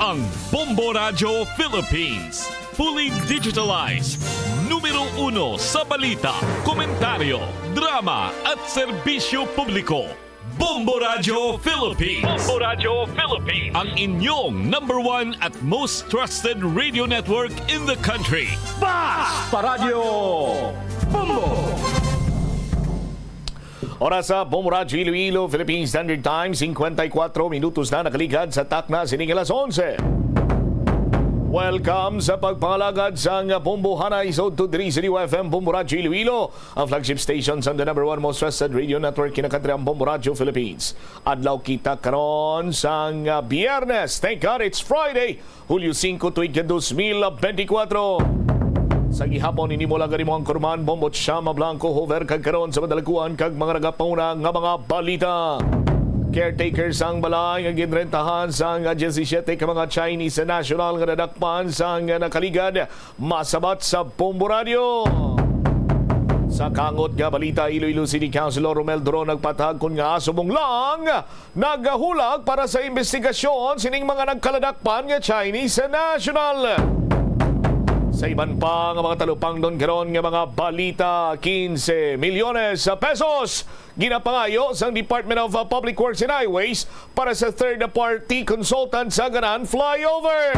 ang Bombo Radio Philippines. Fully digitalized. Numero 1 sa balita, komentaryo, drama at serbisyo publiko. Bombo Radio Philippines. Bombo Radio Philippines. Ang inyong #1 at most trusted radio network in the country. Basta Radio Bombo! Oras sa Bombo Radio Iloilo, Philippine Standard Time, 54 minutos na nakaligad sa takna sining alas 11. Welcome sa pagpangalagad sa Bombo Hanay Zone 230 FM Bombo Radio Iloilo, ang flagship station sa the #1 most trusted radio network kinakadri ang Bombo Radio Philippines. Adlaw kita karon sang Biyernes. Thank God it's Friday, Hulyo 5, tuig 2024. Sa gihapon ini mo lagari mo ang kurman Bombo Chama Blanco hover kag karon sa madalaguan kag mga nagapauna nga mga balita. Caretakers ang balay nga ginrentahan sang 17 ka mga Chinese national nga nadakpan sang nakaligad masabat sa Bombo Radio. Sa kangot nga balita, Iloilo City Councilor Romel Duro nagpatag kun nga subong lang nagahulag para sa investigasyon sining mga nagkaladakpan nga Chinese national. Sa iban pa nga mga talupang doon karon nga mga balita, 15 milyones pesos ginapangayo sa Department of Public Works and Highways para sa third-party consultant sa ganan flyover.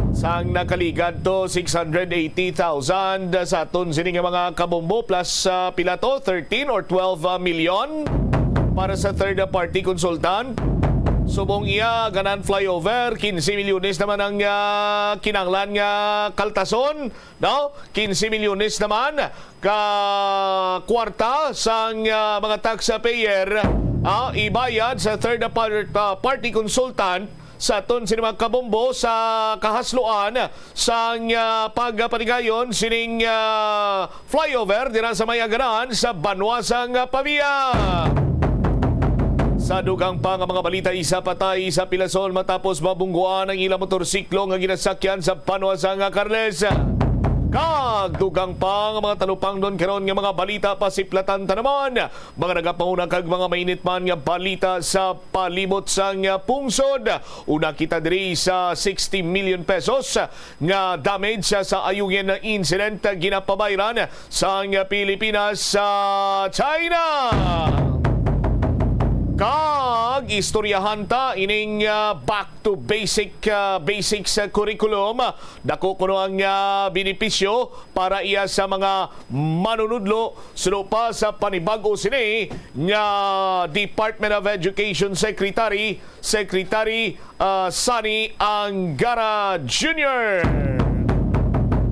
Sang nakaligad to 680,000 sa aton sining nga mga kabombo plus pila to 13 or 12 milyon para sa third-party consultant. Subong iya ganan flyover 15 milyones naman ang kinanglan nga kaltason, no? 15 milyones naman ka kwarta sang mga taxpayer ibayad sa third party consultant sa aton sining mga kabombo sa kahasloan sang pagpanigayon sining flyover dira sa Mayagaran sa Banwasang Pavia. Sa dugang pa nga mga balita, isa patay sa Pilasol matapos mabungguan ang ilang motorsiklo nga ginasakyan sa Banwasang Carles. Kag dugang pa nga mga talupang doon karon nga mga balita pasiplatan ta naman. Mga nagapauna kag mga mainit man nga balita sa palibot sang pungsod. Una kita diri sa 60 million pesos nga damage sa ayungin na incident ginapabayran sa Pilipinas sa China. Kag istoryahan ta ining back to basics curriculum. Dako kuno ang benepisyo para iya sa mga manunudlo sulo pa sa panibago sini nga Department of Education Secretary Sunny Angara Jr.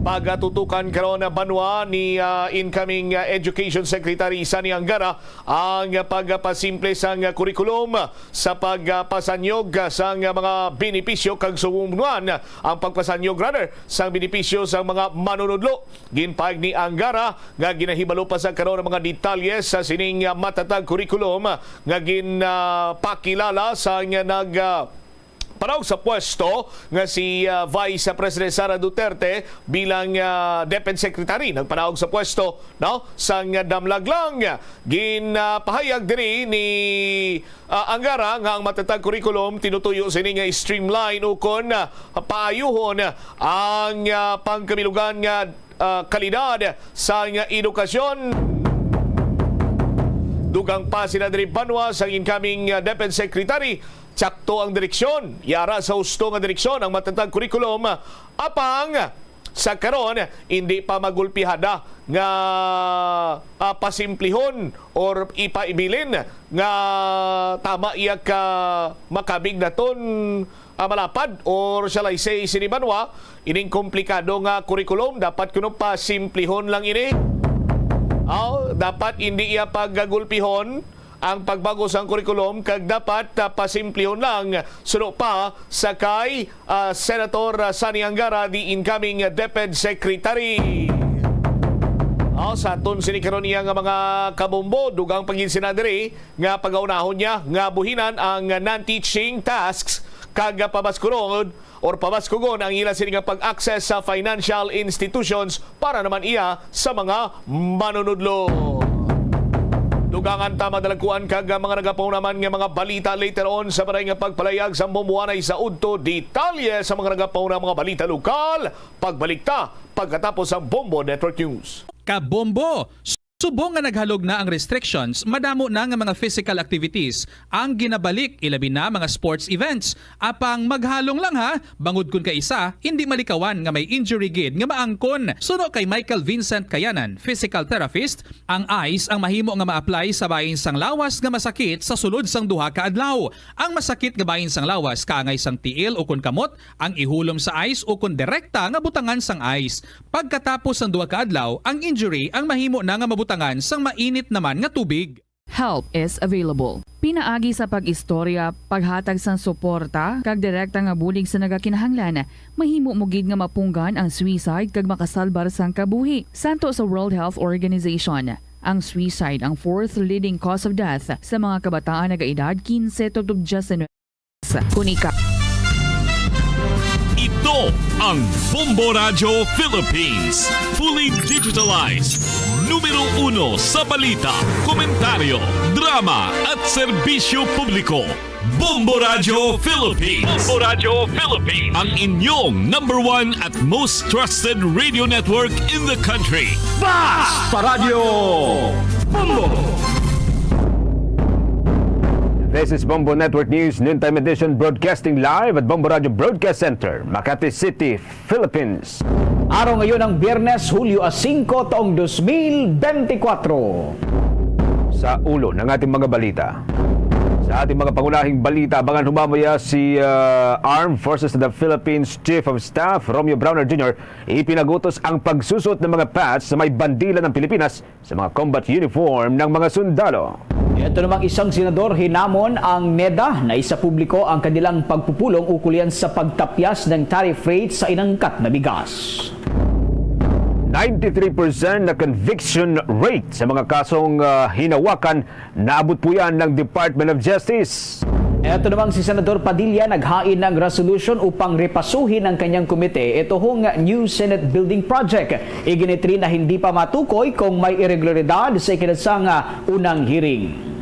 Pagatutukan karon na banwa ni incoming Education Secretary Sunny Angara ang pagpasimple sang kurikulum sa pagpasanyog sang mga benepisyo kag sumumuan ang pagpasanyog sang benepisyo sang mga manunudlo. Ginpaig ni Angara nga ginahibalo pa sa karon mga detalye sa sining matatag kurikulum nga ginpakilala sang panahon sa pwesto nga si Vice President Sara Duterte bilang DepEd Secretary nagpanahon sa pwesto, no, sang damlaglang ginpahayag diri ni Angara nga ang matatag curriculum tinutuyo sini nga streamline ukon paayuhon ang pangkamilugan nga kalidad sa edukasyon. Dugang pa sila diri Banwa sa incoming DepEd Secretary. Tsakto ang direksyon, yara sa husto nga direksyon ang matatag kurikulum apang sa karon hindi pa magulpihada nga pasimplihon or ipaibilin nga tama iya ka makabig naton malapad or shall I say sinibanwa ining komplikado nga kurikulum dapat kuno pasimplihon lang ini. Dapat hindi iya paggagulpihon ang pagbago sa kurikulum kag dapat pasimplihon lang suno pa sa kay Senator Sunny Angara, the incoming DepEd Secretary. Sa aton sinikaron niya nga mga kabombo dugang pagin sinadiri nga pagaunahon niya nga buhinan ang non-teaching tasks kag pabaskurod or pabaskugon ang ila sini nga pag-access sa financial institutions para naman iya sa mga manunudlo. Dugangan ta madalakuan kag mga nagapaw naman nga mga balita later on sa maray nga pagpalayag sa bumbuanay sa udto detalye sa mga nagapaw na mga balita lokal. Pagbalik ta pagkatapos ang Bombo Network News. Kabombo! Subong nga naghalog na ang restrictions, madamo na nga mga physical activities ang ginabalik, ilabi na mga sports events. Apang maghalong lang ha, bangod kun ka isa, hindi malikawan nga may injury gid nga maangkon. Suno kay Michael Vincent Kayanan, physical therapist, ang ice ang mahimo nga ma-apply sa bahin sang lawas nga masakit sa sulod sang duha ka adlaw. Ang masakit nga bahin sang lawas kaangay sang tiil o kun kamot, ang ihulom sa ice o kun direkta nga butangan sang ice. Pagkatapos sang duha ka adlaw, ang injury ang mahimo na nga mabutangan sang mainit naman nga tubig. Help is available. Pinaagi sa pag-istorya, paghatag sang suporta, kag direkta nga bulig sa nagakinahanglan, mahimo mo gid nga mapunggan ang suicide kag makasalbar sang kabuhi. Santo sa World Health Organization, ang suicide ang fourth leading cause of death sa mga kabataan nagaedad 15 to 19. Kunika. Ito ang Bombo Radio Philippines. Fully digitalized. Numero 1 sa balita, komentaryo, drama at serbisyo publiko. Bombo Radio Philippines. Bombo Radio Philippines. Ang inyong number 1 at most trusted radio network in the country. Basta Radio Bombo! This is Bombo Network News Noontime Edition, broadcasting live at Bombo Radio Broadcast Center, Makati City, Philippines. Araw ngayon ang Biyernes, Hulyo 5 taong 2024. Sa ulo ng ating mga balita. Sa ating mga pangunahing balita, abangan humamaya si Armed Forces of the Philippines Chief of Staff Romeo Browner Jr. ipinagutos ang pagsusot ng mga patch sa may bandila ng Pilipinas sa mga combat uniform ng mga sundalo. Ito namang isang senador hinamon ang NEDA na isa publiko ang kanilang pagpupulong ukol yan sa pagtapyas ng tariff rate sa inangkat na bigas. 93% na conviction rate sa mga kasong hinawakan, naabot po yan ng Department of Justice. Ito namang si Senador Padilla naghain ng resolution upang repasuhin ang kanyang komite ito hong New Senate Building Project. Iginitri na hindi pa matukoy kung may irregularidad sa ikinasang unang hearing.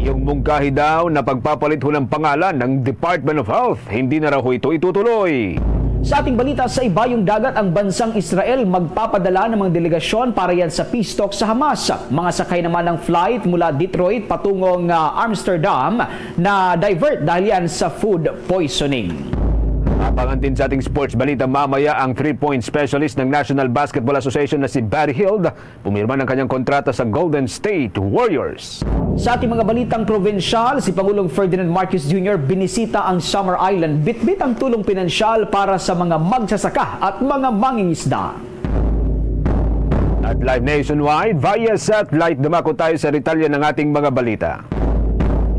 Yung mungkahi daw na pagpapalit ho ng pangalan ng Department of Health, hindi na raw ito itutuloy. Sa ating balita, sa ibayong dagat, ang bansang Israel magpapadala ng mga delegasyon para yan sa peace talk sa Hamas. Mga sakay naman ng flight mula Detroit patungong Amsterdam na divert dahil yan sa food poisoning. Abangan din sa ating sports balita mamaya ang 3-point specialist ng National Basketball Association na si Barry Hild. Pumirma ng kanyang kontrata sa Golden State Warriors. Sa ating mga balitang provinsyal, si Pangulong Ferdinand Marcos Jr. binisita ang Summer Island. Bitbit ang tulong pinansyal para sa mga magsasaka at mga mangingisda. At live nationwide, via satellite, dumako tayo sa detalye ng ating mga balita.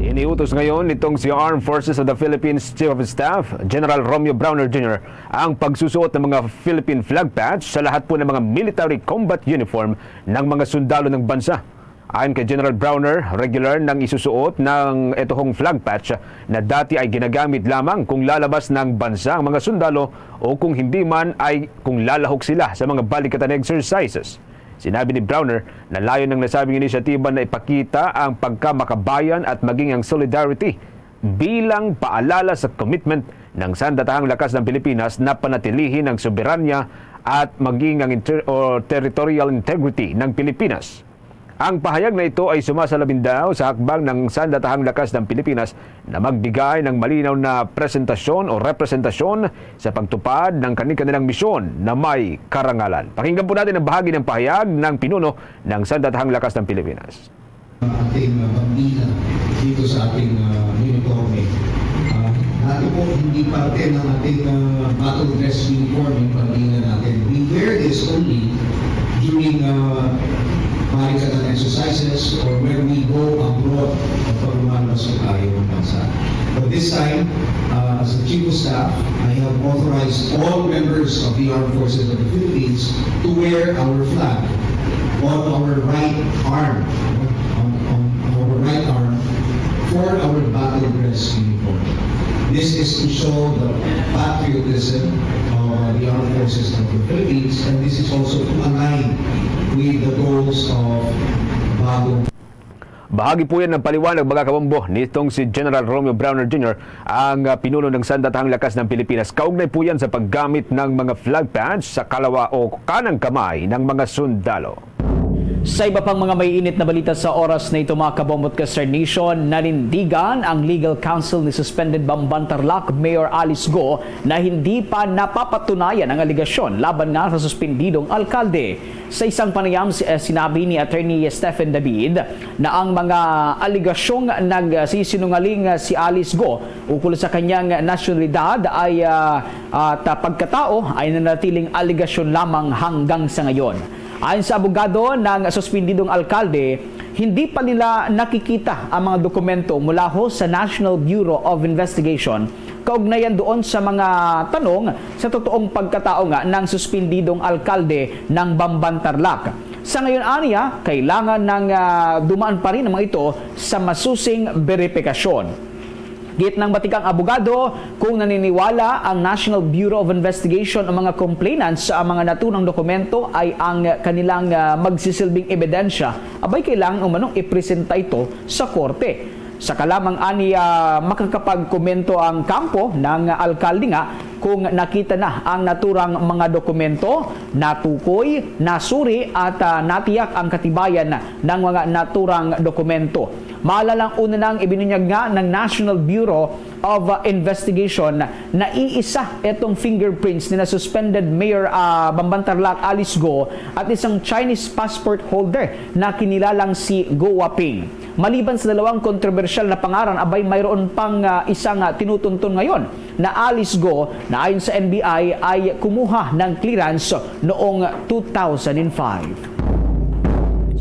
Iniutos ngayon nitong si Armed Forces of the Philippines Chief of Staff, General Romeo Browner Jr., ang pagsusuot ng mga Philippine flag patch sa lahat po ng mga military combat uniform ng mga sundalo ng bansa. Ayon kay General Browner, regular nang isusuot ng itong flag patch na dati ay ginagamit lamang kung lalabas ng bansa ang mga sundalo o kung hindi man ay kung lalahok sila sa mga balikatan exercises. Sinabi ni Browner na layo ng nasabing inisyatiba na ipakita ang pagkamakabayan at maging ang solidarity bilang paalala sa commitment ng sandatahang lakas ng Pilipinas na panatilihin ang soberanya at maging ang territorial integrity ng Pilipinas. Ang pahayag na ito ay sumasalamin daw sa hakbang ng sandatahang lakas ng Pilipinas na magbigay ng malinaw na presentasyon o representasyon sa pagtupad ng kanilang misyon na may karangalan. Pakinggan po natin ang bahagi ng pahayag ng pinuno ng sandatahang lakas ng Pilipinas. Ating bandila dito sa ating uniforme. Dati po hindi parte ng ating battle dress uniform yung bandila natin. We wear this only during barricade exercises or when we go abroad pag lumalabas po tayo ng bansa. But this time, as the Chief of Staff, I have authorized all members of the Armed Forces of the Philippines to wear our flag on our right arm, for our battle dress uniform. This is to show the patriotism of the Armed Forces of the Philippines, and this is also to align with the goals of Bagong. Bahagi po yan ng paliwanag mga kabombo nitong si General Romeo Browner Jr. ang pinuno ng Sandatahang Lakas ng Pilipinas. Kaugnay po yan sa paggamit ng mga flag pants sa kalawa o kanang kamay ng mga sundalo. Sa iba pang mga may init na balita sa oras na ito mga kabombot ka Sir Nation, nanindigan ang legal counsel ni suspended Bamban Tarlac Mayor Alice Go na hindi pa napapatunayan ang aligasyon laban nga sa suspendidong alkalde. Sa isang panayam, sinabi ni Attorney Stephen David na ang mga aligasyong nagsisinungaling si Alice Go ukol sa kanyang nasyonalidad ay at pagkatao ay nanatiling aligasyon lamang hanggang sa ngayon. Ayon sa abogado ng suspendidong alkalde, hindi pa nila nakikita ang mga dokumento mula ho sa National Bureau of Investigation kaugnayan doon sa mga tanong sa totoong pagkatao nga ng suspendidong alkalde ng Bamban Tarlac. Sa ngayon aniya, kailangan ng dumaan pa rin ang mga ito sa masusing verifikasyon. Git ng batikang abogado, kung naniniwala ang National Bureau of Investigation ang mga complainants sa mga naturang dokumento ay ang kanilang magsisilbing ebidensya, abay kailangan umanong ipresenta ito sa korte. Sa kalamang ani makakapagkomento ang kampo ng alkalde nga kung nakita na ang naturang mga dokumento, natukoy, nasuri at natiyak ang katibayan ng mga naturang dokumento. Maalalang una nang ibinunyag nga ng National Bureau of Investigation na iisa itong fingerprints ni na suspended Mayor Bamban Tarlac Alice Go at isang Chinese passport holder na kinilalang si Go Waping. Maliban sa dalawang kontrobersyal na pangaran, abay mayroon pang isang tinutuntun ngayon na Alice Go na ayon sa NBI ay kumuha ng clearance noong 2005.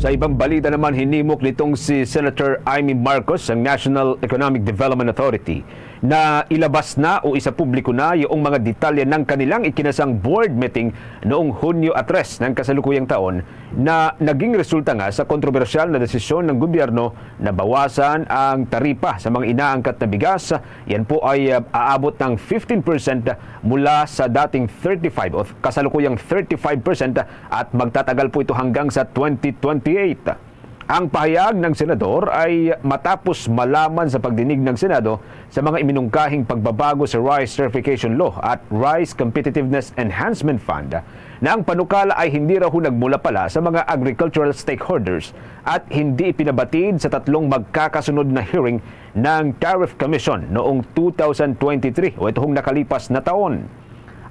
Sa ibang balita naman, hinimok nitong si Senator Amy Marcos ang National Economic Development Authority na ilabas na o isapubliko na yung mga detalye ng kanilang ikinasang board meeting noong Hunyo 3 ng kasalukuyang taon na naging resulta nga sa kontrobersyal na desisyon ng gobyerno na bawasan ang taripa sa mga inaangkat na bigas. Yan po ay aabot ng 15% mula sa dating 35 o kasalukuyang 35% at magtatagal po ito hanggang sa 2028. Ang pahayag ng senador ay matapos malaman sa pagdinig ng Senado sa mga iminungkahing pagbabago sa Rice Certification Law at Rice Competitiveness Enhancement Fund na ang panukala ay hindi raw nagmula pala sa mga agricultural stakeholders at hindi ipinabatid sa tatlong magkakasunod na hearing ng Tariff Commission noong 2023 o itong nakalipas na taon.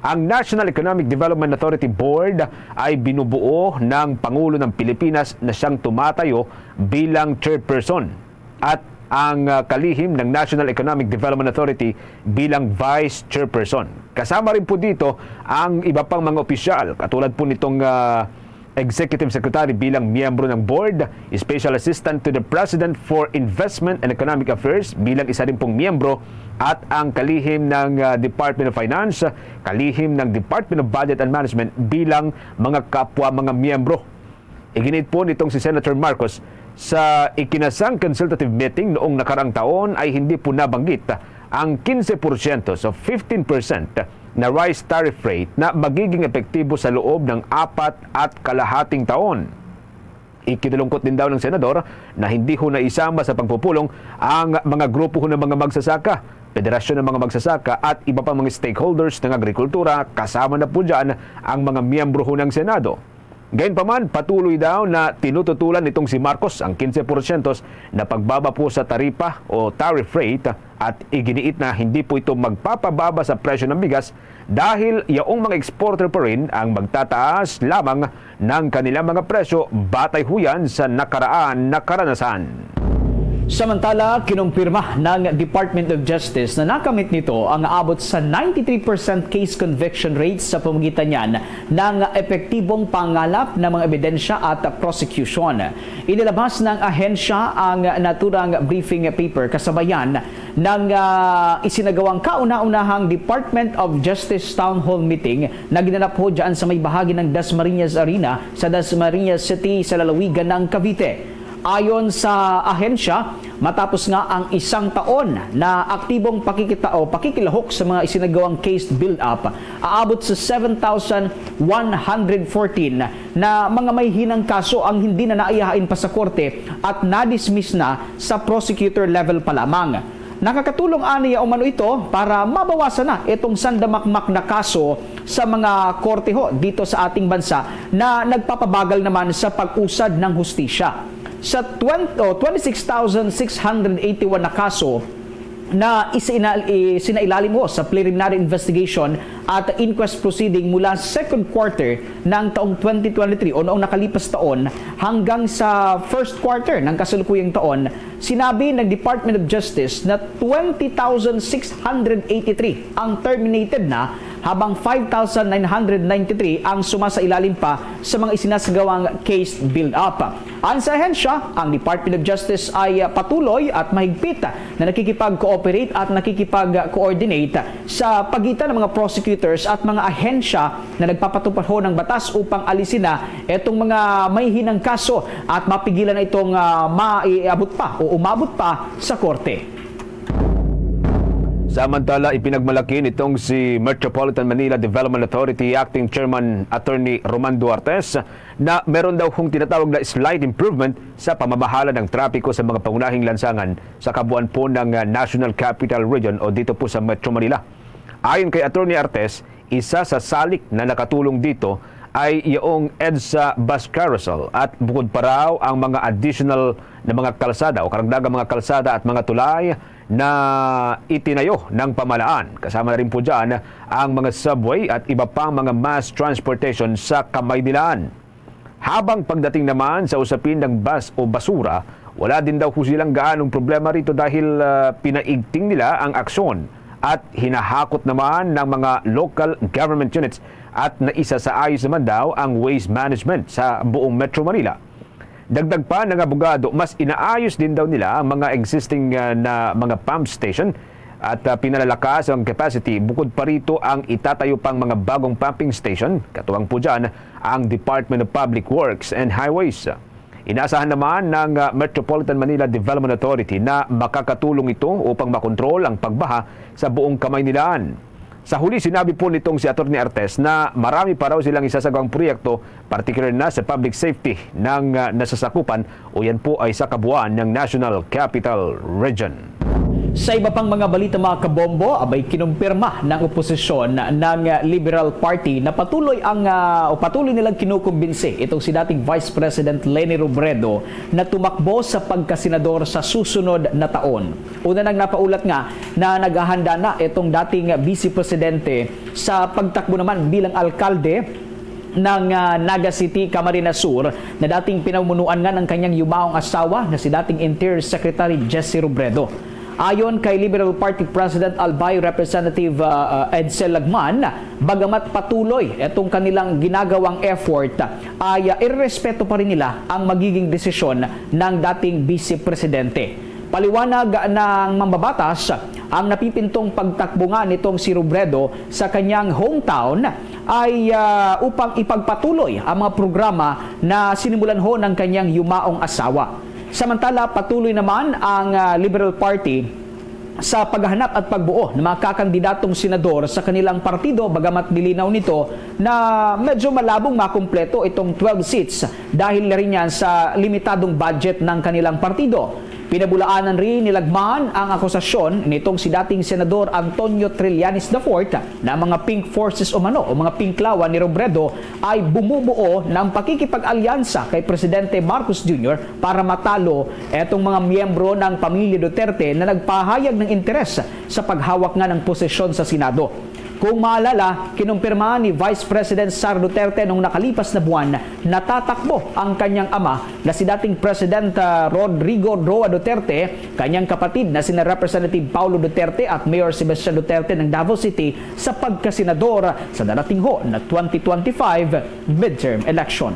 Ang National Economic Development Authority Board ay binubuo ng Pangulo ng Pilipinas na siyang tumatayo bilang chairperson at ang kalihim ng National Economic Development Authority bilang vice chairperson. Kasama rin po dito ang iba pang mga opisyal katulad po nitong Executive Secretary bilang miyembro ng board, Special Assistant to the President for Investment and Economic Affairs bilang isa rin pong miyembro at ang kalihim ng Department of Finance, kalihim ng Department of Budget and Management bilang mga kapwa mga miyembro. Iginit po nitong si Senator Marcos sa ikinasang consultative meeting noong nakarang taon ay hindi po nabanggit ang 15% so 15% na rice tariff rate na magiging epektibo sa loob ng 4.5 taon. Ikinalungkot din daw ng senador na hindi ho naisama sa pagpupulong ang mga grupo ho ng mga magsasaka, Federasyon ng mga magsasaka at iba pang mga stakeholders ng agrikultura, kasama na po dyan ang mga miyembro ho ng Senado. Gayunpaman, patuloy daw na tinututulan nitong si Marcos ang 15% na pagbaba po sa taripa o tariff rate at iginiit na hindi po ito magpapababa sa presyo ng bigas dahil yaong mga exporter pa rin ang magtataas lamang ng kanilang mga presyo batay huyan sa nakaraan na karanasan. Samantala, kinumpirma ng Department of Justice na nakamit nito ang aabot sa 93% case conviction rate sa pamamagitan niyan ng epektibong pangalap ng mga ebidensya at prosecution. Inilabas ng ahensya ang naturang briefing paper kasabayan ng isinagawang kauna-unahang Department of Justice Town Hall meeting na ginanap ho dyan sa may bahagi ng Dasmariñas Arena sa Dasmariñas City sa lalawigan ng Cavite. Ayon sa ahensya, matapos nga ang isang taon na aktibong pakikilahok sa mga isinagawang case build-up, aabot sa 7,114 na mga may hinang kaso ang hindi na naihain pa sa korte at na-dismiss na sa prosecutor level pa lamang. Nakakatulong aniya umano ito para mabawasan na itong sandamakmak na kaso sa mga korte dito sa ating bansa na nagpapabagal naman sa pag-usad ng hustisya. Sa 26,681 na kaso na isinailalim sa preliminary investigation at inquest proceeding mula second quarter ng taong 2023 o noong nakalipas taon hanggang sa first quarter ng kasalukuyang taon, sinabi ng Department of Justice na 20,683 ang terminated na habang 5,993 ang sumasailalim pa sa mga isinasagawang case build-up. Ayon sa ahensya, ang Department of Justice ay patuloy at mahigpit na nakikipag-cooperate at nakikipag-coordinate sa pagitan ng mga prosecutors at mga ahensya na nagpapatupad ng batas upang alisin na itong mga may hinang kaso at mapigilan na itong maiabot pa o umabot pa sa korte. Samantala, ipinagmalaki nitong si Metropolitan Manila Development Authority Acting Chairman Attorney Roman Duartes na meron daw kung tinatawag na slight improvement sa pamamahala ng trapiko sa mga pangunahing lansangan sa kabuuan po ng National Capital Region o dito po sa Metro Manila. Ayon kay Attorney Artes, isa sa salik na nakatulong dito ay iyong EDSA bus carousel at bukod pa raw ang mga additional na mga kalsada o karagdagang mga kalsada at mga tulay na itinayo ng pamahalaan. Kasama na rin po dyan ang mga subway at iba pang mga mass transportation sa Kamaynilaan. Habang pagdating naman sa usapin ng bus o basura, wala din daw silang gaanong problema rito dahil pinaigting nila ang aksyon at hinahakot naman ng mga local government units at naisa sa ayos naman daw ang waste management sa buong Metro Manila. Dagdag pa ng abogado, mas inaayos din daw nila ang mga existing na mga pump station at pinalalakas ang capacity. Bukod pa rito ang itatayo pang mga bagong pumping station. Katuwang po dyan ang Department of Public Works and Highways. Inaasahan naman ng Metropolitan Manila Development Authority na makakatulong ito upang makontrol ang pagbaha sa buong Kamaynilaan. Sa huli, sinabi po nitong si Atty. Artes na marami pa raw silang isasagawang proyekto, particular na sa public safety ng nasasakupan o yan po ay sa kabuuan ng National Capital Region. Sa iba pang mga balita mga kabombo, abay kinumpirma ng oposisyon ng Liberal Party na patuloy nilang kinukumbinsi itong si dating Vice President Leni Robredo na tumakbo sa pagkasenador sa susunod na taon. Una nang napaulat nga na naghahanda na itong dating Vice Presidente sa pagtakbo naman bilang alkalde ng Naga City, Camarines Sur na dating pinamunuan nga ng kanyang yumaong asawa na si dating Interior Secretary Jesse Robredo. Ayon kay Liberal Party President Albay Representative Edsel Lagman, bagamat patuloy itong kanilang ginagawang effort, ay irerespeto pa rin nila ang magiging desisyon ng dating Vice Presidente. Paliwanag ng mambabatas, ang napipintong pagtakbo nga nitong si Robredo sa kanyang hometown ay upang ipagpatuloy ang mga programa na sinimulan ng kanyang yumaong asawa. Samantala, patuloy naman ang Liberal Party sa paghahanap at pagbuo ng mga kakandidatong senador sa kanilang partido, bagamat nilinaw nito na medyo malabong makumpleto itong 12 seats dahil na rin yan sa limitadong budget ng kanilang partido. Pinabulaanan rin ni Lagman ang akusasyon nitong si dating Senador Antonio Trillanes IV na mga pink forces o mga pinklawan ni Robredo ay bumubuo ng pakikipag-alyansa kay Presidente Marcos Jr. para matalo etong mga miyembro ng pamilya Duterte na nagpahayag ng interes sa paghawak nga ng posisyon sa Senado. Kung maalala, kinumpirma ni Vice President Sara Duterte noong nakalipas na buwan na tatakbo ang kanyang ama na si dating President Rodrigo Roa Duterte, kanyang kapatid na sina Representative Paulo Duterte at Mayor Sebastian Duterte ng Davao City sa pagkasenador sa darating na 2025 midterm election.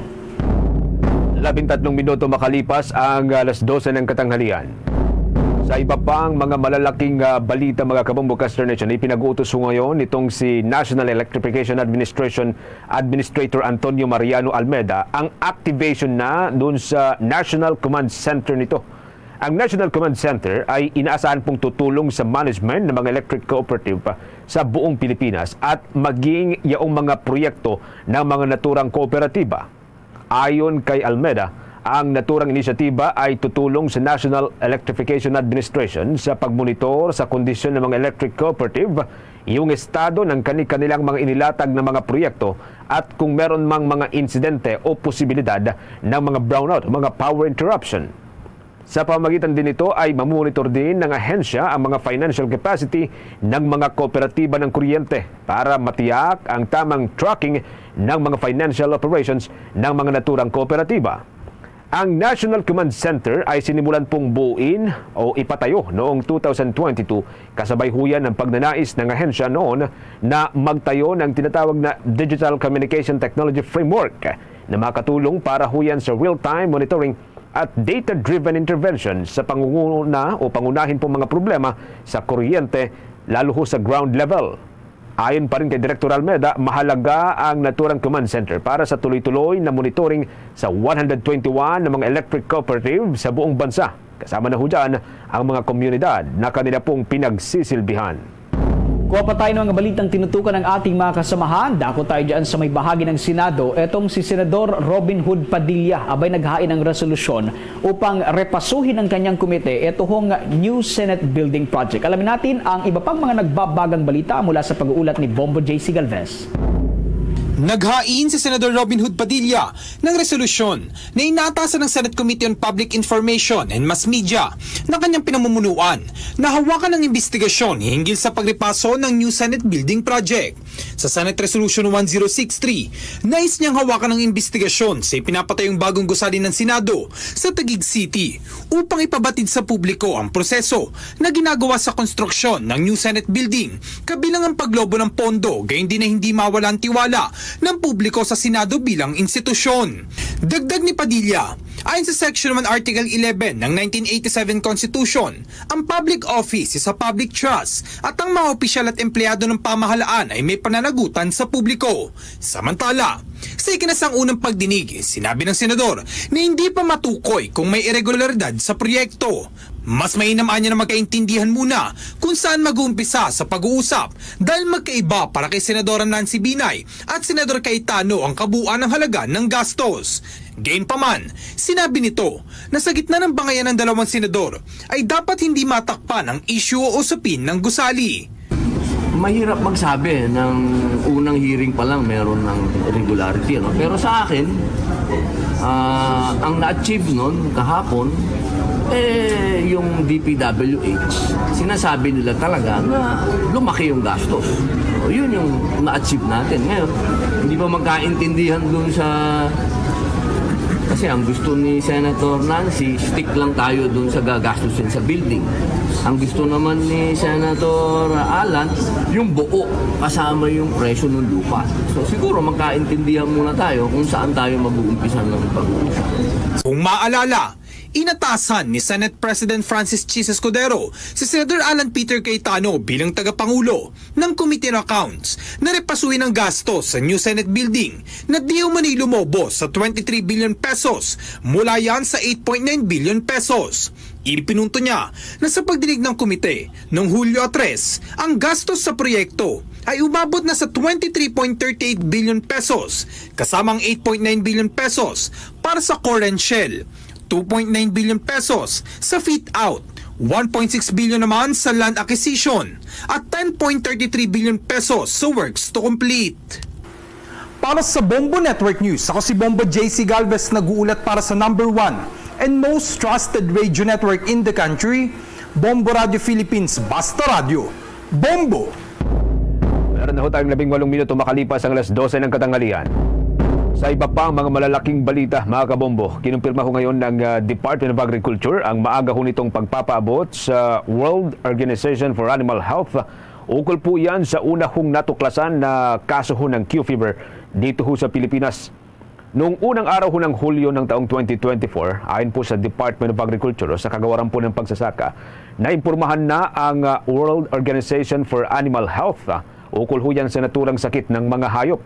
13 minuto makalipas ang alas 12 ng katanghalian. Sa iba pang mga malalaking balita mga kabombo Caster Nation, ipinag-utos ho ngayon itong si National Electrification Administration Administrator Antonio Mariano Almeda ang activation na doon sa National Command Center nito. Ang National Command Center ay inaasahan pong tutulong sa management ng mga electric cooperative sa buong Pilipinas at maging yaong mga proyekto ng mga naturang kooperatiba. Ayon kay Almeda, ang naturang inisyatiba ay tutulong sa National Electrification Administration sa pagmonitor sa kondisyon ng mga electric cooperative, yung estado ng kanilang mga inilatag na mga proyekto at kung meron mang mga insidente o posibilidad ng mga brownout, mga power interruption. Sa pamamagitan din ito ay mamonitor din ng ahensya ang mga financial capacity ng mga kooperatiba ng kuryente para matiyak ang tamang tracking ng mga financial operations ng mga naturang kooperatiba. Ang National Command Center ay sinimulan pong buuin o ipatayo noong 2022 kasabay huyan ng pagnanais ng ahensya noon na magtayo ng tinatawag na Digital Communication Technology Framework na makatulong para huyan sa real-time monitoring at data-driven intervention sa pangunahin pong mga problema sa kuryente lalo ho sa ground level. Ayon pa rin kay Director Almeda, mahalaga ang naturang command center para sa tuloy-tuloy na monitoring sa 121 ng mga electric cooperative sa buong bansa. Kasama na ho dyan ang mga komunidad na kanila pong pinagsisilbihan. Kuha pa tayo ng mga balitang tinutukan ng ating mga kasamahan. Dako tayo dyan sa may bahagi ng Senado. Etong si Senador Robin Hood Padilla abay naghain ng resolusyon upang repasuhin ng kanyang komite ito hong New Senate Building Project. Alamin natin ang iba pang mga nagbabagang balita mula sa pag-uulat ni Bombo J.C. Galvez. Naghain si Senador Robin Hood Padilla ng resolusyon na inatasan ng Senate Committee on Public Information and Mass Media na kanyang pinamumunuan na hawakan ng investigasyon hinggil sa pagrepaso ng New Senate Building Project. Sa Senate Resolution 1063, nais niyang hawakan ng investigasyon sa ipinapatayong bagong gusali ng Senado sa Taguig City upang ipabatid sa publiko ang proseso na ginagawa sa konstruksyon ng New Senate Building kabilang ang paglobo ng pondo gayon din na hindi mawala ang tiwala ng publiko sa Senado bilang institusyon. Dagdag ni Padilla, ayon sa Section 1 Article 11 ng 1987 Constitution, ang public office is a public trust at ang mga opisyal at empleyado ng pamahalaan ay may pananagutan sa publiko. Samantala, sa ikinasangunang pagdinig, sinabi ng senador na hindi pa matukoy kung may irregularidad sa proyekto. Mas mainam-anya na magkaintindihan muna kung saan mag-uumpisa sa pag-uusap dahil magkaiba para kay Senadora Nancy Binay at Senador Cayetano ang kabuuan ng halaga ng gastos. Gayunpaman, sinabi nito na sa gitna ng bangayan ng dalawang senador ay dapat hindi matakpan ang issue o usapin ng gusali. Mahirap magsabi ng unang hearing pa lang meron ng irregularity. No? Pero sa akin, ang na-achieve nun kahapon, yung DPWH, sinasabi nila talaga na lumaki yung gastos. So, yun yung na-achieve natin. Ngayon, hindi pa magkaintindihan dun sa... Kasi ang gusto ni Senator Nancy, stick lang tayo dun sa gagastusin sa building. Ang gusto naman ni Senator Alan, yung buo kasama yung presyo ng lupa. So siguro magkaintindihan muna tayo kung saan tayo mag-uumpisa ng pag-uusap. Kung maalala, inatasan ni Senate President Francis Chis Escudero si Senator Alan Peter Cayetano bilang tagapangulo ng Committee on Accounts na repasuin ang gastos sa New Senate Building na di umano'y lumobo sa 23 billion pesos mula yan sa 8.9 billion pesos. Ipinunto niya na sa pagdinig ng komite noong Hulyo 3, ang gastos sa proyekto ay umabot na sa 23.38 billion pesos kasamang 8.9 billion pesos para sa core and shell, 2.9 billion pesos sa fit-out, 1.6 billion naman sa land acquisition at 10.33 billion pesos sa works to complete. Para sa Bombo Network News, ako si Bombo J.C. Galvez nag-uulat para sa number 1 and most trusted radio network in the country, Bombo Radio Philippines, Basta Radio. Bombo! Meron na ho tayong 18 minuto makalipas ang alas 12 ng katanghalian. Sa iba pang mga malalaking balita, mga kabombo, kinumpirma ho ngayon ng Department of Agriculture ang maaga ho nitong pagpapaabot sa World Organization for Animal Health. Ukol po yan sa una hong natuklasan na kaso ho ng Q fever dito ho sa Pilipinas. Noong unang araw ho ng Hulyo ng taong 2024, ayon po sa Department of Agriculture o sa kagawaran po ng pagsasaka, naimpurmahan na ang World Organization for Animal Health ukol ho yan sa naturang sakit ng mga hayop.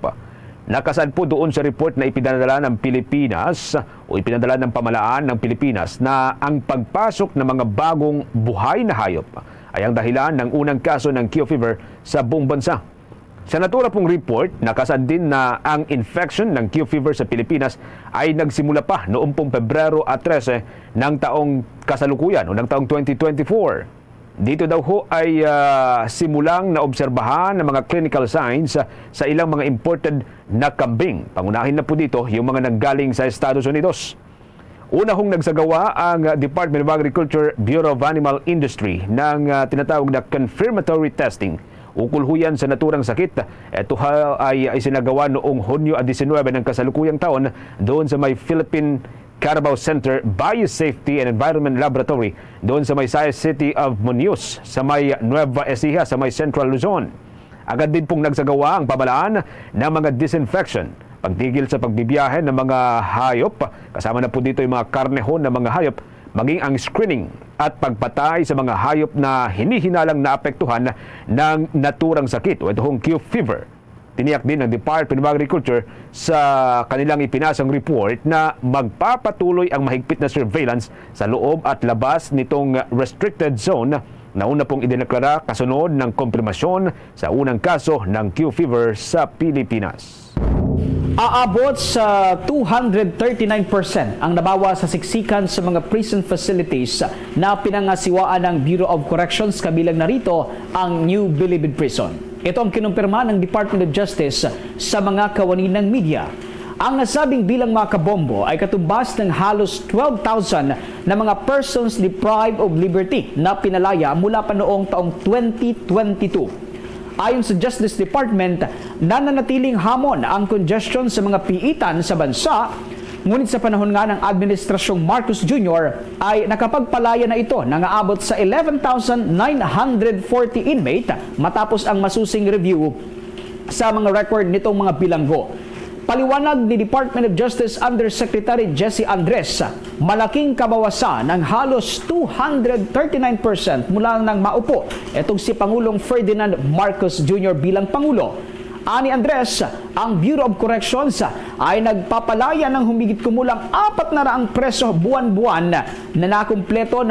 Nakasaad po doon sa report na ipinadala ng Pilipinas o ipinadala ng pamalaan ng Pilipinas na ang pagpasok ng mga bagong buhay na hayop ay ang dahilan ng unang kaso ng Q fever sa buong bansa. Sa natura pong report, nakasaad din na ang infection ng Q fever sa Pilipinas ay nagsimula pa noong pong Pebrero at 13 ng taong kasalukuyan o ng taong 2024. Dito daw ho ay simulang naobserbahan ng mga clinical signs sa ilang mga imported na kambing. Pangunahin na po dito yung mga nanggaling sa Estados Unidos. Una hong nagsagawa ang Department of Agriculture Bureau of Animal Industry ng tinatawag na confirmatory testing. Ukol ho yan sa naturang sakit. Ito ay isinagawa noong Hunyo 19 ng kasalukuyang taon doon sa may Philippine Carabao Center Biosafety and Environment Laboratory doon sa may Sayas City of Muñoz sa may Nueva Ecija sa may Central Luzon. Agad din pong nagsagawa ang pamalaan ng mga disinfection, pagtigil sa pagbibiyahe ng mga hayop, kasama na po dito yung mga karnehon ng mga hayop, maging ang screening at pagpatay sa mga hayop na hinihinalang naapektuhan ng naturang sakit o itong Q fever. Tiniyak din ng Department of Agriculture sa kanilang ipinasang report na magpapatuloy ang mahigpit na surveillance sa loob at labas nitong restricted zone na una pong idineklara kasunod ng kompirmasyon sa unang kaso ng Q fever sa Pilipinas. Aabot sa 239% ang nabawa sa siksikan sa mga prison facilities na pinangasiwaan ng Bureau of Corrections, kabilang narito ang New Bilibid Prison. Ito ang kinumpirma ng Department of Justice sa mga kawani ng media. Ang nasabing bilang mga kabombo ay katumbas ng halos 12,000 na mga persons deprived of liberty na pinalaya mula pa noong taong 2022. Ayon sa Justice Department, nananatiling hamon ang congestion sa mga piitan sa bansa, ngunit sa panahon nga ng Administrasyong Marcos Jr. ay nakapagpalaya na ito nang aabot sa 11,940 inmate matapos ang masusing review sa mga record nitong mga bilanggo. Paliwanag ni Department of Justice Undersecretary Jesse Andres, malaking kabawasan ng halos 239% mula nang maupo itong si Pangulong Ferdinand Marcos Jr. bilang Pangulo. Ani Andres, ang Bureau of Corrections ay nagpapalaya ng humigit kumulang 400 preso buwan-buwan na nakakumpleto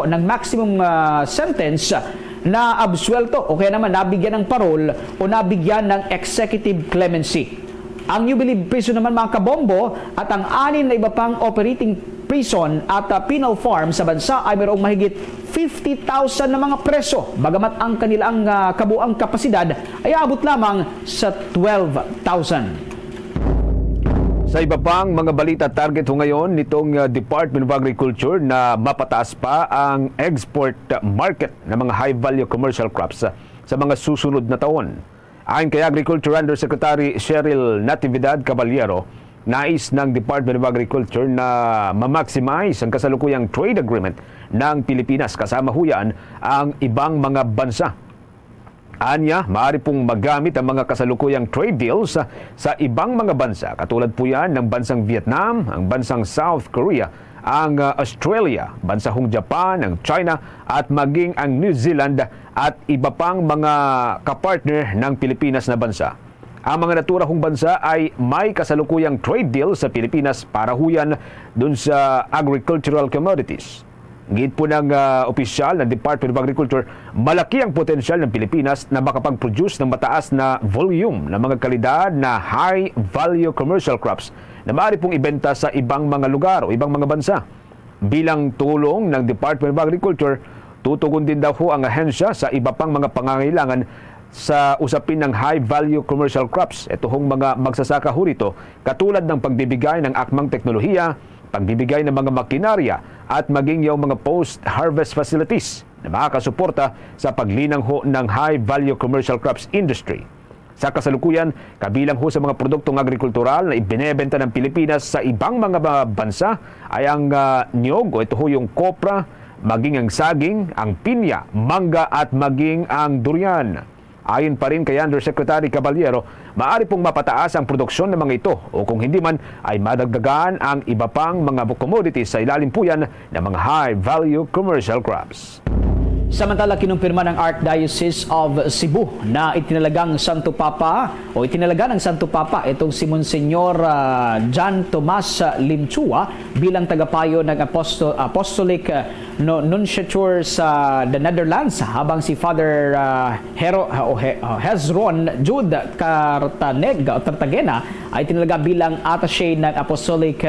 ng maximum sentence na absuelto o kaya naman nabigyan ng parol o nabigyan ng executive clemency. Ang New Bilibid Prison naman mga kabombo at ang 6 na iba pang operating prison at penal farm sa bansa ay mayroong mahigit 50,000 na mga preso, bagamat ang kanilang kabuang kapasidad ay abot lamang sa 12,000. Sa iba pang mga balita, target ho ngayon nitong Department of Agriculture na mapataas pa ang export market ng mga high-value commercial crops sa mga susunod na taon. Ayon kay Agriculture Undersecretary Cheryl Natividad Caballero, nais ng Department of Agriculture na ma-maximize ang kasalukuyang trade agreement ng Pilipinas, kasama ho yan ang ibang mga bansa. Anya, maaari pong magamit ang mga kasalukuyang trade deals sa ibang mga bansa. Katulad po yan ng bansang Vietnam, ang bansang South Korea, ang Australia, bansahong Japan, ang China, at maging ang New Zealand at iba pang mga kapartner ng Pilipinas na bansa. Ang mga naturahong bansa ay may kasalukuyang trade deal sa Pilipinas para huyan dun sa agricultural commodities. Gid po ng opisyal ng Department of Agriculture, malaki ang potensyal ng Pilipinas na makapag-produce ng mataas na volume ng mga kalidad na high-value commercial crops na maaari pong ibenta sa ibang mga lugar o ibang mga bansa. Bilang tulong ng Department of Agriculture, tutugon din daw ho ang ahensya sa iba pang mga pangangailangan sa usapin ng high-value commercial crops. Ito hong mga magsasaka ho rito, katulad ng pagbibigay ng akmang teknolohiya, pagbibigay ng mga makinarya at maging yung mga post-harvest facilities na makakasuporta sa paglinang ho ng high-value commercial crops industry. Sa kasalukuyan, kabilang ho sa mga produktong agrikultural na ibinebenta ng Pilipinas sa ibang mga bansa ay ang niyog o ito ho yung kopra, maging ang saging, ang pinya, mangga at maging ang durian. Ayon pa rin kay Undersecretary Caballero, maaari pong mapataas ang produksyon ng mga ito o kung hindi man ay madagdagan ang iba pang mga commodities sa ilalim po yan ng mga high-value commercial crops. Samantala, kinumpirma ng Archdiocese of Cebu na itinalaga ng Santo Papa itong si Monsignor John Tomas Limchua bilang tagapayo ng Apostolic Nunciature sa the Netherlands, habang si Father Hezron Jude Cartagena ay itinalaga bilang attaché ng Apostolic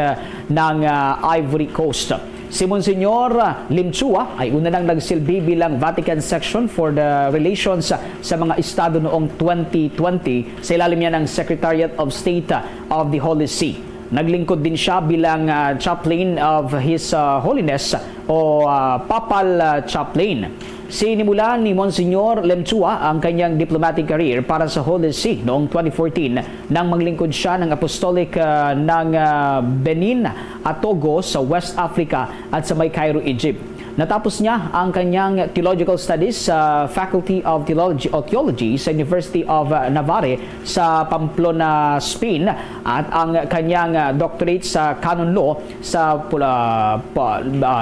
ng Ivory Coast. Si Monsignor Limchua ay una nang nagsilbi bilang Vatican Section for the Relations sa mga Estado noong 2020 sa ilalim niya ng Secretariat of State of the Holy See. Naglingkod din siya bilang chaplain of His Holiness o Papal Chaplain. Sinimulan ni Monsignor Limchua ang kanyang diplomatic career para sa Holy See noong 2014 nang maglingkod siya ng apostolic ng Benin at Togo sa West Africa at sa may Cairo, Egypt. Natapos niya ang kanyang theological studies sa Faculty of Theology sa University of Navarre sa Pamplona, Spain, at ang kanyang doctorate sa Canon Law sa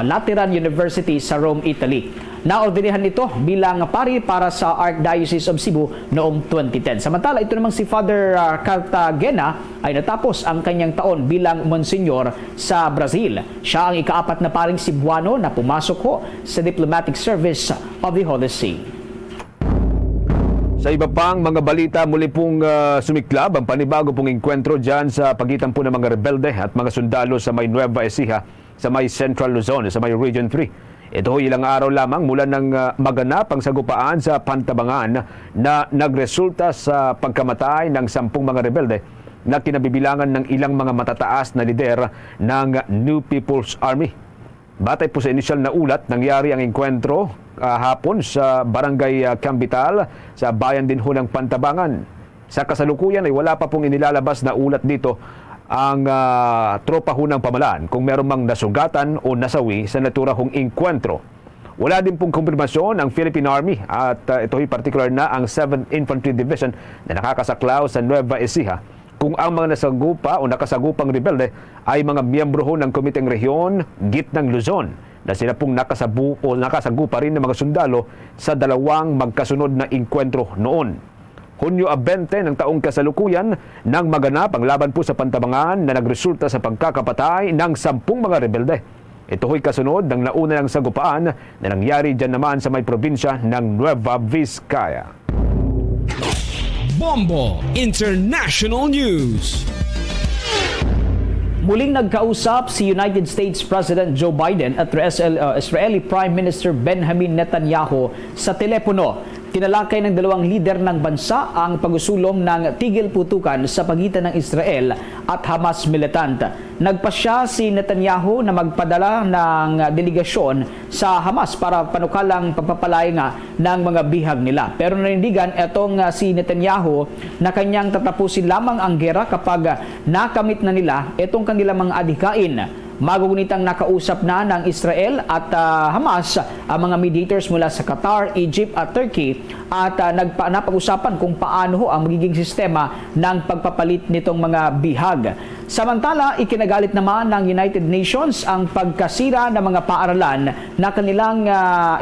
Lateran University sa Rome, Italy. Naordinahan ito bilang pari para sa Archdiocese of Cebu noong 2010. Samantala, ito namang si Father Cartagena ay natapos ang kanyang taon bilang Monsignor sa Brazil. Siya ang ika-4 na paring Cebuano na pumasok sa Diplomatic Service of the Holy See. Sa iba pang mga balita, muli pong sumiklab ang panibago pong engkwentro dyan sa pagitan po ng mga rebelde at mga sundalo sa may Nueva Ecija, sa may Central Luzon, sa may Region 3. Ito ilang araw lamang mula ng maganap ang sagupaan sa Pantabangan na nagresulta sa pagkamatay ng 10 mga rebelde na kinabibilangan ng ilang mga matataas na lider ng New People's Army. Batay po sa inisyal na ulat, nangyari ang engkwentro hapon sa Barangay Cambital sa bayan din ho ng Pantabangan. Sa kasalukuyan ay wala pa pong inilalabas na ulat dito ang tropa ho ng pamalaan kung meron mang nasugatan o nasawi sa naturang engkwentro. Wala din pong kumpirmasyon ang Philippine Army at ito'y particular na ang 7th Infantry Division na nakakasaklaw sa Nueva Ecija kung ang mga nasagupa o nakasagupang rebelde ay mga miyembro ho ng Komiteng Rehiyon Gitnang Luzon na sila pong nakasagupa rin ng mga sundalo sa dalawang magkasunod na engkwentro noon. Hunyo 20 ng taong kasalukuyan nang maganap ang laban po sa Pantabangan na nagresulta sa pagkakapatay ng 10 mga rebelde. Ito ho'y kasunod ng nauna ng sagupaan na nangyari dyan naman sa may probinsya ng Nueva Vizcaya. Bombo International News. Muling nagkausap si United States President Joe Biden at Israeli Prime Minister Benjamin Netanyahu sa telepono. Tinalakay ng dalawang lider ng bansa ang pag-usulong ng tigil putukan sa pagitan ng Israel at Hamas militant. Nagpasya si Netanyahu na magpadala ng delegasyon sa Hamas para panukalang pagpapalaya nga ng mga bihag nila. Pero nanindigan itong si Netanyahu na kanyang tatapusin lamang ang gera kapag nakamit na nila itong kanilang mga adhikain. Magugunitang nakausap na ng Israel at Hamas ang mga mediators mula sa Qatar, Egypt at Turkey at napag-usapan kung paano ang magiging sistema ng pagpapalit nitong mga bihag. Samantala, ikinagalit naman ng United Nations ang pagkasira ng mga paaralan na kanilang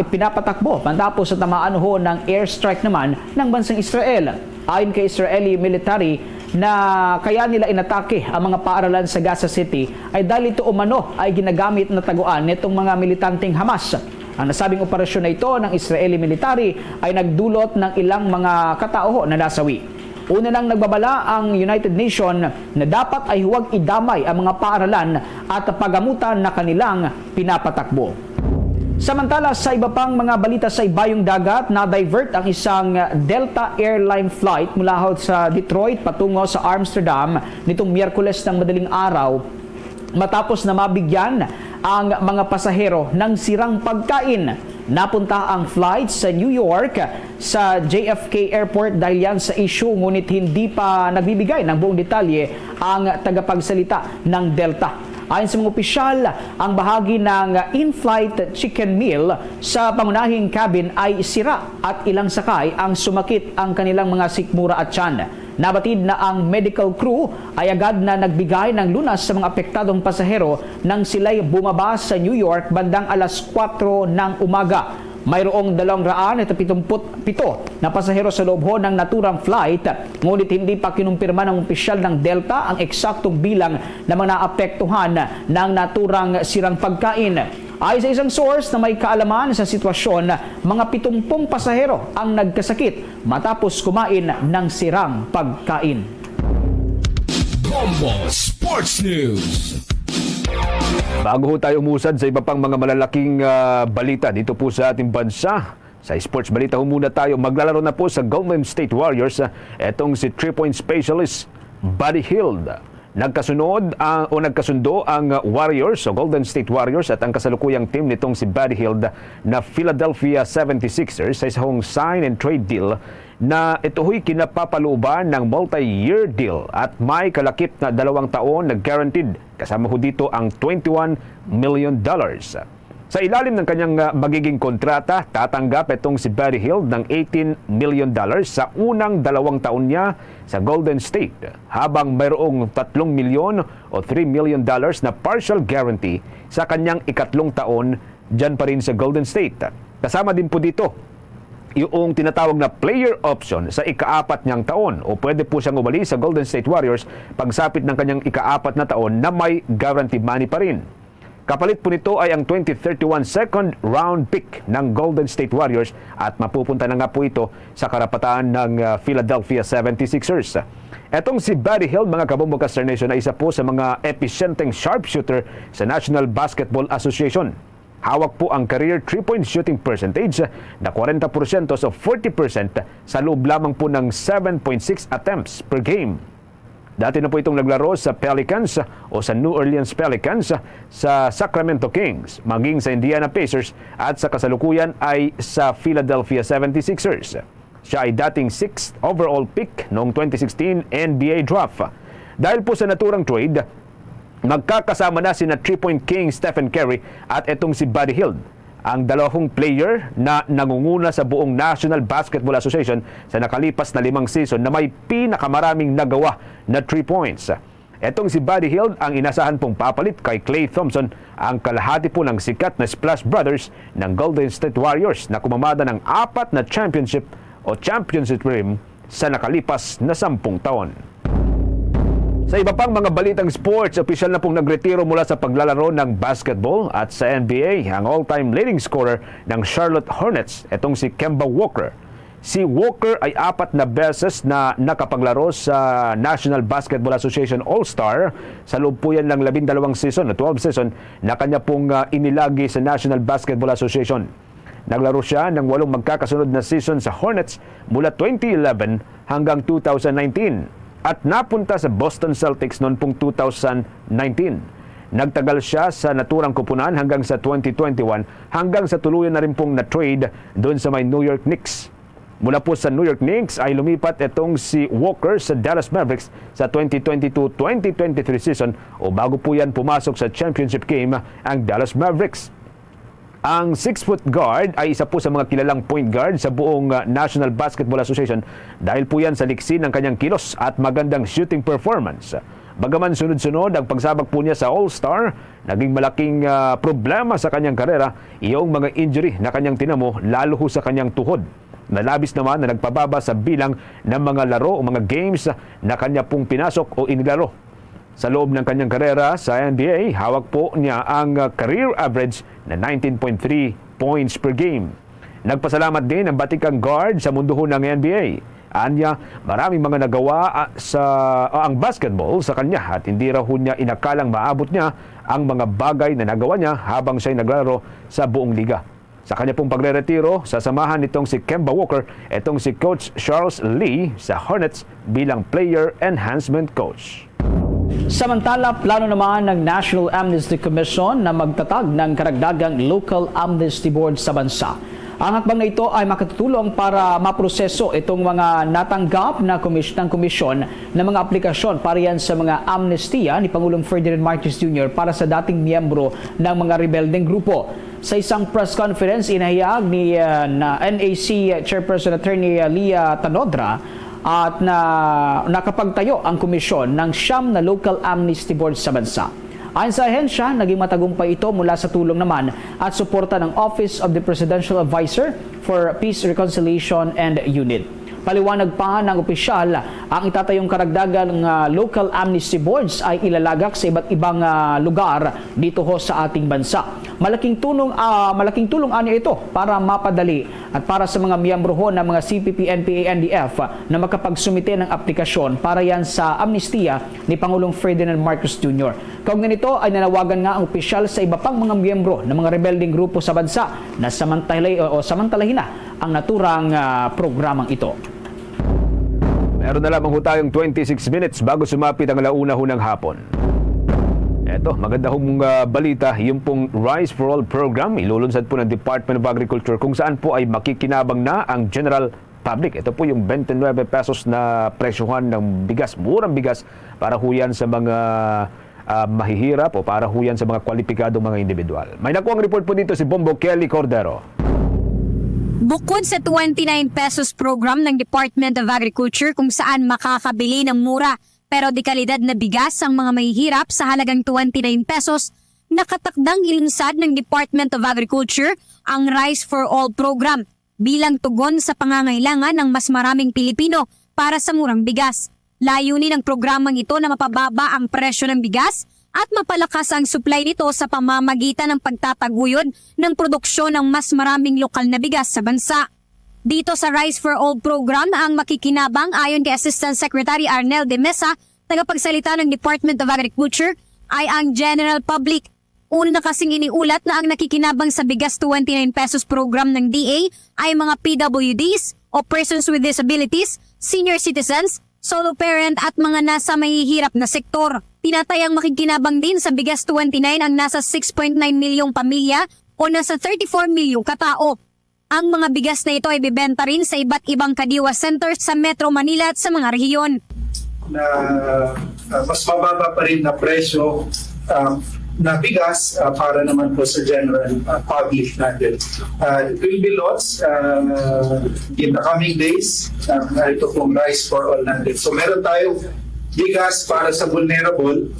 ipinapatakbo matapos sa tamaan ng airstrike naman ng bansang Israel. Ayon kay Israeli military, na kaya nila inatake ang mga paaralan sa Gaza City ay dahil ito umano ay ginagamit na taguan nitong mga militanteng Hamas. Ang nasabing operasyon na ito ng Israeli military ay nagdulot ng ilang mga katao na nasawi. Una nang nagbabala ang United Nations na dapat ay huwag idamay ang mga paaralan at pagamutan na kanilang pinapatakbo. Samantala, sa iba pang mga balita sa ibayong dagat, na-divert ang isang Delta Airline flight mula sa Detroit patungo sa Amsterdam nitong Miyerkules ng madaling araw matapos na mabigyan ang mga pasahero ng sirang pagkain. Napunta ang flight sa New York sa JFK Airport dahil yan sa issue, ngunit hindi pa nagbibigay ng buong detalye ang tagapagsalita ng Delta. Ayon sa mga opisyal, ang bahagi ng in-flight chicken meal sa pangunahing cabin ay sira at ilang sakay ang sumakit ang kanilang mga sikmura at tiyan. Nabatid na ang medical crew ay agad na nagbigay ng lunas sa mga apektadong pasahero nang sila'y bumaba sa New York bandang alas 4 ng umaga. Mayroong 277 na pasahero sa loob ho ng naturang flight, ngunit hindi pa kinumpirma ng opisyal ng Delta ang eksaktong bilang ng mga naapektuhan ng naturang sirang pagkain. Ayon sa isang source na may kaalaman sa sitwasyon, mga 70 pasahero ang nagkasakit matapos kumain ng sirang pagkain. Bombo Sports News. Bago ho tayo umusad sa iba pang mga malalaking balita dito po sa ating bansa, sa sports balita ho muna tayo. Maglalaro na po sa Golden State Warriors etong si 3-point specialist Buddy Hield. Nagkasundo ang Warriors o Golden State Warriors at ang kasalukuyang team nitong si Buddy Hield na Philadelphia 76ers sa isang sign and trade deal na ito ho'y kinapapalooban ng multi-year deal at may kalakip na 2 taon na guaranteed. Kasama ho dito ang $21 million. Sa ilalim ng kanyang magiging kontrata, tatanggap itong si Buddy Hield ng $18 million sa unang 2 taon niya sa Golden State, habang mayroong $3 million o $3 million na partial guarantee sa kanyang ikatlong taon dyan pa rin sa Golden State. Kasama din po dito yung tinatawag na player option sa ika-4 niyang taon, o pwede po siyang umalis sa Golden State Warriors pagsapit ng kanyang ika-4 na taon na may guaranteed money pa rin. Kapalit po nito ay ang 2031 second round pick ng Golden State Warriors at mapupunta na nga po ito sa karapatan ng Philadelphia 76ers. Etong si Buddy Hield, mga kabombo Star Nation, ay isa po sa mga episyenteng sharpshooter sa National Basketball Association. Hawak po ang career 3-point shooting percentage na 40% so 40% sa loob lamang po ng 7.6 attempts per game. Dati na po itong naglaro sa Pelicans o sa New Orleans Pelicans, sa Sacramento Kings, maging sa Indiana Pacers at sa kasalukuyan ay sa Philadelphia 76ers. Siya ay dating 6th overall pick noong 2016 NBA draft. Dahil po sa naturang trade, magkakasama na sina 3-point king Stephen Curry at itong si Buddy Hield, ang 2 player na nangunguna sa buong National Basketball Association sa nakalipas na 5 season na may pinakamaraming nagawa na 3 points. Etong si Buddy Hield ang inasahan pong papalit kay Klay Thompson, ang kalahati po ng sikat na Splash Brothers ng Golden State Warriors na kumamada ng 4 na championship ring sa nakalipas na 10 taon. Sa iba pang mga balitang sports, opisyal na pong nagretiro mula sa paglalaro ng basketball at sa NBA ang all-time leading scorer ng Charlotte Hornets, etong si Kemba Walker. Si Walker ay 4 na beses na nakapaglaro sa National Basketball Association All-Star sa loob po yan ng 12 season, 12 season na kanya pong inilagi sa National Basketball Association. Naglaro siya ng 8 magkakasunod na season sa Hornets mula 2011 hanggang 2019. At napunta sa Boston Celtics noon pong 2019. Nagtagal siya sa naturang kupunan hanggang sa 2021, hanggang sa tuluyan na rin pong na-trade doon sa may New York Knicks. Mula po sa New York Knicks ay lumipat itong si Walker sa Dallas Mavericks sa 2022-2023 season, o bago po yan pumasok sa championship game ang Dallas Mavericks. Ang 6-foot guard ay isa po sa mga kilalang point guard sa buong National Basketball Association dahil po yan sa liksi ng kanyang kilos at magandang shooting performance. Bagaman sunod-sunod ang pagsabak po niya sa All-Star, naging malaking problema sa kanyang karera iyong mga injury na kanyang tinamo, lalo ho sa kanyang tuhod. Nalabis naman na nagpababa sa bilang ng mga laro o mga games na kanya pong pinasok o inilaro. Sa loob ng kanyang karera sa NBA, hawak po niya ang career average na 19.3 points per game. Nagpasalamat din ang batikang guard sa mundo ng NBA. Anya, maraming mga nagawa ang basketball sa kanya at hindi raw niya inakalang maabot niya ang mga bagay na nagawa niya habang siya'y naglalaro sa buong liga. Sa kanya pong pagre-retiro, sasamahan nitong si Kemba Walker, itong si Coach Charles Lee sa Hornets bilang Player Enhancement Coach. Samantala, plano naman ng National Amnesty Commission na magtatag ng karagdagang Local Amnesty Board sa bansa. Ang hakbang na ito ay makatutulong para maproseso itong mga natanggap na komisyon ng mga aplikasyon para yan sa mga amnestiya ni Pangulong Ferdinand Marcos Jr. para sa dating miyembro ng mga rebeldeng grupo. Sa isang press conference, inahayag ni NAC Chairperson Attorney Leah Tanodra at nakapagtayo ang komisyon ng 9 na local amnesty boards sa bansa. Ayon sa ahensya, naging matagumpay ito mula sa tulong naman at suporta ng Office of the Presidential Advisor for Peace, Reconciliation and Unity. Paliwanag pa ng opisyal, ang itatayong karagdagang local amnesty boards ay ilalagak sa iba't ibang lugar dito ho sa ating bansa. Malaking tulong ani ito para mapadali at para sa mga miyembro ho ng mga CPP, NPA, NDF na makapagsumite ng aplikasyon para yan sa amnestiya ni Pangulong Ferdinand Marcos Jr. Kaugnay nito ay nanawagan nga ang opisyal sa iba pang mga miyembro ng mga rebelding grupo sa bansa na samantalahin na ang naturang programang ito. Meron na lamang ho tayong 26 minutes bago sumapit ang 1:00 ng hapon. Eto, maganda hong balita, yung pong Rice for All program, ilulunsad po ng Department of Agriculture kung saan po ay makikinabang na ang general public. Ito po yung 29 pesos na presyohan ng bigas, murang bigas para ho yan sa mga mahihirap o para ho yan sa mga kwalipikadong mga individual. May nakuha ang report po dito si Bombo Kelly Cordero. Bukod sa 29 pesos program ng Department of Agriculture kung saan makakabili ng mura pero di kalidad na bigas ang mga mahihirap sa halagang 29 pesos, nakatakdang ilunsad ng Department of Agriculture ang Rice for All program bilang tugon sa pangangailangan ng mas maraming Pilipino para sa murang bigas. Layunin ng programang ito na mapababa ang presyo ng bigas at mapalakas ang supply nito sa pamamagitan ng pagtataguyod ng produksyon ng mas maraming lokal na bigas sa bansa. Dito sa Rice for All program, ang makikinabang ayon kay Assistant Secretary Arnel de Mesa, tagapagsalita ng Department of Agriculture, ay ang general public. Una na kasing iniulat na ang nakikinabang sa bigas 29 pesos program ng DA ay mga PWDs o persons with disabilities, senior citizens, solo parent at mga nasa mahihirap na sektor. Tinatayang makikinabang din sa bigas 29 ang nasa 6.9 milyong pamilya o nasa 34 milyong katao. Ang mga bigas na ito ay bibenta rin sa iba't ibang kadiwa centers sa Metro Manila at sa mga rehiyon. Na mas mababa pa rin na presyo na bigas para naman po sa general public natin. It will be launched in the coming days. Ito pong Rice for All natin. So meron tayong bigas para sa vulnerable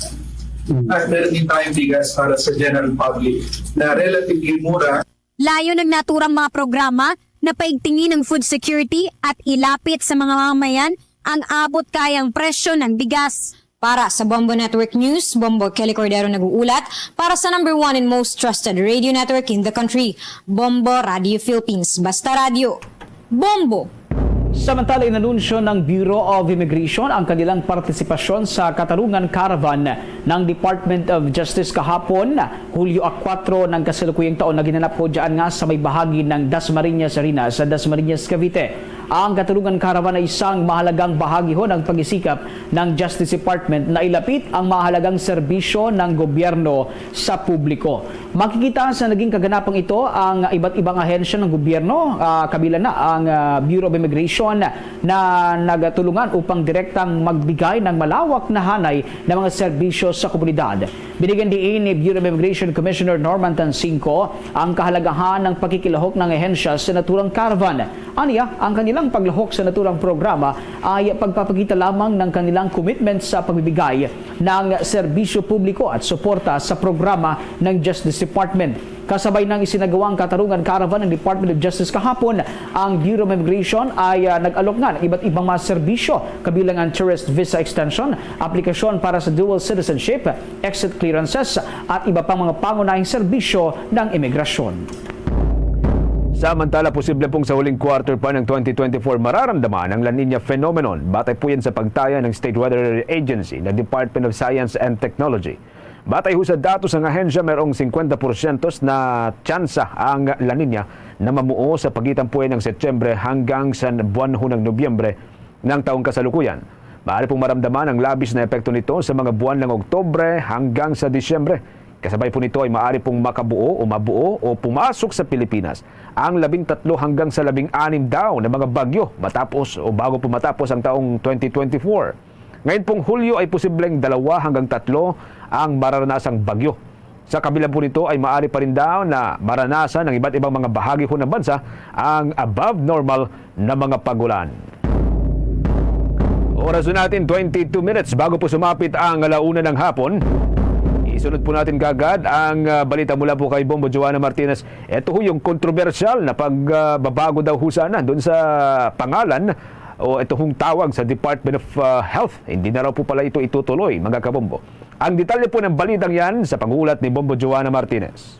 at meron din tayong bigas para sa general public na relatively mura. Layo ng naturang mga programa na paigtingin ng food security at ilapit sa mga mamamayan ang abot kayang presyo ng bigas. Para sa Bombo Network News, Bombo Kelly Cordero nag-uulat para sa number 1 and most trusted radio network in the country, Bombo Radio Philippines. Basta Radio, Bombo! Samantala, inanunsyo ng Bureau of Immigration ang kanilang partisipasyon sa Katarungan Caravan ng Department of Justice kahapon, Hulyo 4 ng kasalukuyang taon na ginanap po dyan nga sa may bahagi ng Dasmariñas Arena sa Dasmariñas, Cavite. Ang Katarungan Caravan ay isang mahalagang bahagi ho ng pag-isikap ng Justice Department na ilapit ang mahalagang serbisyo ng gobyerno sa publiko. Makikita sa naging kaganapang ito ang iba't ibang ahensya ng gobyerno, kabilang na ang Bureau of Immigration na nagtulungan upang direktang magbigay ng malawak na hanay ng mga serbisyo sa komunidad. Binigyan din ni Bureau of Immigration Commissioner Norman Tancinco ang kahalagahan ng pakikilahok ng ahensya sa naturang caravan. Aniya, ang kanilang paglahok sa naturang programa ay pagpapakita lamang ng kanilang commitment sa pagbibigay ng serbisyo publiko at suporta sa programa ng Justice Department. Kasabay ng isinagawang Katarungan Caravan ng Department of Justice kahapon, ang Bureau of Immigration ay nag-alok nga ng iba't ibang mga serbisyo kabilang ang tourist visa extension, aplikasyon para sa dual citizenship, exit clearances at iba pang mga pangunahing serbisyo ng imigrasyon. Samantala, posible pong sa huling quarter pa ng 2024 mararamdaman ang La Nina phenomenon. Batay po yan sa pagtaya ng State Weather Agency na Department of Science and Technology. Batay ho sa datos ng ahensya, mayroong 50% na tsansa ang La Nina na mamuo sa pagitan po ng Setyembre hanggang sa buwan ho ng Nobyembre ng taong kasalukuyan. Maaari pong maramdaman ang labis na epekto nito sa mga buwan ng Oktubre hanggang sa Disyembre. Kasabay po nito ay maaari pong makabuo o mabuo o pumasok sa Pilipinas ang 13 hanggang sa 16 daw na mga bagyo matapos o bago po matapos ang taong 2024. Ngayon pong Hulyo ay posibleng 2 hanggang 3 ang mararanasang bagyo. Sa kabila po nito ay maaari pa rin daw na maranasan ng iba't ibang mga bahagi ho ng bansa ang above normal na mga pagulan. Oras natin 22 minutes bago po sumapit ang 1:00 ng hapon. Isunod po natin kagad ang balita mula po kay Bombo Joanna Martinez. Ito ho yung kontrobersyal na pagbabago daw ho sana doon sa pangalan o ito hong tawag sa Department of Health. Hindi na raw po pala ito itutuloy, mga kabombo. Ang detalye po ng balitang yan sa pangulat ni Bombo Joanna Martinez.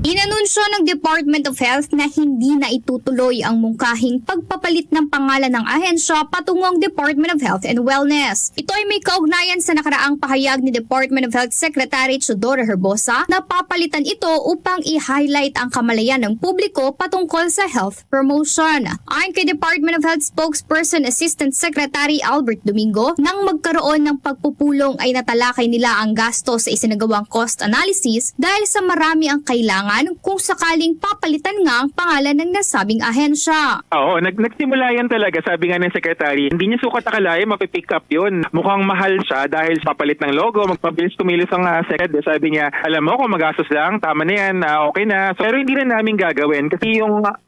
Inanunsyo ng Department of Health na hindi na itutuloy ang mungkahing pagpapalit ng pangalan ng ahensya patungong Department of Health and Wellness. Ito ay may kaugnayan sa nakaraang pahayag ni Department of Health Secretary Chodora Herbosa na papalitan ito upang i-highlight ang kamalayan ng publiko patungkol sa health promotion. Ayon kay Department of Health Spokesperson Assistant Secretary Albert Domingo, nang magkaroon ng pagpupulong ay natalakay nila ang gasto sa isinagawang cost analysis dahil sa marami ang kailangan kung sakaling papalitan nga ang pangalan ng nasabing ahensya. Oo, nagsimula yan talaga. Sabi nga ng secretary, hindi niya sukat akalain mapipick up yun. Mukhang mahal siya dahil papalit ng logo, magpabilis kumilos ang secretary. Sabi niya, alam mo kung magastos lang, tama na yan, okay na. So, pero hindi na namin gagawin kasi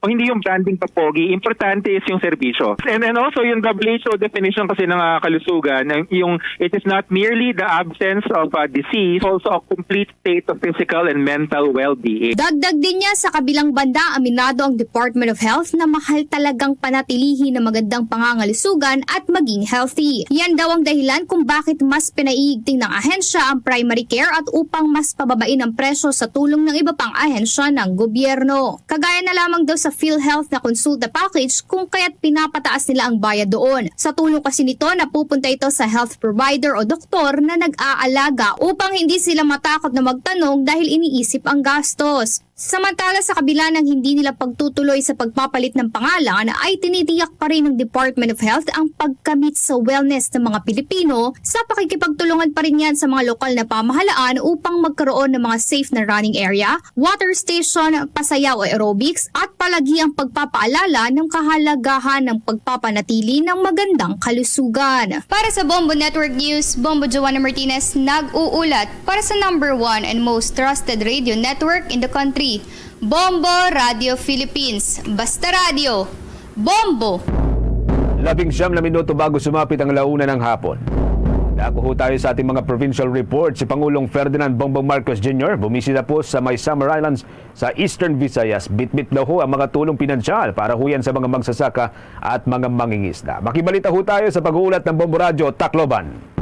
hindi yung branding papogi, importante is yung serbisyo. And then also yung WHO definition kasi ng kalusugan, yung it is not merely the absence of a disease, also a complete state of physical and mental well-being. Dagdag din niya sa kabilang banda, aminado ang Department of Health na mahal talagang panatilihin na magandang pangangalusugan at maging healthy. Yan daw ang dahilan kung bakit mas pinaiigting ng ahensya ang primary care at upang mas pababain ang presyo sa tulong ng iba pang ahensya ng gobyerno. Kagaya na lamang daw sa PhilHealth na konsulta package kung kaya't pinapataas nila ang bayad doon. Sa tulong kasi nito, napupunta ito sa health provider o doktor na nag-aalaga upang hindi sila matakot na magtanong dahil iniisip ang gastos. Samantala sa kabila ng hindi nila pagtutuloy sa pagpapalit ng pangalan ay tinitiyak pa rin ng Department of Health ang pagkamit sa wellness ng mga Pilipino sa pakikipagtulungan pa rin yan sa mga lokal na pamahalaan upang magkaroon ng mga safe na running area, water station, pasayaw o aerobics at palagi ang pagpapaalala ng kahalagahan ng pagpapanatili ng magandang kalusugan. Para sa Bombo Network News, Bombo Joanna Martinez nag-uulat para sa #1 and most trusted radio network in the country. Bombo Radio Philippines. Basta Radio. Bombo! 19 na minuto bago sumapit ang 1:00 ng hapon. Dako ho tayo sa ating mga provincial report. Si Pangulong Ferdinand Bongbong Marcos Jr. bumisita po sa May Summer Islands sa Eastern Visayas. Bitbit daw ho ang mga tulong pinansyal para ho yan sa mga magsasaka at mga mangingisda. Makibalita ho tayo sa pag-uulat ng Bombo Radio Tacloban.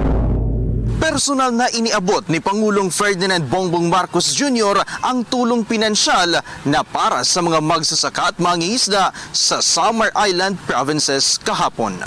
Personal na iniabot ni Pangulong Ferdinand Bongbong Marcos Jr. ang tulong pinansyal na para sa mga magsasaka at mangingisda sa Samar Island provinces kahapon.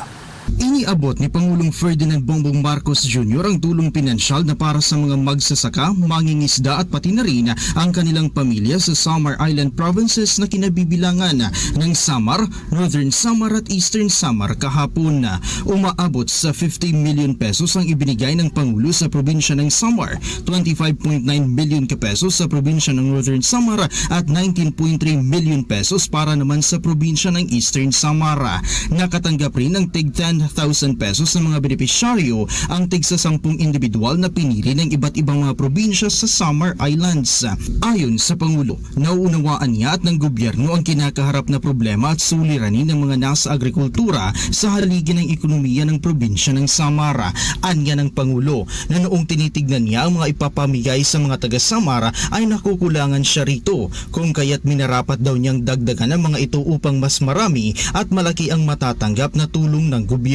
Iniabot ni Pangulong Ferdinand Bongbong Marcos Jr. ang tulong pinansyal na para sa mga magsasaka, mangingisda at pati na rin ang kanilang pamilya sa Samar Island provinces na kinabibilangan ng Samar, Northern Samar at Eastern Samar kahapon. Umaabot sa 50 million pesos ang ibinigay ng Pangulo sa probinsya ng Samar, 25.9 million pesos sa probinsya ng Northern Samar at 19.3 million pesos para naman sa probinsya ng Eastern Samar. Nakatanggap rin ng tig 10,000 pesos ng mga benepisyaryo ang tigsa 10 individual na pinili ng iba't ibang mga probinsya sa Samar Islands. Ayon sa Pangulo, nauunawaan niya at ng gobyerno ang kinakaharap na problema at suliranin ng mga nasa agrikultura sa haligi ng ekonomiya ng probinsya ng Samar. Anya ng Pangulo na noong tinitignan niya ang mga ipapamigay sa mga taga-Samar ay nakukulangan siya rito, kung kaya't minarapat daw niyang dagdagan ang mga ito upang mas marami at malaki ang matatanggap na tulong ng gobyerno.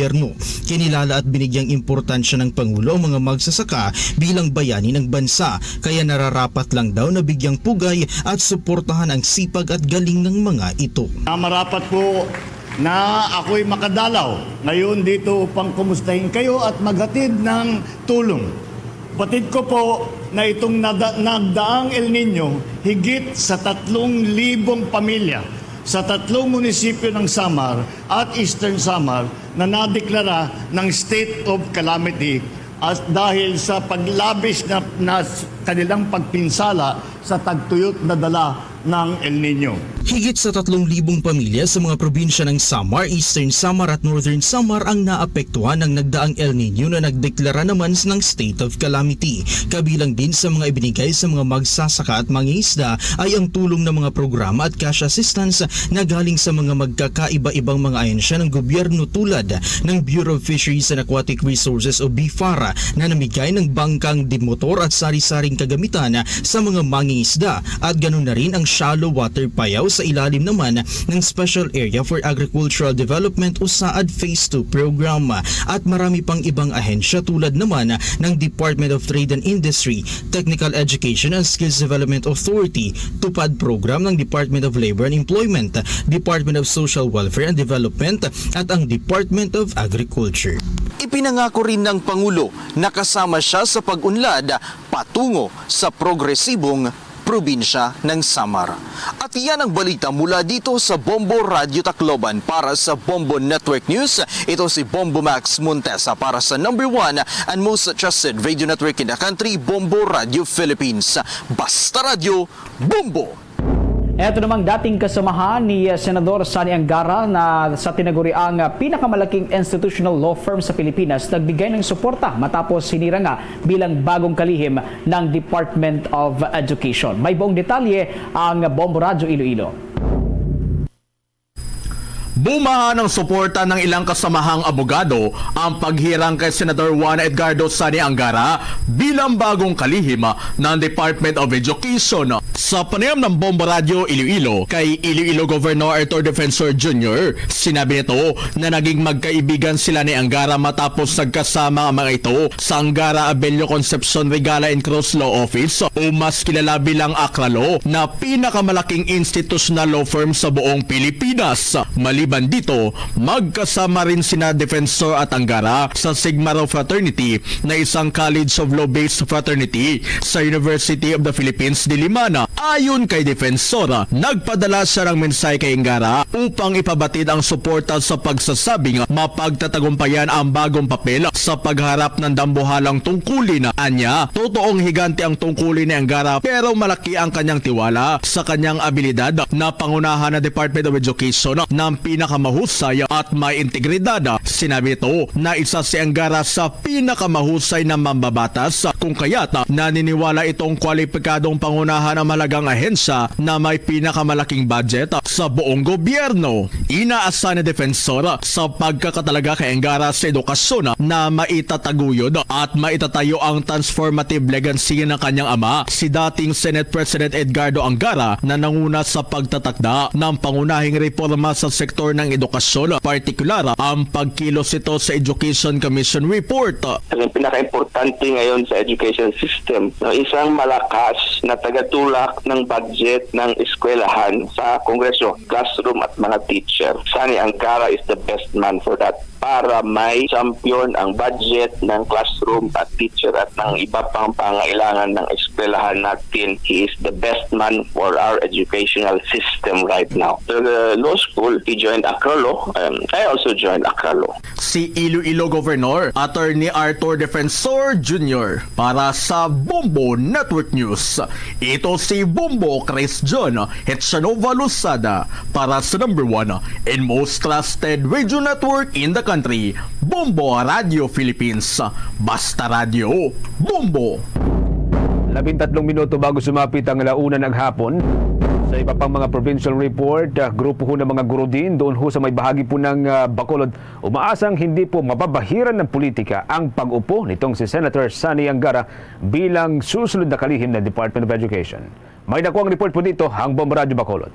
Kinilala at binigyang importansya ng Pangulo ang mga magsasaka bilang bayani ng bansa, kaya nararapat lang daw na bigyang pugay at suportahan ang sipag at galing ng mga ito. Marapat po na ako'y makadalaw ngayon dito upang kumustahin kayo at maghatid ng tulong. Batid ko po na itong nagdaang El Nino higit sa 3,000 pamilya sa 3 munisipyo ng Samar at Eastern Samar na nadeklara ng state of calamity at dahil sa paglabis na kanilang pagpinsala sa tagtuyot na dala ng El Nino. Higit sa 3,000 pamilya sa mga probinsya ng Samar, Eastern Samar at Northern Samar ang naapektuhan ng nagdaang El Nino na nagdeklara naman ng state of calamity. Kabilang din sa mga ibinigay sa mga magsasaka at mangingisda ay ang tulong ng mga programa at cash assistance na galing sa mga magkakaiba-ibang mga ahensya ng gobyerno tulad ng Bureau of Fisheries and Aquatic Resources o BFAR na namigay ng bangkang dimotor at sari-saring kagamitan sa mga mangingisda at ganoon na rin ang shallow water payaw sa ilalim naman ng Special Area for Agricultural Development o SAAD Phase 2 program at marami pang ibang ahensya tulad naman ng Department of Trade and Industry, Technical Education and Skills Development Authority, tupad program ng Department of Labor and Employment, Department of Social Welfare and Development at ang Department of Agriculture. Ipinangako rin ng Pangulo na kasama siya sa pag-unlad patungo sa progresibong probinsya ng Samar. At iyan ang balita mula dito sa Bombo Radio Tacloban. Para sa Bombo Network News, ito si Bombo Max Montesa para sa number 1 and most trusted radio network in the country, Bombo Radio Philippines. Basta Radio, Bombo! Ito namang dating kasamahan ni Senador Sani Angara na sa tinaguriang pinakamalaking institutional law firm sa Pilipinas nagbigay ng suporta matapos hinira nga bilang bagong kalihim ng Department of Education. May buong detalye ang Bombo Radio Iloilo. Bumaha ng suporta ng ilang kasamahang abogado ang paghirang kay Senator Juan Edgardo Sani Angara bilang bagong kalihim ng Department of Education. Sa panayam ng Bombo Radio Iloilo kay Iloilo Governor Arthur Defensor Jr., sinabi nito na naging magkaibigan sila ni Angara matapos nagkasama ang mga ito sa Angara Abelio Concepcion Regala and Cross Law Office o mas kilala bilang Acralo na pinakamalaking institutional law firm sa buong Pilipinas. Maliban dito, magkasama rin sina Defensor at Angara sa Sigma Rho Fraternity na isang College of Law-based fraternity sa University of the Philippines, Diliman. Ayon kay Defensor, nagpadala siya ng mensahe kay Angara upang ipabatid ang suporta sa pagsasabing mapagtatagumpayan ang bagong papel sa pagharap ng dambuhalang tungkulin. Anya, totoong higante ang tungkulin ni Angara pero malaki ang kanyang tiwala sa kanyang abilidad na pangunahan ng Department of Education ng pinakamahusay at may integridad. Sinabi ito na isa si Angara sa pinakamahusay na mambabatas kung kaya't naniniwala itong kwalipikadong pangunahan ang mahalagang ahensya na may pinakamalaking budget sa buong gobyerno. Inaasahan ni Defensor sa pagkakatalaga kay Angara sa edukasyon na maitataguyod at maitatayo ang transformative legacy ng kanyang ama, si dating Senate President Edgardo Angara na nanguna sa pagtatakda ng pangunahing reforma sa sektor ng edukasyon, partikular ang pagkilos ito sa Education Commission Report. Ang pinaka-importante ngayon sa education system, isang malakas na tagatulak ng budget ng eskwelahan sa Kongreso, classroom at mga teacher. Sani Angara is the best man for that, para may champion ang budget ng classroom at teacher at ng iba pang pangailangan ng eskwelahan natin. He is the best man for our educational system right now. The law school, he joined Acralo. I also joined Acralo. Si Iloilo Governor Attorney Arthur Defensor Jr. para sa Bombo Network News. Ito si Bombo Chris John Hetchanova Lusada para sa number 1 and most trusted radio network in the country, Bombo Radio Philippines. Basta Radio, Bombo! 13 minuto bago sumapit ang 1:00 ng hapon. Sa iba pang mga provincial report, grupo ho ng mga guro din doon ho sa may bahagi po ng Bacolod, umaasang hindi po mababahiran ng politika ang pag-upo nitong si Senator Sani Angara bilang susunod na kalihim ng Department of Education. May nakuha ang report po dito ang Bombo Radio Bacolod.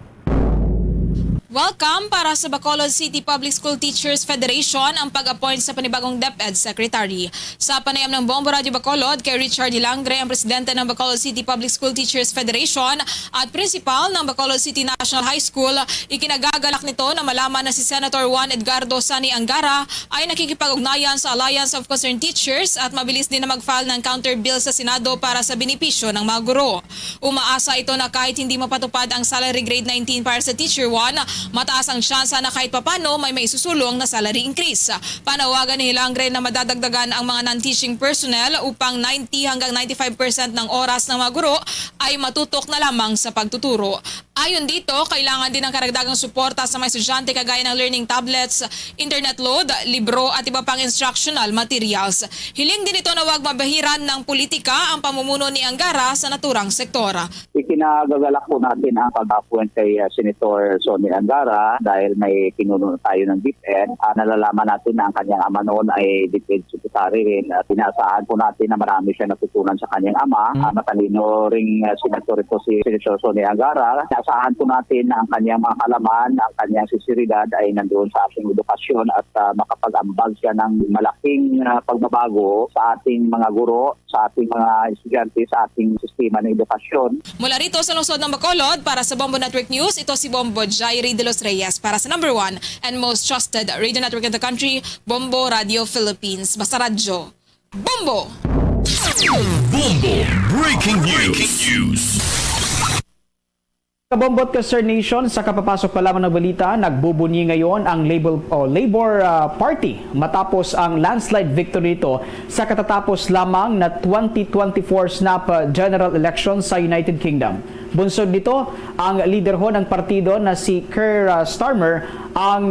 Welcome para sa Bacolod City Public School Teachers Federation ang pag-appoint sa panibagong DepEd Secretary. Sa panayam ng Bombo Radio Bacolod kay Richard Ilangre, ang presidente ng Bacolod City Public School Teachers Federation at principal ng Bacolod City National High School, ikinagagalak nito na malaman na si Senator Juan Edgardo Sani Angara ay nakikipag-ugnayan sa Alliance of Concerned Teachers at mabilis din na mag-file ng counter bill sa Senado para sa benepisyo ng mga guro. Umaasa ito na kahit hindi mapatupad ang salary grade 19 para sa Teacher 1, Mataas ang tsansa na kahit papano may maisusulong na salary increase. Panawagan ni Hilangre na madadagdagan ang mga non-teaching personnel upang 90 hanggang 95% ng oras ng mga guro ay matutok na lamang sa pagtuturo. Ayon dito, kailangan din ng karagdagang suporta sa mga estudyante kagaya ng learning tablets, internet load, libro at iba pang instructional materials. Hiling din ito na huwag mabahiran ng politika ang pamumuno ni Angara sa naturang sektor. Ikinagagalak po natin ang pag-appoint kay Senator Sonny Angara dahil may pinuno tayo ng DepEd. Nalalaman natin na ang kanyang ama noon ay DepEd Secretary rin. Pinaasahan po natin na marami siya natutunan sa kanyang ama. Matalino ring Senator ito si Senator Sonny Angara. Asahan po natin na ang kanyang mga kalaman, ang kanyang sinseridad ay nandoon sa ating edukasyon at makapag-ambag siya ng malaking pagbabago sa ating mga guro, sa ating mga estudyante, sa ating sistema ng edukasyon. Mula rito sa lungsod ng Bacolod, para sa Bombo Network News, ito si Bombo Jairi de los Reyes para sa number 1 and most trusted radio network in the country, Bombo Radio Philippines. Basta radyo. Bombo! Bombo Breaking News. Kabombot ka Sir Nation, sa kapapasok pa lamang ng balita, nagbubunyi ngayon ang Labor Party matapos ang landslide victory nito sa katatapos lamang na 2024 snap general election sa United Kingdom. Bunsod nito, ang leader ho ng partido na si Keir Starmer ang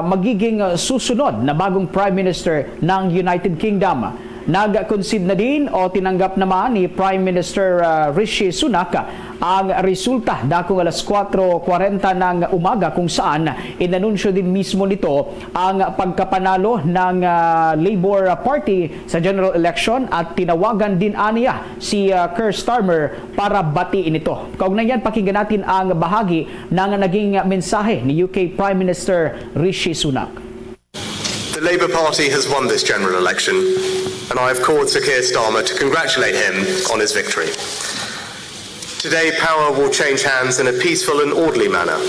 magiging susunod na bagong Prime Minister ng United Kingdom. Nag-concede na din o tinanggap naman ni Prime Minister Rishi Sunak ang resulta dakong alas 4:40 ng umaga kung saan inanunsyo din mismo nito ang pagkapanalo ng Labour Party sa general election at tinawagan din aniya si Keir Starmer para batiin ito. Kaugnay yan, pakinggan natin ang bahagi ng naging mensahe ni UK Prime Minister Rishi Sunak. The Labour Party has won this general election, and I have called Sir Keir Starmer to congratulate him on his victory. Today, power will change hands in a peaceful and orderly manner,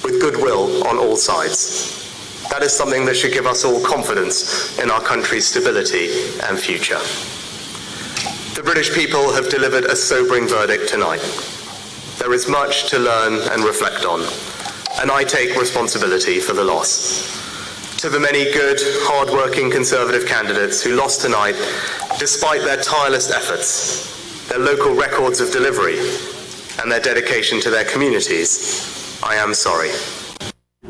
with goodwill on all sides. That is something that should give us all confidence in our country's stability and future. The British people have delivered a sobering verdict tonight. There is much to learn and reflect on, and I take responsibility for the loss. To the many good, hard-working Conservative candidates who lost tonight, despite their tireless efforts, their local records of delivery, and their dedication to their communities, I am sorry.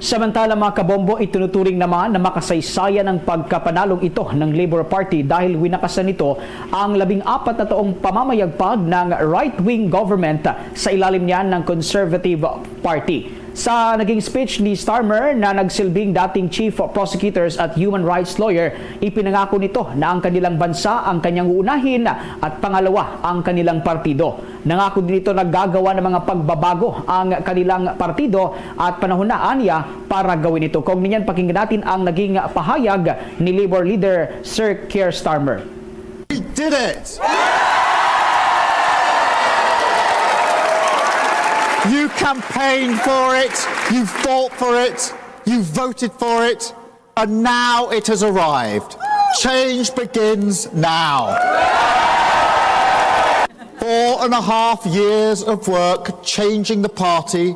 Samantala mga kabombo, itinuturing naman na makasaysayan ang pagkapanalong ito ng Labour Party dahil winakasan nito ang 14 na taong pamamayagpag ng right-wing government sa ilalim niyan ng Conservative Party. Sa naging speech ni Starmer na nagsilbing dating Chief Prosecutors at Human Rights Lawyer, ipinangako nito na ang kanilang bansa ang kanyang uunahin at pangalawa ang kanilang partido. Nangako din ito na gagawa ng mga pagbabago ang kanilang partido at panahon na aniya para gawin ito. Kung niyan, pakinggan natin ang naging pahayag ni Labour leader Sir Keir Starmer. We did it! You campaigned for it, you fought for it, you voted for it, and now it has arrived. Change begins now. 4.5 years of work changing the party.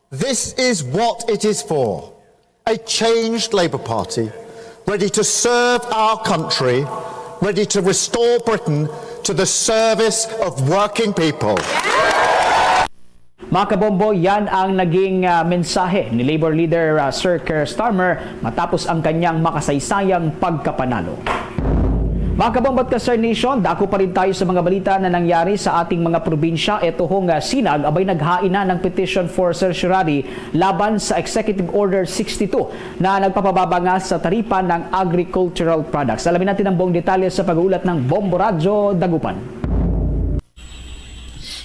This is what it is for. A changed Labour Party, ready to serve our country, ready to restore Britain to the service of working people. Mga kabombo, yan ang naging mensahe ni Labour leader Sir Keir Starmer matapos ang kanyang makasaysayang pagkapanalo. Mga kabombo at ka-Sir Nation, dako pa rin tayo sa mga balita na nangyari sa ating mga probinsya. Ito hong Sinag abay naghain na ng petition for certiorari laban sa Executive Order 62 na nagpapababa nga sa taripa ng agricultural products. Alamin natin ang buong detalye sa pag-uulat ng Bombo Radyo Dagupan.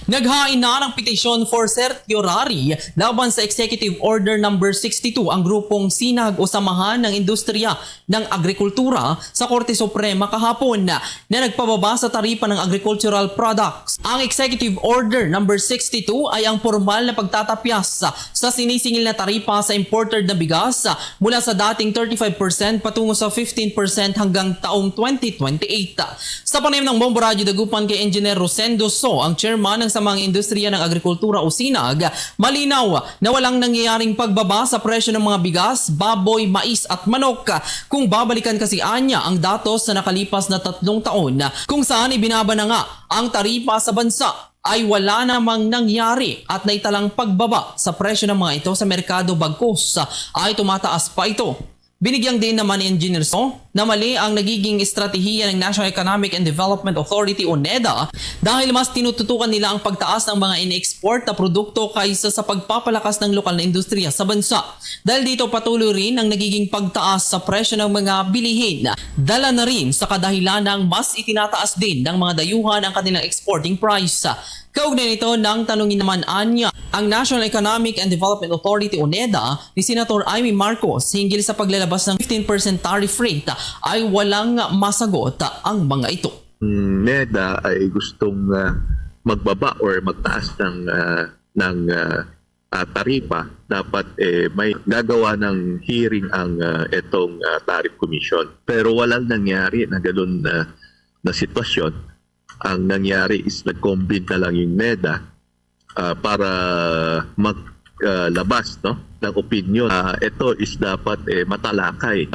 Naghain na ng petisyon for certiorari laban sa Executive Order No. 62 ang grupong Sinag o Samahan ng Industriya ng Agrikultura sa Korte Suprema kahapon na nagpababa sa taripa ng agricultural products. Ang Executive Order No. 62 ay ang formal na pagtatapyas sa sinisingil na taripa sa imported na bigas mula sa dating 35% patungo sa 15% hanggang taong 2028. Sa panayam ng Bombo Radyo Dagupan kay Engineer Rosendo So, ang chairman ng sa mga industriya ng agrikultura o SINAG, malinaw na walang nangyayaring pagbaba sa presyo ng mga bigas, baboy, mais at manok. Kung babalikan kasi anya ang datos na nakalipas na 3 taon kung saan ibinaba na nga ang taripa sa bansa, ay wala namang nangyari at naitalang pagbaba sa presyo ng mga ito sa merkado, bagkus ay tumataas pa ito. Binigyang din naman ni Engineer So na mali ang nagiging estratehiya ng National Economic and Development Authority o NEDA dahil mas tinututukan nila ang pagtaas ng mga in-export na produkto kaysa sa pagpapalakas ng lokal na industriya sa bansa. Dahil dito patuloy rin ang nagiging pagtaas sa presyo ng mga bilihin. Dala na rin sa kadahilan ng mas itinataas din ng mga dayuhan ang kanilang exporting price. Kaugnay nito nang tanungin naman anya ang National Economic and Development Authority o NEDA ni Senator Amy Marcos hinggil sa paglalabas ng 15% tariff rate ay walang masagot ang mga ito. NEDA ay gustong magbaba or magtaas ng taripa, dapat may gagawa ng hearing ang itong Tariff Commission. Pero walang nangyari na ganoon na sitwasyon. Ang nangyari is nag-combine na lang yung NEDA para maglabas ng opinion. Ito is dapat matalakay.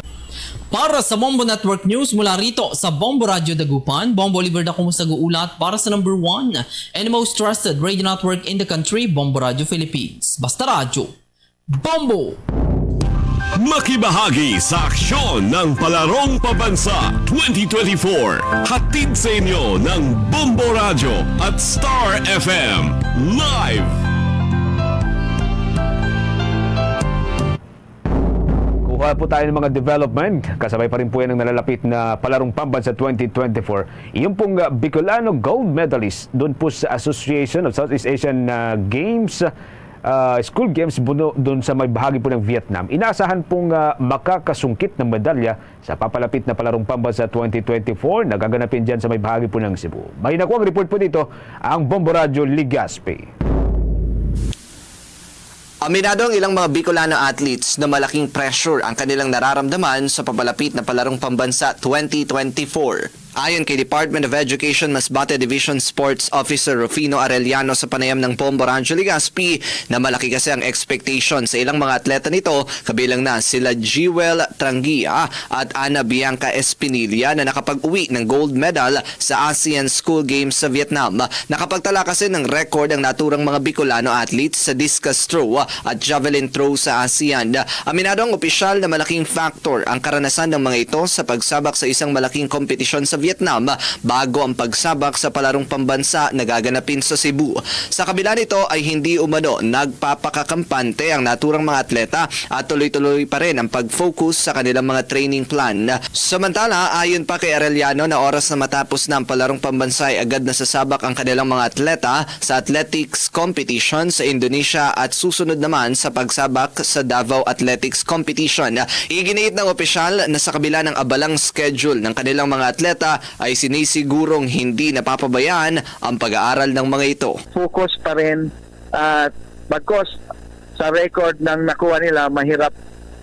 Para sa Bombo Network News mula rito sa Bombo Radio Dagupan, Bombo Oliver na kumusta guulat para sa number 1 and most trusted radio network in the country, Bombo Radio Philippines. Basta Radio, Bombo! Makibahagi sa aksyon ng Palarong Pambansa 2024. Hatid sa inyo ng Bombo Radio at Star FM. Live! Kuha po tayo ng mga development. Kasabay pa rin po yan ang nalalapit na Palarong Pambansa 2024. Yung pong Bicolano gold medalist doon po sa Association of Southeast Asian Games, School Games doon sa may bahagi po ng Vietnam. Inaasahan pong makakasungkit ng medalya sa papalapit na Palarong Pambansa 2024 na gaganapin dyan sa may bahagi po ng Cebu. May nakuha ang report po dito ang Bombo Radio Ligaspi. Aminado ang ilang mga Bicolano athletes na malaking pressure ang kanilang nararamdaman sa papalapit na Palarong Pambansa 2024. Ayon kay Department of Education Masbate Division Sports Officer Rufino Arellano sa panayam ng Bombo Radio Ligaspi, na malaki kasi ang expectation sa ilang mga atleta nito, kabilang na sila Jewel Trangia at Ana Bianca Espinilla na nakapag-uwi ng gold medal sa ASEAN School Games sa Vietnam. Nakapagtala kasi ng record ang naturang mga Bicolano athletes sa discus throw at javelin throw sa ASEAN. Aminado ang opisyal na malaking factor ang karanasan ng mga ito sa pagsabak sa isang malaking kompetisyon sa Vietnam bago ang pagsabak sa Palarong Pambansa na gaganapin sa Cebu. Sa kabila nito ay hindi umano nagpapakakampante ang naturang mga atleta at tuloy-tuloy pa rin ang pag-focus sa kanilang mga training plan. Samantala, ayon pa kay Arellano na oras na matapos na ang Palarong Pambansa ay agad nasasabak ang kanilang mga atleta sa athletics competition sa Indonesia at susunod naman sa pagsabak sa Davao Athletics Competition. Iginiit ng opisyal na sa kabila ng abalang schedule ng kanilang mga atleta ay sinisigurong hindi napapabayaan ang pag-aaral ng mga ito. Focus pa rin at bagkos sa record ng nakuha nila, mahirap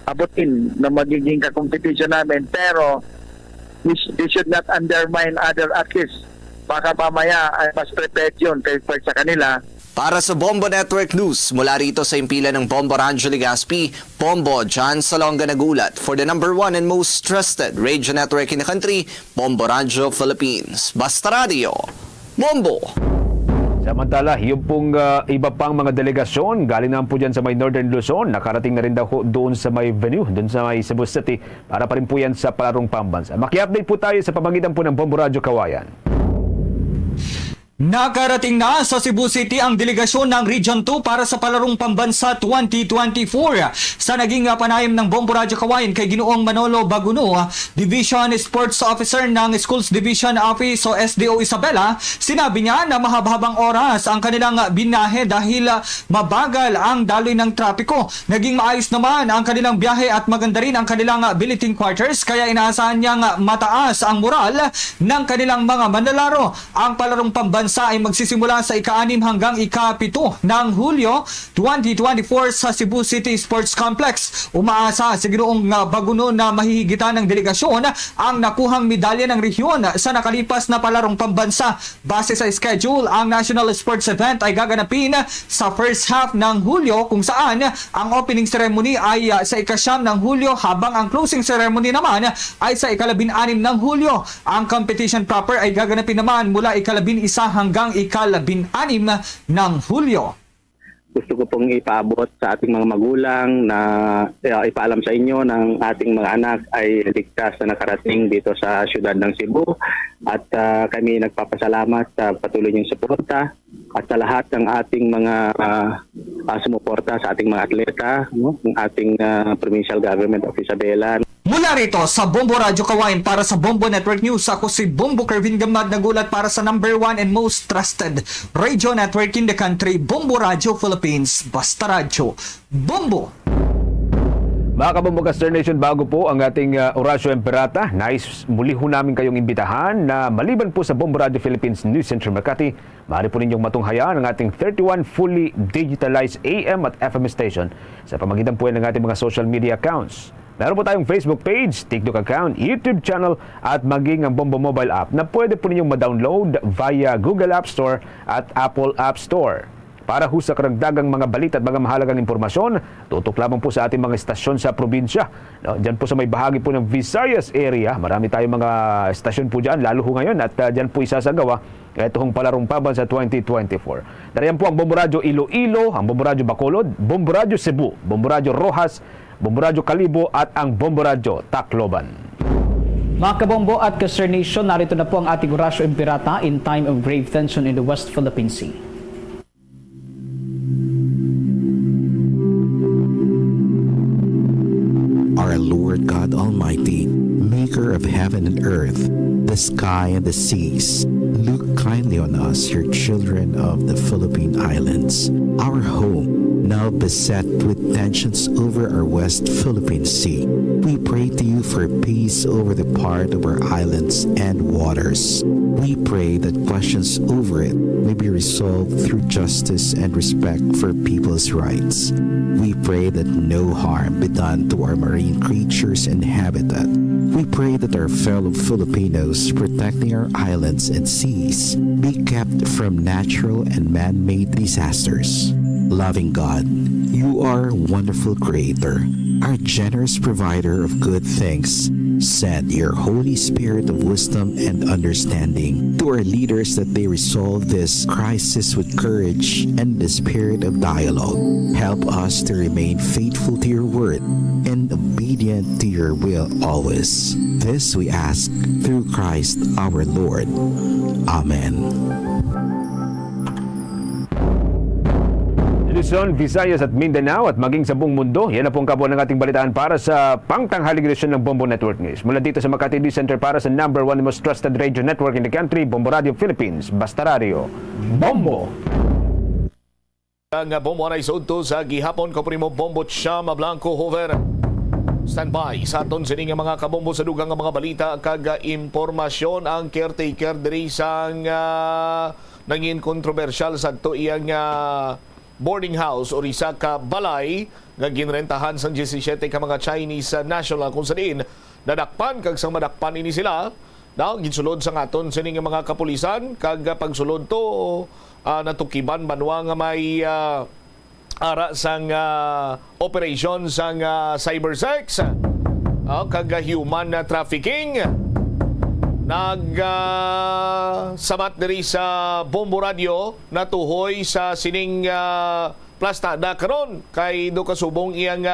abutin na magiging kakompetition namin, pero we should not undermine other athletes. Baka mamaya ay mas prepared yun kaysa sa kanila. Para sa Bombo Network News, mula rito sa impila ng Bombo Radio Ligaspi, Bombo John Salonga nagulat for the number 1 and most trusted radio network in the country, Bombo Radio Philippines. Basta Radio, Bombo! Samantala, yung pong iba pang mga delegasyon, galing naman po dyan sa may Northern Luzon, nakarating na rin daw doon sa may venue, doon sa may Cebu City, para pa rin po yan sa Palarong Pambansa. Maki-update po tayo sa pamamagitan po ng Bombo Radio Kawayan. Nakarating na sa Cebu City ang delegasyon ng Region 2 para sa Palarong Pambansa 2024. Sa naging panayam ng Bombo Radio Kawayan kay Ginoong Manolo Baguno, Division Sports Officer ng Schools Division Office o SDO Isabela, sinabi niya na mahaba-habang oras ang kanilang binahe dahil mabagal ang daloy ng trapiko. Naging maayos naman ang kanilang biyahe at maganda rin ang kanilang billeting quarters, kaya inaasahan niyang mataas ang moral ng kanilang mga manlalaro. Ang Palarong Pambansa pambansa ay magsisimula sa ika-6 hanggang ika-7 ng Hulyo 2024 sa Cebu City Sports Complex. Umaasa sa Ginoong Baguno na mahihigitan ng delegasyon ang nakuhang medalya ng rehiyon sa nakalipas na palarong pambansa. Base sa schedule, ang National Sports Event ay gaganapin sa first half ng Hulyo kung saan ang opening ceremony ay sa ika-9 ng Hulyo habang ang closing ceremony naman ay sa ika-16 ng Hulyo. Ang competition proper ay gaganapin naman mula ika-11 hanggang ika-16 ng Hulyo. Gusto ko pong ipaabot sa ating mga magulang na ipaalam sa inyo ng ating mga anak ay ligtas na nakarating dito sa siyudad ng Cebu at kami nagpapasalamat sa patuloy niyong suporta at sa lahat ng ating mga sumuporta sa ating mga atleta, ng ating provincial government of Isabela. Mula rito sa Bombo Radio Kawain para sa Bombo Network News, ako si Bombo Kervin Gamad, nagulat para sa number 1 and most trusted radio network in the country, Bombo Radio Philippines, Basta Radio. Bombo! Mga kabombo Star Nation, bago po ang ating Orasyo Emperata, nais muli ho namin kayong imbitahan na maliban po sa Bombo Radio Philippines News Center Makati, maaari po ninyong matunghayan ang ating 31 fully digitalized AM at FM station sa pamagitan po ng ating mga social media accounts. Meron po tayong Facebook page, TikTok account, YouTube channel at maging ang Bombo mobile app na pwede po ninyong ma-download via Google App Store at Apple App Store. Para ho sa karagdagang mga balita at mga mahalagang impormasyon, tutok lamang po sa ating mga estasyon sa probinsya. Diyan po sa may bahagi po ng Visayas area, marami tayong mga estasyon po dyan, lalo ho ngayon, at diyan po isasagawa ito hong palarong paban sa 2024. Darayan po ang Bombo Radio Iloilo, ang Bombo Radio Bacolod, Bombo Radio Cebu, Bombo Radio Rojas, Bombo Radio Kalibo at ang Bombo Radio Tacloban. Mga kabombo at ka-Star Nation, narito na po ang ating Orasyo Emperata in time of grave tension in the West Philippine Sea. Our Lord God Almighty, maker of heaven and earth, the sky and the seas, look kindly on us, your children of the Philippine Islands, our home, now beset with tensions over our West Philippine Sea. We pray to you for peace over the part of our islands and waters. We pray that questions over it may be resolved through justice and respect for people's rights. We pray that no harm be done to our marine creatures and habitat. We pray that our fellow Filipinos protecting our islands and seas be kept from natural and man-made disasters. Loving God, you are a wonderful creator, our generous provider of good things. Send your Holy Spirit of wisdom and understanding to our leaders that they resolve this crisis with courage and the spirit of dialogue. Help us to remain faithful to your word and obedient to your will always. This we ask through Christ our Lord. Amen. Luzon, Visayas at Mindanao at maging sa buong mundo. Yan na pong kabuuan ng ating balitaan para sa pangtanghaling edisyon ng Bombo Network News. Mula dito sa Makati News Center para sa number 1 most trusted radio network in the country, Bombo Radio Philippines, Basta Radio. Bombo! Ang Bombo na isod sa gihapon ko primo Bombo Chama Blanco Hover. Standby sa aton sining mga kabombo sa dugang mga balita kag impormasyon ang caretaker diri sang nangin kontrobersyal sadto iyang boarding house o isa ka balay nga ginrentahan sa 17 ka mga Chinese national kung saan nadakpan kag sang madakpan ini sila ginsulod sa aton sining mga kapulisan kag pagsulod to natukiban banwa nga may ara sang operation sang cybersex kag human trafficking. Samat diri sa Bombo Radio natuhoy sa sining plastada karon kay do kasubong iyang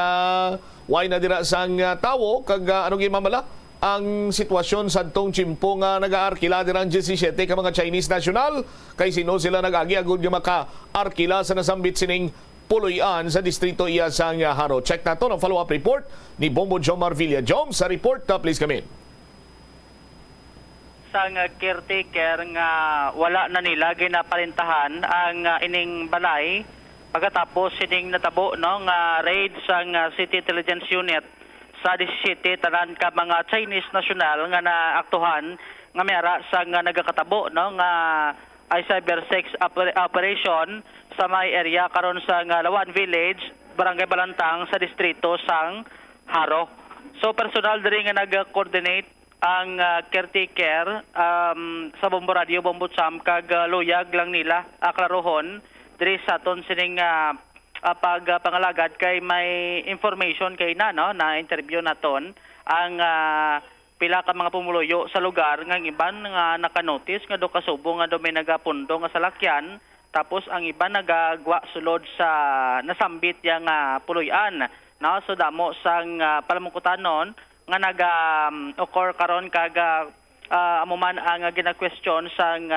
way na dira sang tawo kag anong gimamala ang sitwasyon sadtong tsimpo nga nagaarkila dirang 17 ka mga Chinese national kay sino sila nag-agi agud nga maka-arkila sa nasambit sining Puloy-an sa distrito iya sang Haro. Check nato ang follow-up report ni Bombo Jomar Villa. Jom, sa report please come in. Sang caretaker nga wala na nila ginaparintahan ang ining balay pagkatapos sining natabo nga raid sang City Intelligence Unit sa 17 tanan ka mga Chinese national nga naaktuhan nga mayara sang nagakatabo nga ay cyber sex operation sa may area karon sa Lawan Village, Barangay Balantang sa distrito sang Haro. So personal diri nga nag-coordinate ang caretaker sa Bombo Radio, Bombo Cham kag luyag lang nila aklarohon diri sa aton sining pagpangalagad kay may information kay na interview naton ang pila ka mga pumuluyo sa lugar nga iban nga nakanotice nga do kasubo nga do may nagapundo nga salakyan, tapos ang iban nagagwa sulod sa nasambit yang puluyan, no? So damo sang palamukutanon nga occur karon kag amuman ang gina-question sang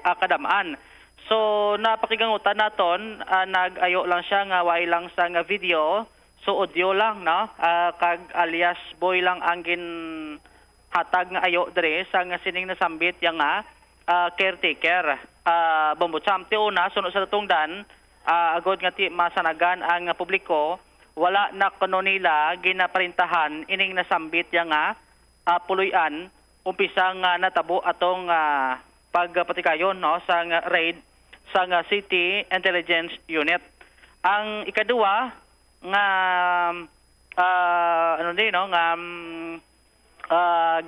kadamaan. So napakigangutan naton, nag-ayo lang siya nga way lang sang video, so audio lang, no? Kag alias boy lang ang hatag nga ayo dere sa nga sining nasambit yang caretaker Bombo Cham. Ti una sunod sa tungdan agod nga ti masanagan ang publiko, wala na kuno nila ginaparintahan ining nasambit yang puluyan umpisa nga natabo atong pagpatikayon, no, sa raid sa City Intelligence Unit. Ang ikaduwa nga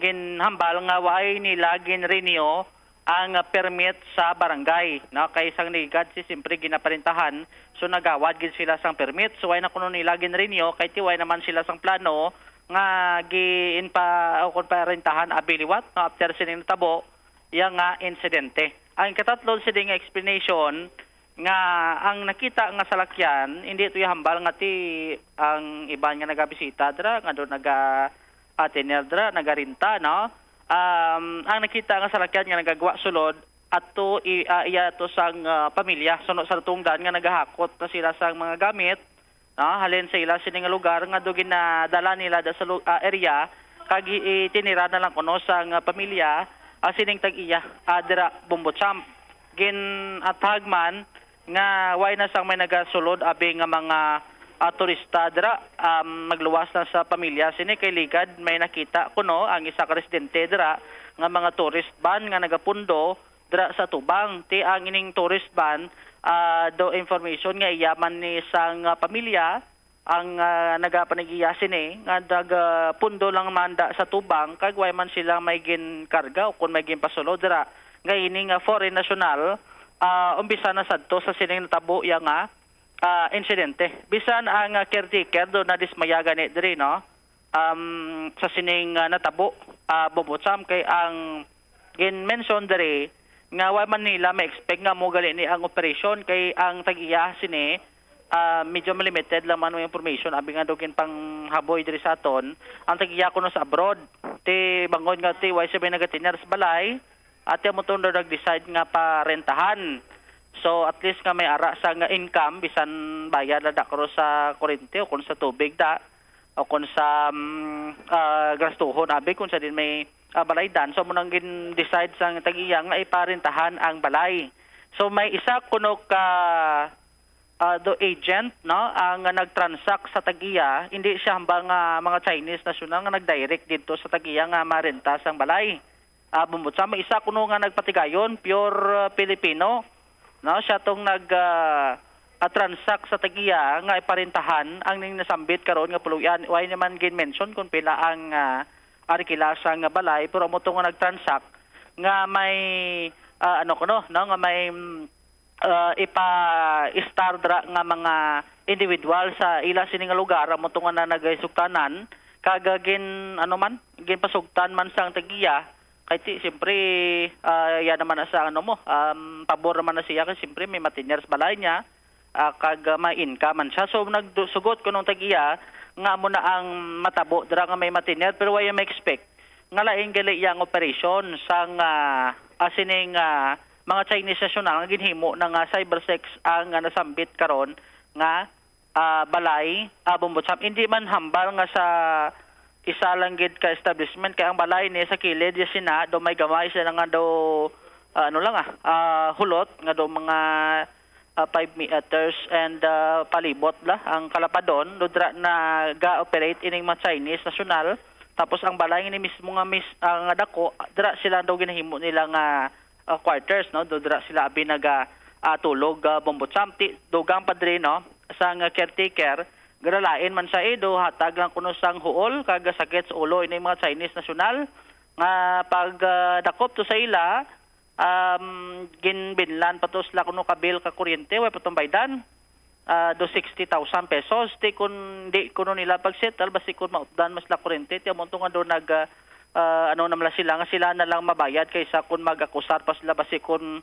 ginhambal nga way nila ginrenew ang permit sa barangay, no? Kay isang nigad si simpre ginaparintahan, so nagawad gid sila sang permit, so way na kuno nila ginrenew kay tiway naman sila sang plano nga parintahan abiliwat, no, after sining natabo yang insidente. Ang katatlong sining explanation nga ang nakita nga salakyan hindi ito hambal nga ti ang iban nga nagabisita dra nga do atiner dra nagarinta, no? Ang nakita nga salakyan nga nagagwa sulod ato iya to sang pamilya sunod sa tungdan nga nagahakot na sila sang mga gamit, no? Halin sa ila sining lugar nga do ginadala nila da sa area kag itinira na lang kuno sang pamilya sining tag-iya dira Bombo Cham. Ginatagman nga way na sang may nagasulod abi nga mga turista dira magluwas na sa pamilya sini kay ligad may nakita kuno ang isa ka residente dira nga mga tourist van nga nagapundo dira sa tubang. Ti ang ining tourist van do information nga iyaman ni sang pamilya ang nagapanigiya sini nga nagapundo lang manda sa tubang kag way man sila may ginkarga o kun may ginpasulod dira nga ini nga foreign national umbisa na sadto sa sining natabo yang insidente. Bisan ang caretaker do na dismaya gani diri, no? Sa sining natabo Bombo Cham kay ang gin-mention diri nga wa man nila ma-expect nga mo gali ni ang operation kay ang tag-iya sini medyo limited lang man yung information abi nga dugin pang haboy diri sa aton. Ang tag-iya kuno sa abroad ti bangon nga ti way sabi nagatiner sa balay at yung motor nag-decide nga parentahan. So at least nga may ara sa nga income bisan bayad na dakro sa kuryente o kung sa tubig da o kung sa gastuhon abi kung sa din may balaydan. So munang gin-decide sa tag-iya nga iparentahan ang balay. So may isa kuno ka do agent, no, ang nagtransact sa tag-iya, hindi siya hambang mga Chinese national nga nagdirect dito sa tag-iya nga marenta sang balay. Bombo Cham, may isa kuno nga nagpatigayon, pure Filipino, no, siya tong transact sa tag-iya nga iparentahan ang ning nasambit karon nga puluyan. Way naman gin-mention kung pila ang arkila sang balay, pero mo tong nga nagtransact nga may nga may ipa-stardra nga mga individual sa ila sining lugar mo tunga na nagaysugtanan kagagin ginpasugtan man sang tag-iya kay ti siyempre ya naman sa pabor naman na siya kasi siyempre may matiners balay niya kag may income man siya, so nagsugot ko nung tag-iya nga mo na ang matabo dira nga may matiner pero way may expect nga laing gali yang operation sang sining mga Chinese national nga ginhimo ng cybersex ang nasambit karon nga balay Bombo Cham. Hindi man hambal nga sa isa lang gid ka establishment kay ang balay ni sa kilid ya sina do may gamay sila nga do hulot nga do mga 5 meters and palibot la ang kalapadon do dra na ga-operate ining mga Chinese national. Tapos ang balay ni mismo nga ang dako dra sila daw ginahimo nila nga quarters, no, dodra sila abi tulog bombotsam ti dugang padre, no, sang caretaker garalain man sa ido hatag lang kuno sang huol kag sakit sa ulo ini mga Chinese national nga pag dakop to sa ila ginbinlan patos la kuno kabil ka kuryente way patong baydan do 60,000 pesos ti kun di kuno nila pagsettle basi kun mautdan mas la kuryente ti amonto nga do nag namla sila nga sila na lang mabayad kaysa kun mag-akusar pa sila basi kun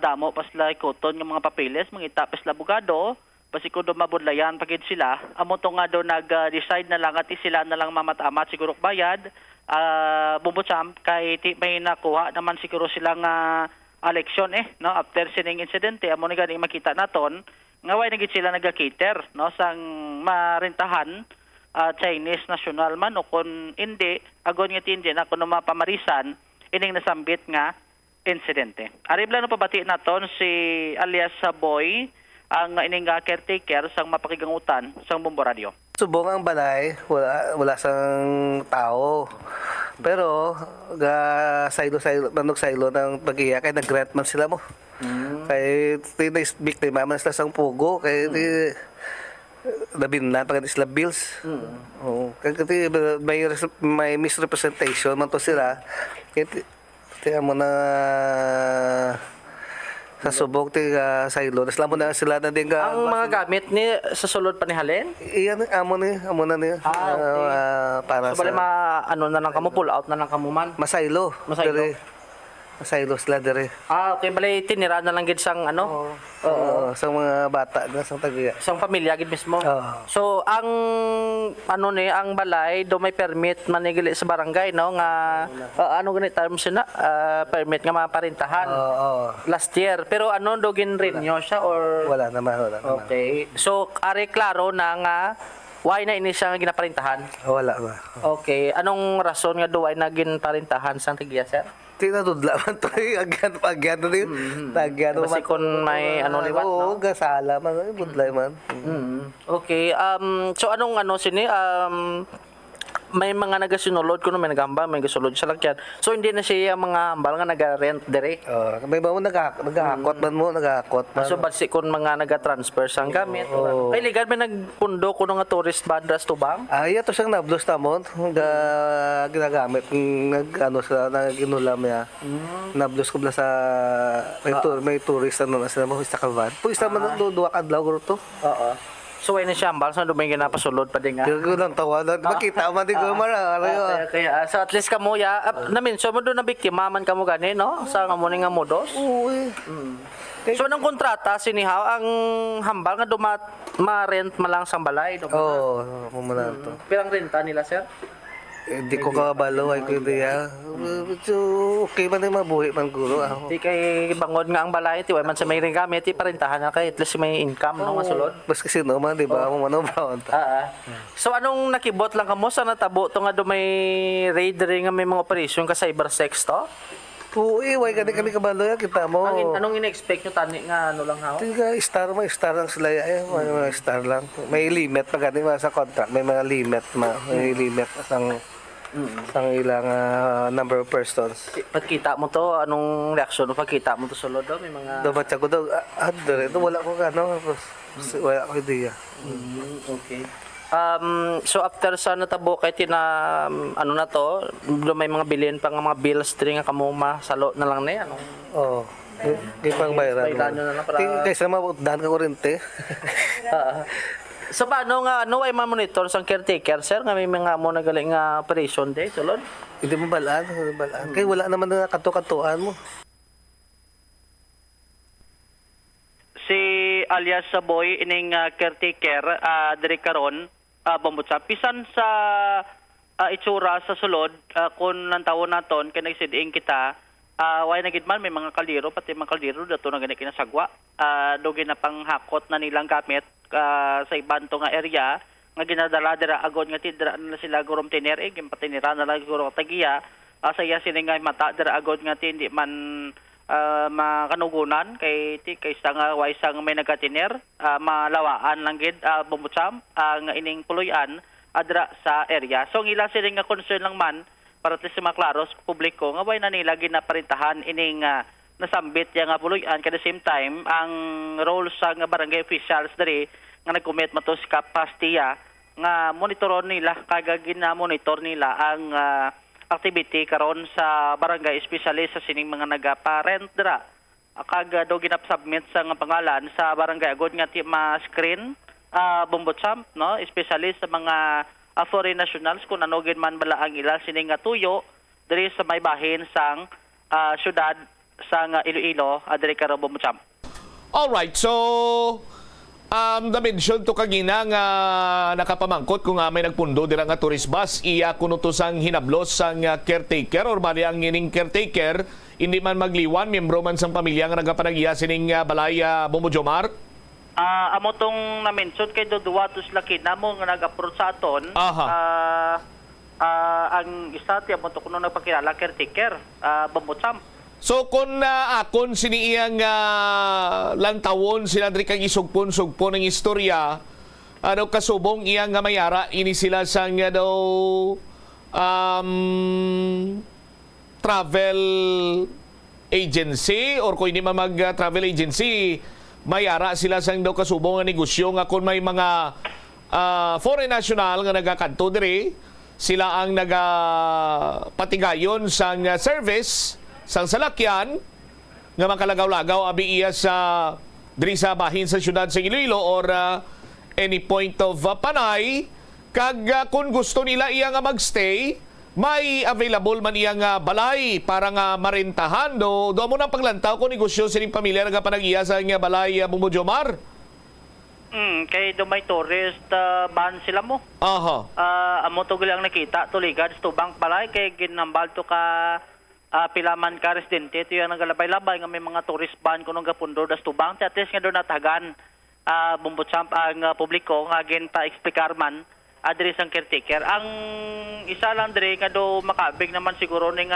damo pa sila ikoton nga mga papeles mangita pa sila abogado basi kun do mabudlayan pagid sila amonto nga do nag-decide na lang at sila na lang mamatamat siguro bayad bumbutsam kay may nakuha naman siguro silang eleksyon no after sining insidente amo ni gani makita naton nga way nagit sila nagka-cater no sang marentahan Chinese national man o kun hindi agon nga tindi na kuno mapamarisan ining nasambit nga insidente. Aribla no pabati naton si alias Boy ang ining caretaker sang mapakigangutan sang Bombo Radio. Subong ang balay, wala sang tao. Pero saylo manok saylo ng pag-iya kay nag-grant man sila mo. Kay biktima man sila sang pugo kay labin na pag sila bills. Kay may misrepresentation man to sila. Kaya mo na sa subok ti saylo nas lamo na sila na din ang mga gamit ni sa sulod panihalin iyan amo na niya para so, sa ano na lang kamo pull out na lang kamo man masaylo sila dire okay bali tinira na lang gid sang ano sa mga bata na sang tagiya sang pamilya gid mismo so ang ang balay do may permit manigili sa barangay no nga ano ganit terms na permit nga maparintahan last year pero do ginrenew siya or wala naman okay so are klaro na nga why na ini siya ginaparintahan wala ba okay anong rason nga do why na ginparintahan sang tigiya sir tinatudla man to agyan na din agyan kasi kung may liwat no gasala man budlay man okay so anong sini may mga nagasinulod kuno may nagamba may gasulod sa lakyan so hindi na siya mga hambal nga naga-rent dire may ba mo nagahakot man so basi kun mga naga-transfer sang gamit ay legal may nagpundo kuno nga tourist bandras tubang to siyang nablos tamon ginagamit sila naginulam ya nablos ko sa may tourist na sila mo sa kavan puista man duwa ka adlaw guro to so wala na siya ambal sa dumay ginapasulod pa din nga ko lang tawanan makita man di ko kaya so at least kamo namin so mo do na biktima man kamo gani no sa mo nga modos so nang kontrata sinihaw ang hambal nga ma-rent malang sang balay mumulan to pirang renta nila sir hindi ko kabalo ay ko diya so okay man mabuhi man guro di kay bangod nga ang balay ti way man sa may gamit ti parintahan na kay at least may income no masulod bas kasi no man di ba mo mano ba so anong nakibot lang kamo sa natabo to nga do may raid nga may mga operation ka cyber sex to way kami kabalo kita mo anong ina-expect nyo tani nga lang haw star lang sila may star lang may limit pa gani sa contract may mga limit sang ilang number of persons pagkita mo to anong reaksyon pagkita mo to sulod may mga batya ko daw wala ko wala ko idea okay so after sa natabo kay na to may mga bilin pa nga mga bills nga kamo masalo na lang na di pang bayaran kaysa mautdan ka kuryente so paano nga ay ma-monitor sang caretaker sir nga may mga mo nagaling nga operation day sulod hindi mo balaan kay wala naman na kato-katuan mo si alias Boy ining caretaker diri karon Bombotsa pisan sa itsura sa sulod kun nang tawo naton kay nagsiding kita way na gid man may mga kaldero pati mga kaldero dato na gani kinasagwa dogi na panghakot na nilang gamit sa iban to nga area nga ginadala dira agon nga tidra na sila gurom tiner gimpatinira na lang guro tagiya saya sini nga mata dira agon nga hindi man makanugunan kay nga way sang may nagatiner malawaan lang gid Bombotsa ang ining puloy-an adra sa area so ang ila sila nga concern lang man para at least maklaros publiko nga way na nila ginaparintahan ining nasambit yang nga puluyan. At the same time, ang role sa nga barangay officials diri nga nag-commit matos kapasitiya nga monitoron nila, kagag gina-monitor nila ang activity karon sa barangay, especially sa sining mga nagaparent dira. Kag do ginap-submit sa nga pangalan sa barangay agod nga ti ma-screen Bombotsam, no, especially sa mga foreign nationals kung ano gid man bala ang ila sining nga tuyo diri sa may bahin sang syudad sa nga Iloilo diri karon Bombotsam. All right, so na-mention to kagina nga nakapamangkot kung may nagpundo dira nga tourist bus, iya kuno to sang hinablos sang caretaker or bali ang ining caretaker hindi man magliwan, membro man sang pamilya nga nagapanagiya sining balay Bombo Jomar. Amo tong na-mention kay Duwatos Laki namo nga nag-approach sa aton. Ang isa ti amo to kuno nagpakilala caretaker Bombotsam. So kung akon siniyang lantawon sila diri kang isugpon-sugpon ng istorya, ano kasubong iyang nga mayara ini sila sang daw travel agency or kung hindi man mag-travel agency, mayara sila sang daw kasubong nga negosyo nga kung may mga foreign national nga nagakanto diri, sila ang nagapatigayon sang service sang salakyan nga makalagaw-lagaw abi iya sa diri sa bahin sa syudad sa Iloilo or any point of Panay, kag kung gusto nila iya nga magstay, may available man iya nga balay para nga marentahan do mo nang paglantaw kung negosyo sining pamilya nga panag-iya sa nga balay Bombo Jomar. Kay do may tourist ban sila mo. Amo to gilang nakita tuligad sa tubang balay kay ginambal to ka pilaman ka residente ito yung nagalabay-labay nga may mga tourist ban kuno nga pundo das tubang at least nga do natagan Bombotsam ang publiko nga ginta explicar man adiri sang caretaker. Ang isa lang diri nga do makabig naman siguro ning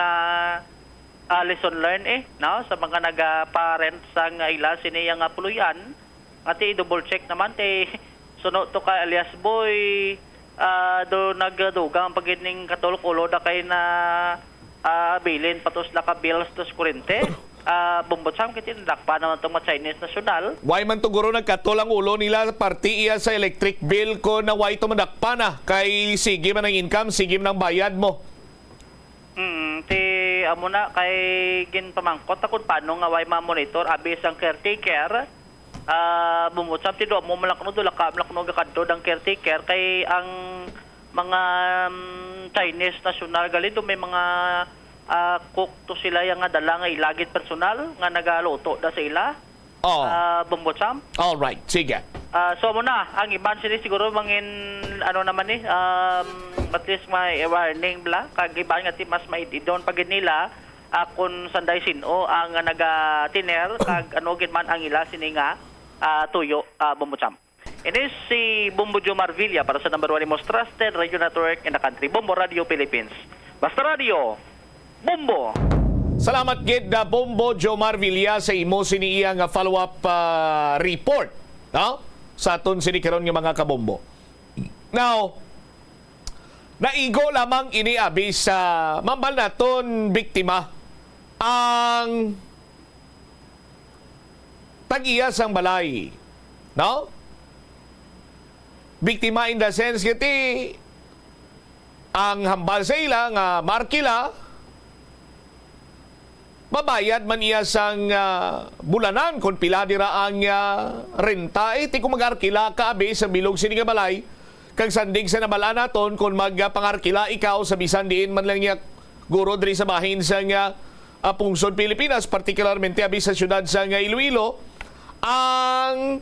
lesson learned no sa mga nagaparent sang ila sini nga puluyan ati double check naman te suno to ka alias boy do nagdugang pagining katulkulo da kay na bilin patos na ka bills tos kurente. Bombotsam kiti dakpa naman tong Chinese national. Why man to guro nagkatol ang ulo nila parti iya sa electric bill ko na why to madakpa na kay sige man ang income, sige man ang bayad mo. Ti amo na kay gin pamangkot akon paano nga why ma-monitor abi sang caretaker. Bombotsam ti do mo malakno do lakno kadto dang caretaker kay ang mga Chinese national galito may mga cook to sila yung nga dala nga ilagit personal nga nagaluto da sa ila. Bombotsam. All right, sige. So muna ang iban sila siguro mangin ano naman at least may warning bla kag iban nga ti mas maididon pagid nila kun sanday sino ang nagatiner kag ano gid man ang ila sini nga tuyo Bombotsam. It is si Bombo Jomar Villa para sa number 1 most trusted radio network in the country, Bombo Radio Philippines. Basta Radio, Bombo! Salamat gid Bombo Jomar Villa sa imo siniya nga follow-up report no? Sa aton sinikaron nga mga kabombo. Now, naigo lamang iniabi sa mambal naton biktima ang tag-iya sang balay. No? Biktima in the sense kiti ang hambal sa ila nga markila mabayad man iya sang bulanan kung pila dira ang renta ti kung mag-arkila ka abi sa bilog sini nga balay kag sandig sa nabala naton kung magpangarkila ikaw sa bisan diin man lang niya guro diri sa bahin sa nga pungsod Pilipinas particularmente abi sa syudad sa nga Iloilo ang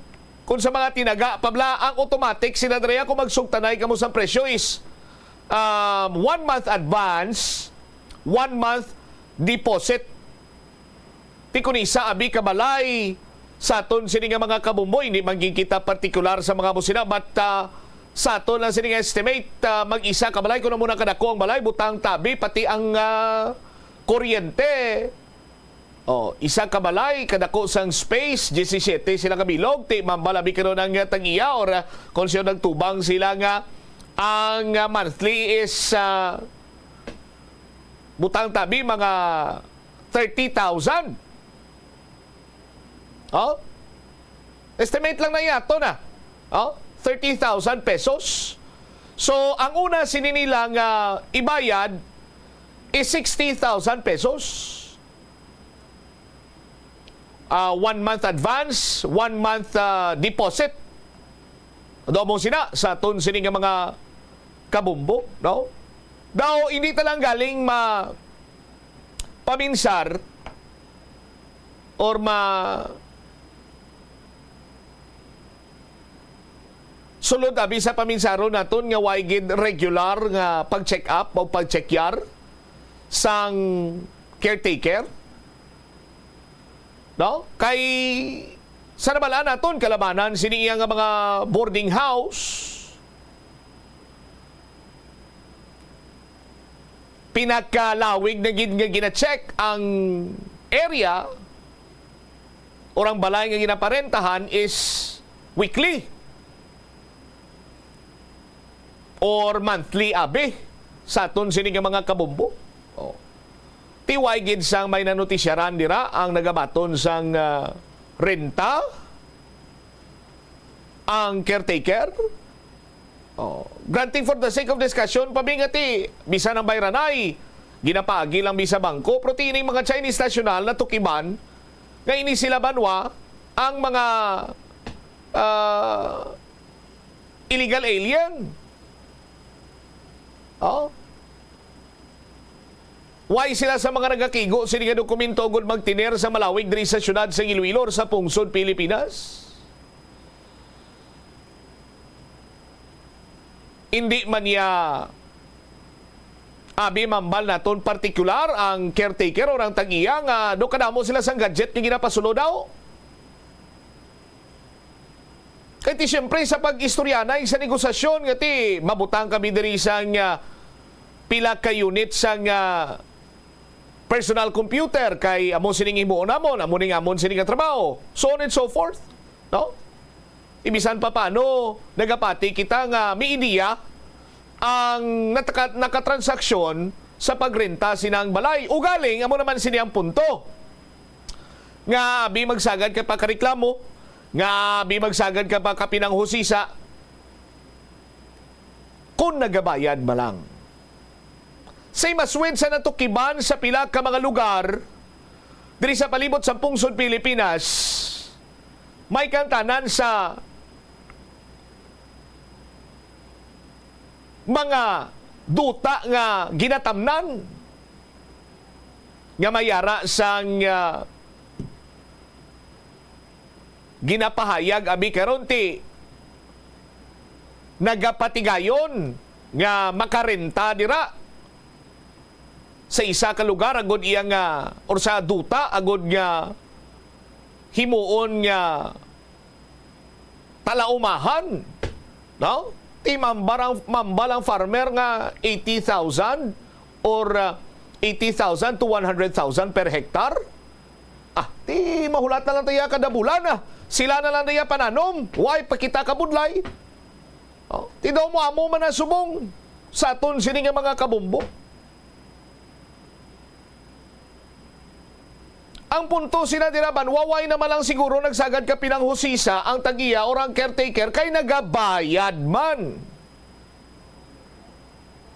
kung sa mga tinaga, pabla, ang automatic, sinadreya kung magsugtanay ka mo sa presyo is 1 month advance, 1 month deposit. Ti kunisa, abi kabalay, sa aton sini nga mga kabumboy, hindi magkikita partikular sa mga musina, but sa aton lang sini nga estimate, mag-isa kabalay, kung na muna kadako ang balay, butang tabi, pati ang kuryente. Isa kabalay, kadako sang space, 17 sila kabilog, ti mambalabi ka ron ang tag-iya or kung siya nagtubang sila nga ang monthly is butang tabi mga 30,000. Oh? Estimate lang na yato na. Oh? 30,000 pesos. So, ang una sininilang ibayad is 60,000 pesos. 1 month advance, 1 month deposit. Daw mo sina sa aton sini nga mga kabumbo, no? Daw hindi talang galing paminsar or sulod abi sa paminsaro naton nga way gid regular nga pag-check up o pag-checkyar sang caretaker. No? Kay sa nabalaan naton kalabanan sini nga mga boarding house. Pinakalawig na gid nga gina-check ang area o ang balay nga ginaparentahan is weekly or monthly abi sa aton sini nga mga kabumbo. Oh. Tiway gid sang may nanotisyaran dira ang nagabaton sang renta ang caretaker. Oh, granting for the sake of discussion, pabingati, bisan ng bayranay, ginapaagi lang bisa bangko, pero tining mga Chinese national na tukiban, nga ini sila banwa, ang mga illegal alien. Oh. Why sila sa mga nagakigo, sila nga dokumento gud magtiner sa malawig diri sa syudad sa Iloilo sa pungsod Pilipinas? Hindi man niya abi mambal naton partikular ang caretaker o ang tag-iya nga do kadamo sila sang gadget nga ginapasulo daw. Kaya ti siyempre sa pag-istoryanay sa negosasyon nga ti mabutang kami diri sang pila ka unit sang personal computer kay amon sining himuon namon, amon ning amon sining trabaho, so on and so forth, no? Ibisan pa paano nagapati kita nga may ideya ang nakatransaksyon sa pagrenta sinang balay. Ugaling, amo naman siniyang punto. Nga abi magsagad ka pa kareklamo, nga abi magsagad ka pa kapinanghusisa, kung nagabayad malang. Say maswid sa natukiban sa pila ka mga lugar diri sa palibot sa pungsod Pilipinas, may kantanan sa mga duta nga ginatamnan nga mayara sang ginapahayag abi karon ti nagapatigayon nga makarenta dira sa isa ka lugar agud iya nga or sa duta agud nga himuon nga talaumahan, no? Ti mambalang farmer nga 80,000 or 80,000 to 100,000 per hektar. Ti mahulat na lang tayo kada bulan. Sila na lang tayo pananom. Why pakita ka budlay? Ti daw mo amo man na subong sa aton sini nga mga kabumbo. Ang punto sinadiraban, waway naman lang siguro nagsagad ka pinanghusisa ang tagiya o ang caretaker kay nagabayad man.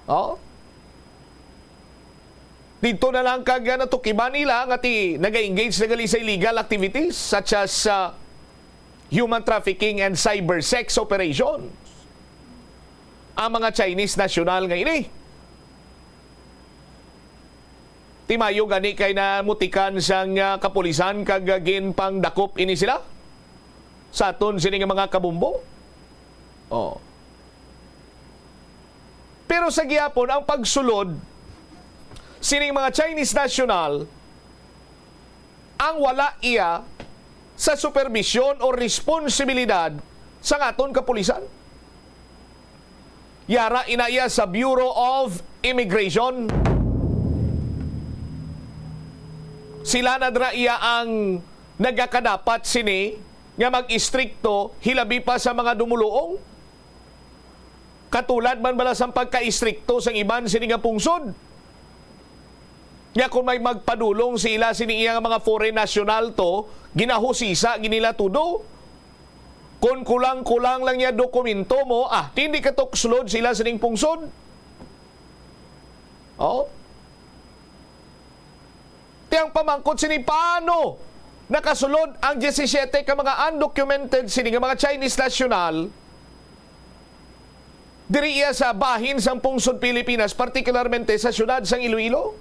Oh? Dito na lang kagya natukiban nila nga ti nag-engage na gali sa illegal activities such as human trafficking and cyber sex operations. Ang mga Chinese national nga ini. Timayo gani kay na mutikan sang kapulisan kagagin pang dakop ini sila sa aton sini nga mga kabumbo. Oh. Pero sa gihapon ang pagsulod sining mga Chinese national ang wala iya sa supervision o responsibilidad sa aton kapulisan. Yara inaya sa Bureau of Immigration. Sila na dra iya ang nagakadapat sini nga mag-istrikto hilabi pa sa mga dumuluong. Katulad man bala sa pagka-istrikto sang iban sini nga pungsod. Nga kung may magpadulong sila siniya nga mga foreign national to, ginahusisa, ginila tudo. Kung kulang-kulang lang niya dokumento mo, hindi ka tukslod sila sining pungsod. Oh. Tiyang pamangkot sini paano nakasulod ang 17 ka mga undocumented sini nga mga Chinese national diri iya sa bahin sang pungsod Pilipinas, partikularmente sa syudad sang Iloilo.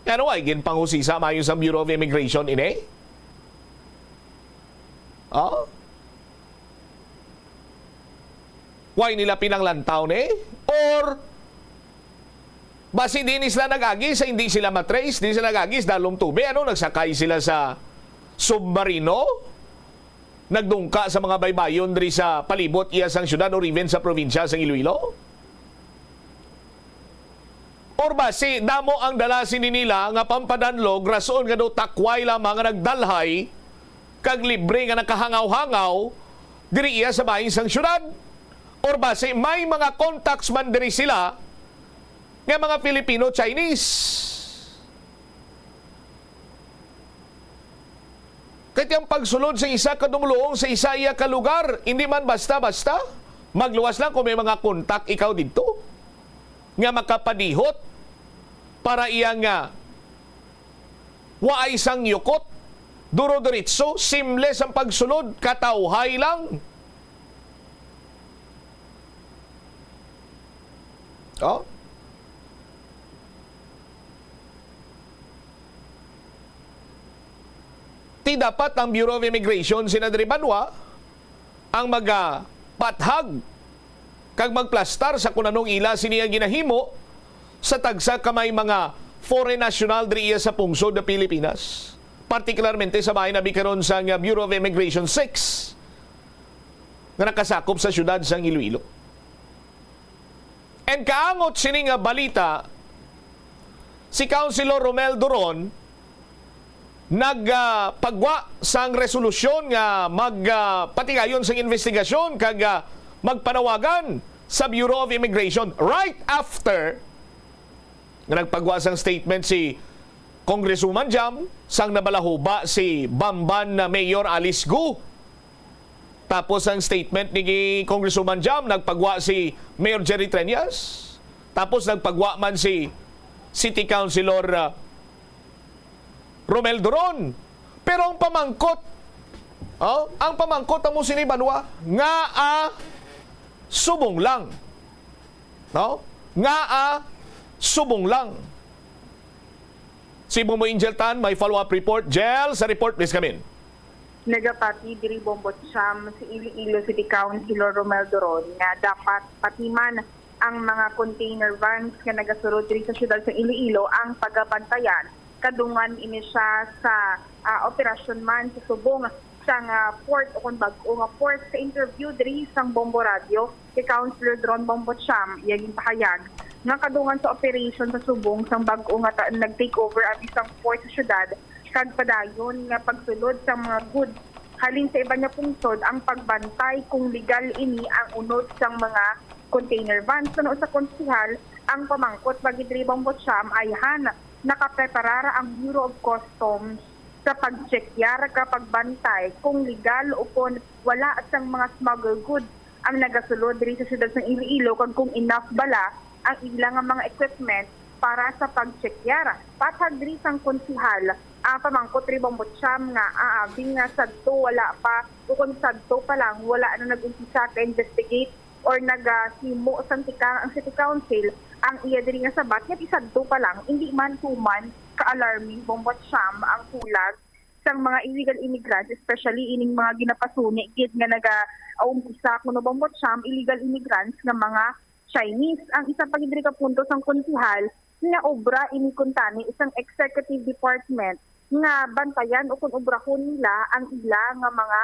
Ano ay ginpanghusisa mayon sa Bureau of Immigration ini? Why nila pinanglantaw ni? Or basi din sila nag-agis, hindi sila matrace, hindi sila nag-agis, dalong tubig, nagsakay sila sa submarino, nagdungka sa mga baybayon diri sa palibot iya sang syudad or even sa probinsya sang Iloilo? Or basi damo ang dalasin nila nga pampadanlog rason nga daw takway lamang nga nagdalhay kag libre nga nakahangaw-hangaw diri iya sa bahin sang syudad? Or basi may mga contacts man diri sila nga mga Filipino-Chinese? Kahit yung pagsulod sa isa kadumuluong sa isa iya ka lugar, hindi man basta-basta. Magluwas lang kung may mga kontak ikaw dito nga makapadihot para iya nga waay sang yukot, duro-diritso, seamless ang pagsulod, katawhay lang. Ti dapat ang Bureau of Immigration sinadri banwa ang magapathag kag magplastar sa kunanong ila siniya ginahimo sa tagsa kamay mga foreign national diri iya sa pungsod na Pilipinas, partikularmente sa bahin na bikaron sa Bureau of Immigration 6 nga nakasakop sa syudad sang Iloilo. And kaangot sini nga balita, si Councilor Romel Duron nagpagwa sang resolusyon nga magpatigayon sang investigasyon kag magpanawagan sa Bureau of Immigration right after nga nagpagwa sang statement si Congresswoman Jam sang nabalahuba si Bamban na Mayor Alice Gu. Tapos ang statement ni Congresswoman Jam nagpagwa si Mayor Jerry Treñas. Tapos nagpagwa man si City Councilor Romel Duron. Pero ang pamangkot ang mo sinibanwa nga subong lang. Subong lang. Si Bumo Angel Tan, may follow-up report. Jel, sa report, please come in. Nagapati diri Bombot Siam si Iloilo City Councilor Romel Duron nga dapat patiman ang mga container vans nga nagasurod diri sa syudad sa Iloilo ang pagabantayan kadungan ini siya sa operasyon man sa subong sang port o kung bag-o nga port sa interview diri sang Bombo Radio kay Councilor Dron Bombot Siam iyang pahayag nga kadungan sa operation sa subong sang bag-o nga nag-take over ang isang port sa syudad kag padayon nga pagsulod sa mga goods halin sa iba niya pungsod ang pagbantay kung legal ini ang unod sang mga container vans. Sa konsihal ang pamangkot bagi diri Bombot Siam ay nakapreparara ang Bureau of Customs sa pagchekyar kapag bantay kung legal o kung wala sang mga smuggled goods ang nagasulod diri sa syudad ng Iloilo kung enough bala ang ilang mga equipment para sa pagchekyar. Patag diri sang konsihal pamangkot ri Bombot Siam nga aabing nga sadto wala pa o kung sadto pa lang wala na nag-umpisa ka investigate or naghimo sa ang City Council ang iya diri nga sabat nga isadto pa lang hindi man human ka-alarming Bombot Siam ang kulag sang mga illegal immigrants, especially ining mga ginapasuni gid nga umpisa kuno Bombot Siam illegal immigrants nga mga Chinese. Ang isa pa gid ka punto sang konsihal nga obra ini kuntani isang executive department nga bantayan o kung obrahon nila ang ila nga mga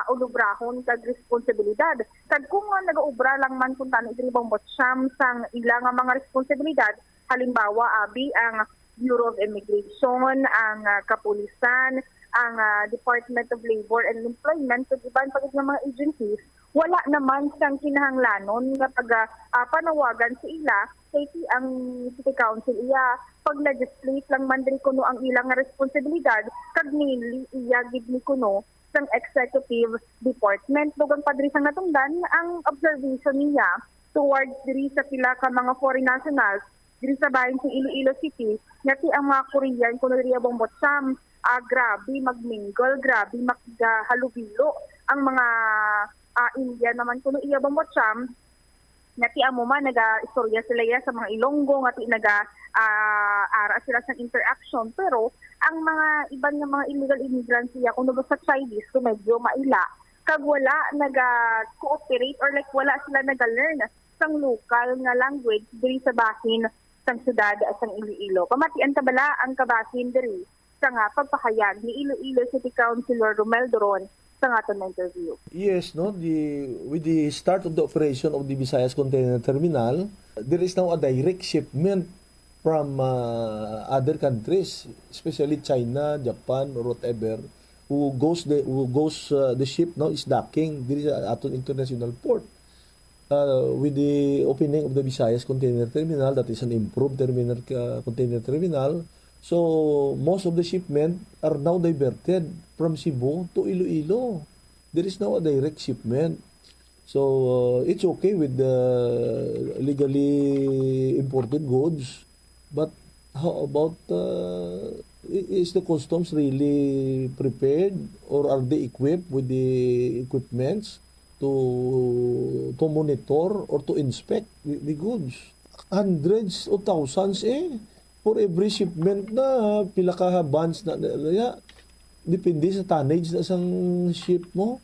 ulubrahon kag responsibilidad. Kag kung nag-obra lang man kuntani diri Bombot Siam sang ila nga mga responsibilidad, halimbawa abi ang Bureau of Immigration, ang kapulisan, ang Department of Labor and Employment, so iban pa ng mga agencies, wala naman siyang kinahanglanon nga panawagan sa ila kay ang City Council iya pag-legislate lang man diri kuno ang ilang nga responsibilidad kag mainly iya gid ni kuno sang executive department. Dugang padri sang natungdan ang observation niya towards diri sa pila ka mga foreign nationals diri sa bahin sa Iloilo City ngati ang mga Korean kuno diri Bombotsam grabe magmingle, grabe maghalubilo ang mga Indian naman kuno iya Bombotsam ngati amo man naga-istorya sila sa mga Ilonggo ngati ara sila sa interaction pero ang mga ibang nga mga illegal immigrants siya kung sa Chinese kung medyo maila kag wala naga-cooperate or like wala sila naga-learn sang local nga language diri sa bahin sang syudad sang Iloilo. Pamatian ta bala ang kabahin diri sa nga pagpahayag ni Iloilo City Councilor Romel Doron sa aton interview. Yes, no, with the start of the operation of the Visayas Container Terminal, there is now a direct shipment from other countries, especially China, Japan, or whatever, who goes the ship now is docking diri sa aton international port. With the opening of the Visayas Container Terminal, that is an improved container terminal, so most of the shipment are now diverted from Cebu to Iloilo. There is now a direct shipment. So it's okay with the legally imported goods. But how about is the customs really prepared or are they equipped with the equipments to monitor or to inspect the goods? Hundreds o thousands for every shipment na pila ka bands na depende sa tonnage na isang ship mo.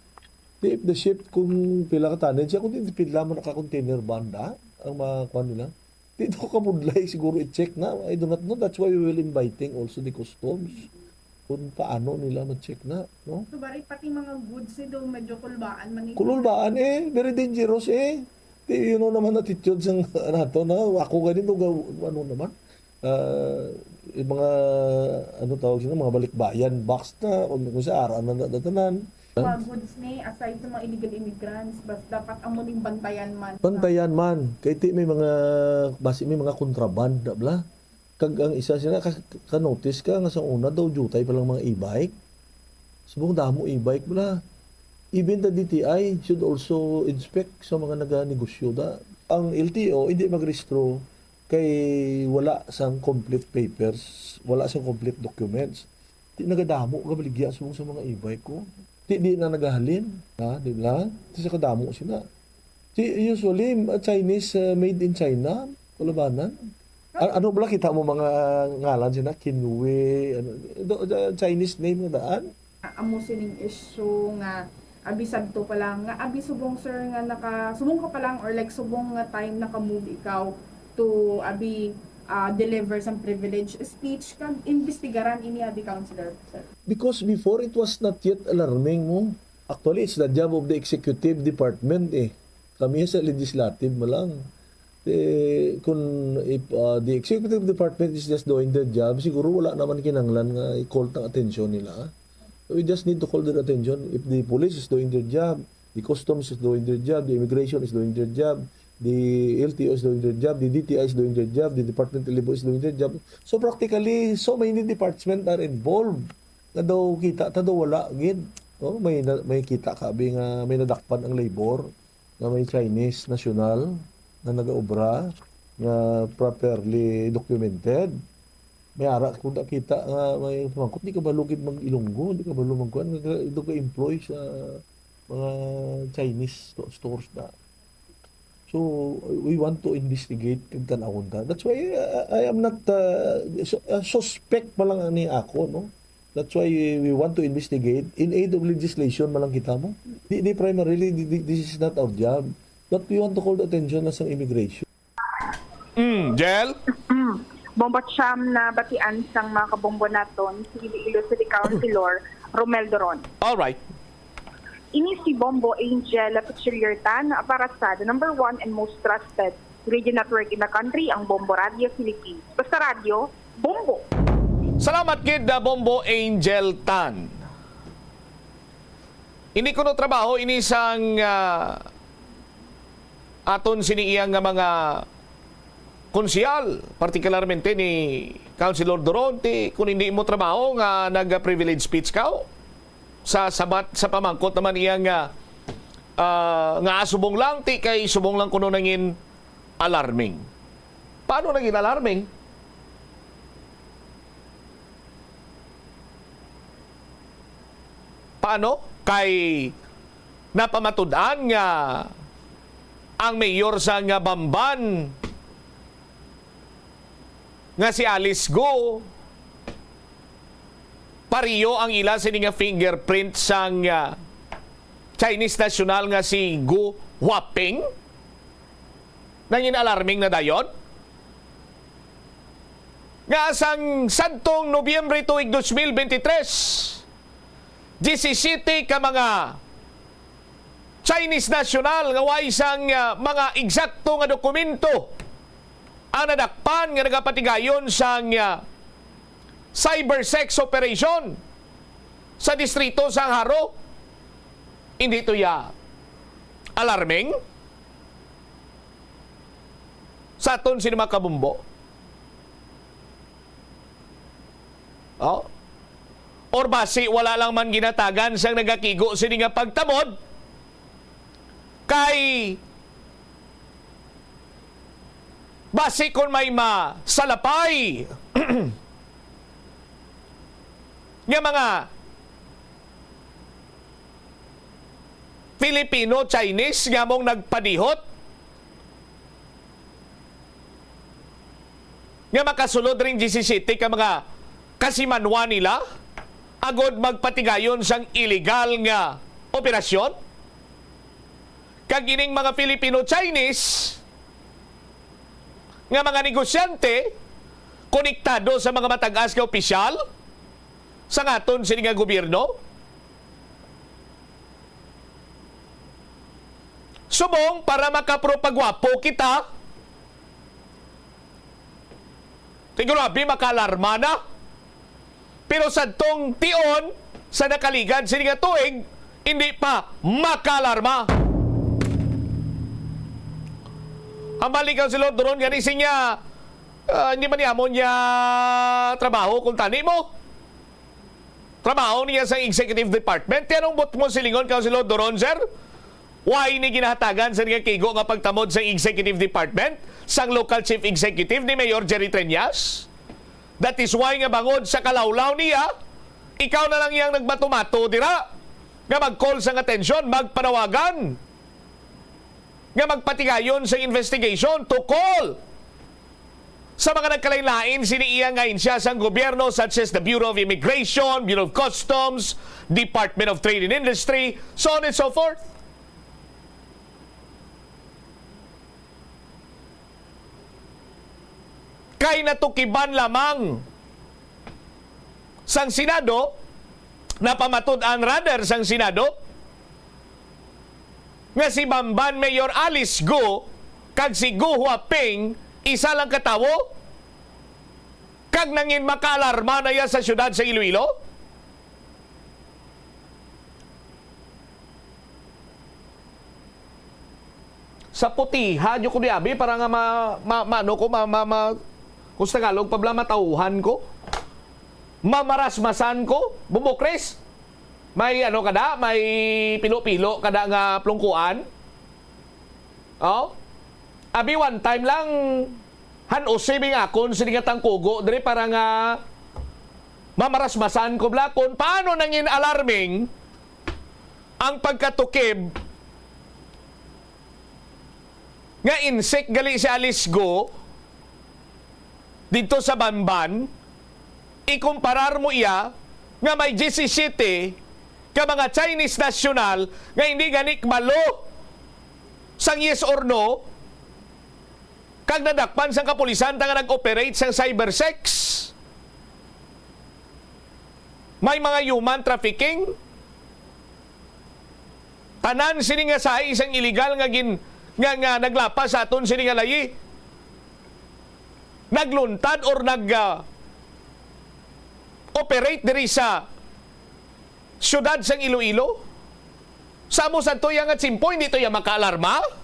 If the ship kung pila ka tonnage, kung hindi pila mo naka-container banda ang mga kuha nila, dito ka mudlay siguro i-check na. I do not know. That's why we will inviting also the customs kung paano nila ma-check na. No? So, bari pati mga goods daw medyo kulbaan man. Kulbaan very dangerous You know naman attitude sang nato na ako ganito ano naman. Yung mga tawag sila, mga balikbayan box na kung sa ara na datanan. Mga goods ni aside sa mga illegal immigrants bas dapat amo ning bantayan man. Bantayan man kay may mga kontraband bla. Kag ang isa sila ka-notice ka nga sa una daw jutay pa lang mga e-bike. Subong damo e-bike bla. Even the DTI should also inspect sa mga naganegosyo da. Ang LTO hindi magrehistro kay wala sang complete papers, wala sang complete documents. Di nagadamo ka baligya sa mga e-bike ko. Di na nagahalin, di ba? Di sa kadamo sila. Usually Chinese made in China, kulabanan. Ano bala kita mo mga ngalan sila Kinwe, Chinese name na daan? Amo sining issue nga abisad to pa lang nga subong sir nga subong ka pa lang or like subong nga time naka-move ikaw to deliver some privilege speech kag investigaran ini abi councilor sir. Because before it was not yet alarming mo. Actually it's the job of the executive department Kami sa legislative mo lang. Kung if the executive department is just doing their job, siguro wala naman kinanglan nga i-call ng atensyon nila. We just need to call their attention. If the police is doing their job, the customs is doing their job, the immigration is doing their job, the LTO is doing their job, the DTI is doing their job, the Department of Labor is doing their job. So practically, so many departments are involved. Na daw kita, ta daw wala gid. May kita kabi nga may nadakpan ang labor na may Chinese national na nagaobra nga properly documented. May ara kung kita nga may pamangkot, di ka balugid mag-Ilonggo, di ka balugid magkuhan, ito ka employ sa mga Chinese stores na. So, we want to investigate kung tanawon ta. That's why I am not suspect pa lang ni ako, no? That's why we want to investigate. In aid of legislation malang kita mo. Di primarily, this is not our job. But we want to call the attention na sa immigration. Jel? Bombotsam na batian sang mga kabombo naton si Iloilo City Councilor Romel Doron. All right. Ini si Bombo Angel Pichiliertan para sa the number 1 and most trusted radio network in the country, ang Bombo Radio Philippines. Basta radio, Bombo. Salamat kid Bombo Angel Tan. Ini kuno trabaho ini sang aton siniiyang nga mga konsyal, partikularmente ni Councilor Doronte, kung hindi mo trabaho nga nag-privilege speech ka sa sabat sa pamangkot naman iya nga subong lang ti kay subong lang kuno nangin alarming. Paano naging alarming? Paano? Kay napamatud-an nga ang mayor sa nga Bamban nga si Alice Go pariyo ang ila sa nga fingerprint sang Chinese national nga si Gu Huaping nangin alarming na dayon nga sang santong Nobyembre tuig 2023 17 ka mga Chinese national nga way isang mga eksakto nga dokumento ang nadakpan nga nagapatigayon sa cyber sex operation sa distrito sa Haro. Hindi ito alarming sa aton sino makabumbo. Oh. Or basi wala lang man ginatagan sang nagakigo sini nga pagtamod kay basi kung may masalapay nga mga Filipino-Chinese nga mong nagpadihot nga makasulod ring 17 ka mga kasimanwa nila agod magpatigayon sang illegal nga operasyon kag ining mga Filipino-Chinese nga mga negosyante konektado sa mga matag-as nga opisyal sa ngaton sini nga gobyerno. Subong para makapropagwapo kita. Tigurabi makalarma na. Pero sa tong tion sa nakaligan sini nga tuig hindi pa makalarma. Ang balikan si Lord Doron, ganising niya, hindi man niya mo niya trabaho kung tani mo. Trabaho niya sa executive department. Tanong bot mo silingon ka si Lord Doron, sir? Why ni ginahatagan sa nga kigo nga pagtamod sa executive department sang local chief executive ni Mayor Jerry Treñas? That is why nga bangod sa kalawlaw niya, ikaw na lang yang nagmato-mato dira nga mag-call sa atensyon, magpanawagan nga magpatigayon sa investigation to call sa mga nagkalain-lain siniiyang nga insya sang gobyerno such as the Bureau of Immigration, Bureau of Customs, Department of Trade and Industry, so on and so forth. Kay natukiban lamang sang Senado, napamatud-an rather sang Senado, nga si Bamban Mayor Alice Go kag si Gu Huaping isa lang katawo kag nangin makaalarma na ya sa syudad sa Iloilo. Sa putihan yung kuliabi para nga kung sa Tagalog pabla matauhan ko, mamarasmasan ko, bumukres. May kada, may pilo-pilo kada nga plungkuan. Oh. Abi one time lang usibing akon sini nga tangkugo diri para nga mamarasmasan ko blakon paano nangin alarming ang pagkatukib nga insect gali si Alice Go dito sa Bamban ikumparar mo iya nga may 17 ka mga Chinese national nga hindi ganik malo sang yes or no kag nadakpan sang kapulisan nga nag-operate sang cyber sex. May mga human trafficking. Tanan sini nga sa isang illegal nga nga naglapas sa aton sini nga layi. Nagluntad or operate diri sa syudad sang Iloilo. Samo sa to yang at simpo, hindi to yang makaalarma.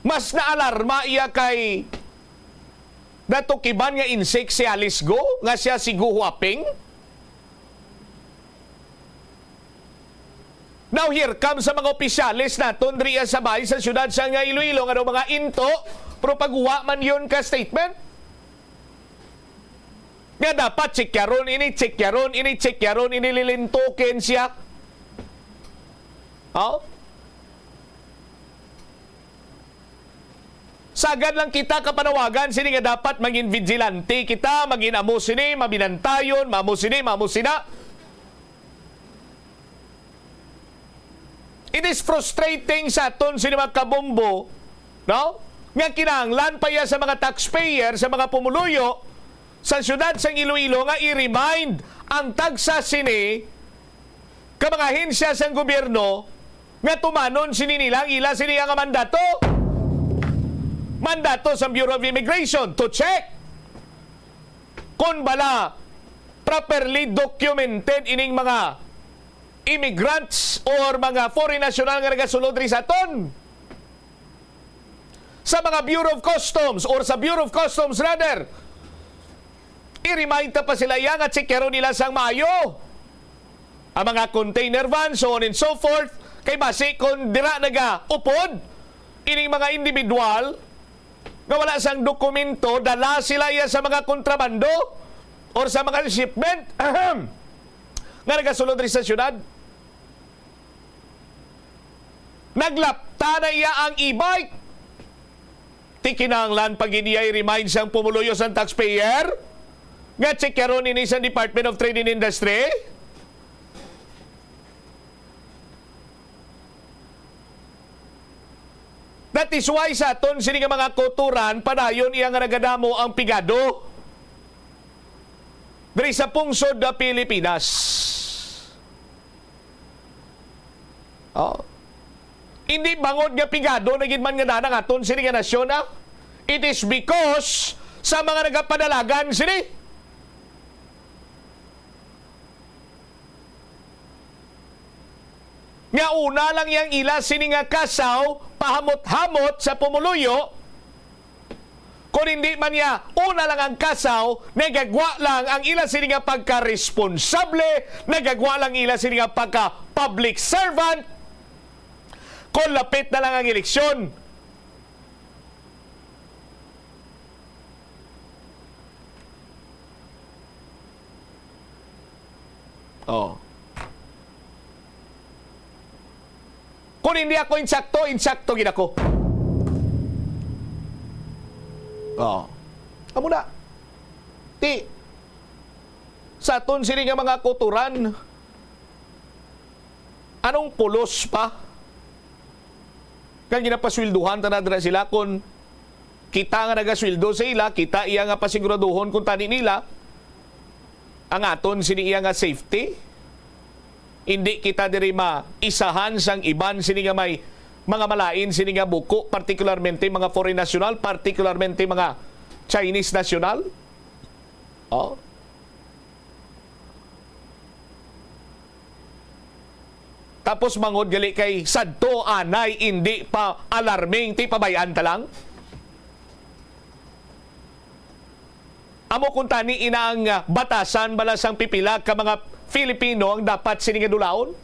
Mas naalarma iya kay natukiban nga insect si Alice Go, nga siya si Go Huaping. Now here comes sa mga opisyalis naton riya sa bahay sa syudad sa nga Iloilo nga mga into, pero paghuwa man yun ka statement. Nga dapat tsekyaron ini lilintukin siya. Oh? Sagad lang kita kapanawagan sini nga dapat maging vigilante kita, maging amo sini, mabinantayon, mamo sina. It is frustrating sa aton sini mga kabombo, no? Nga kinahanglan pa ya sa mga taxpayer, sa mga pumuluyo sa syudad sa Iloilo nga i-remind ang tagsa sini ka mga ahensya sa gobyerno nga tumanon sini nilang ila sini nga mandato sa Bureau of Immigration to check kung bala properly documented ining mga immigrants or mga foreign national nga nagasulod rin sa aton sa mga Bureau of Customs or sa Bureau of Customs rather. I-remind pa sila yan at sikero nila sang maayo ang mga container van, so on and so forth, kay basi kung dira naga-upod ining mga individual nga wala sang dokumento, dala sila yan sa mga kontrabando or sa mga shipment nga nagasulod rin sa syudad. Naglapta na iya ang e-bike. Tikinanglan pag iniyay remind sang pumuluyo sang taxpayer nga tsekyaron ini sa Department of Trade and Industry. That is why sa aton sini nga mga kuturan padayon iya nga nagadamo ang pigado diri sa pungsod da Pilipinas. Oh. Hindi bangod nga pigado na gid man nga danang aton sini nga nasyon. It is because sa mga nagapadalagan sini. Nga una lang yang ila sini nga kasaw pahamot-hamot sa pumuluyo kung hindi man niya una lang ang kasaw, nagagwa lang ang ila sini nga pagka-responsable, nagagwa lang ila sini nga pagka-public servant kung lapit na lang ang eleksyon. Oh. Kung hindi ako insakto gid ako. Oh. Amo na. Ti. Sa aton sini nga mga kuturan, anong pulos pa? Kang ginapaswilduhan tanadra sila kung kita nga nagaswildo sa ila, kita iya nga pasiguraduhon kung tani nila ang aton sini iya nga safety. Hindi kita diri maisahan sang iban sini nga may mga malain sini nga buko, particularmente mga foreign national, particularmente mga Chinese national. Oh. Tapos mangod gali kay sadto anay hindi pa alarming ti pabayan ta lang. Amo kung tani inaang batasan bala sang pipila ka mga Filipino ang dapat siningadulaon?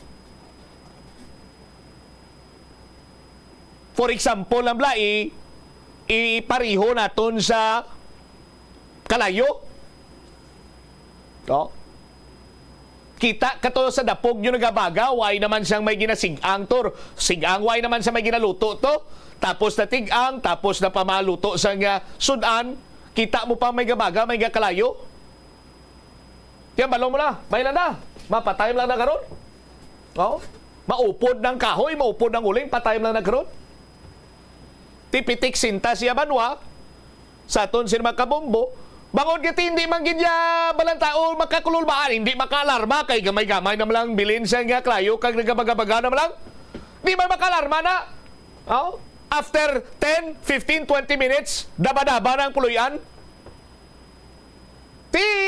For example, ang blai, ipariho naton sa kalayo. No? Kita kato sa dapog yung nagabaga, way naman siyang may ginasigang tor. Sigang, way naman sa may ginaluto to. Tapos na tigang, tapos na pamaluto sa nga sudan. Kita mo pa may gabaga, may gakalayo. Kaya balong mo na, may na. Mapatayam lang na karon. Oh, maupod ng kahoy, maupod ng uling, patayam lang na karon. Tipitik sinta siya banwa, sa aton sila makabombo, bangon kiti hindi man gidya balantao makakululbaan, hindi makaalarma, kay gamay-gamay naman lang bilin sa nga klayo, kag nagabaga-baga naman lang. Di man makaalarma na. Oh, after 10, 15, 20 minutes, daba-daba ng puluyan.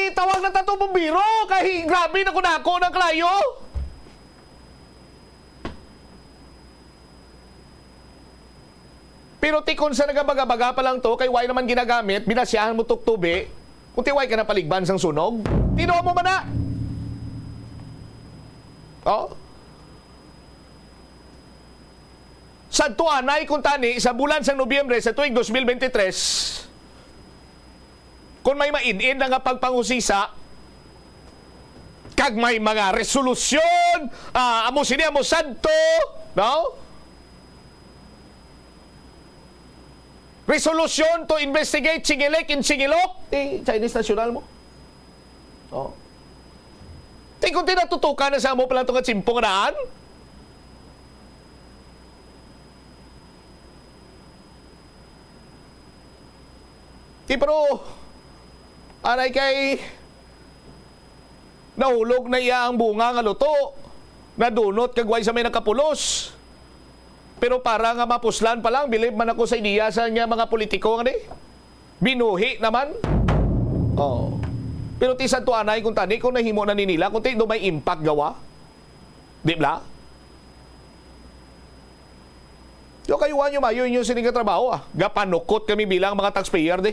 Tawag na tato bumbiro kahit grabe na kunako ng klayo. Pero tikon sa nagabaga-baga pa lang to, kay why naman ginagamit, binasyahan mo tuktubi, kung tiway ka na paligban sang sunog, tino mo man na. Oh. Sa tuanay kung tani, sa bulan sa Nobyembre sa tuig 2023, kung may main-in na nga pagpangusisa, kag may mga resolusyon, amo sini, amo santo, no? Resolution to investigate Singilek in Singilok, Chinese national mo. Oh. Kung tinatutukan na sa mo pala itong katsimpong naan, pero anay kay nahulog na iya ang bunga nga luto, nadunot kagway sa may nakapulos. Pero para nga mapuslan pa lang, bilib man ako sa ideya sa nga mga politiko nga di. Binuhi naman. Oh. Pero ti sa tuanay kung tani, kung nahimo na nila, kung ti do may impact gawa. Di ba? Yo kayuan nyo mayo inyo sining katrabaho Gapanukot kami bilang mga taxpayer di.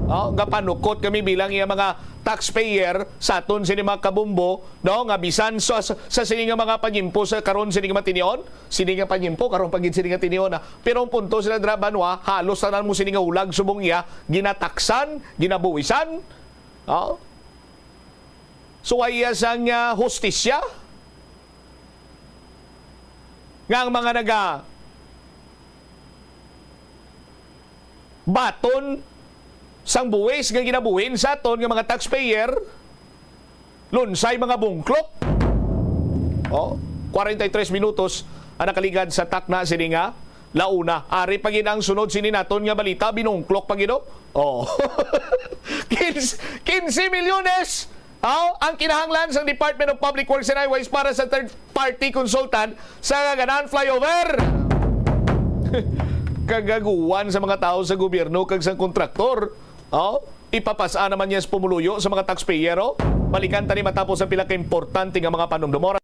Oh, gapanukot kami bilang iya mga taxpayer sa aton sini mga kabumbo, no, nga bisan sa sini nga mga panyimpo sa karon sini nga matinion, sini nga panyimpo karon pagid sini nga tinion Pero ang punto sila drabanwa, halos tanan mo sini nga ulag subong iya ginataksan, ginabuwisan. Oh. So ay sang hostisya nga ang mga baton sang buwis nga ginabuhin sa aton nga mga taxpayer, lunsay mga bungklok. Oh, 43 minutos ang nakaligad sa takna sini nga launa. Ari pagin ang sunod sini naton nga balita, binungklok pagino. Oh. 15 milyones ang kinahanglan sa Department of Public Works and Highways para sa third-party consultant sa Ganan Flyover. Kagaguan sa mga tao sa gobyerno kag sa kontraktor. Oh, ipapasa naman niya sa pumuluyo sa mga taxpayer. Balikan tani matapos ang pila ka importante nga mga panumdumora.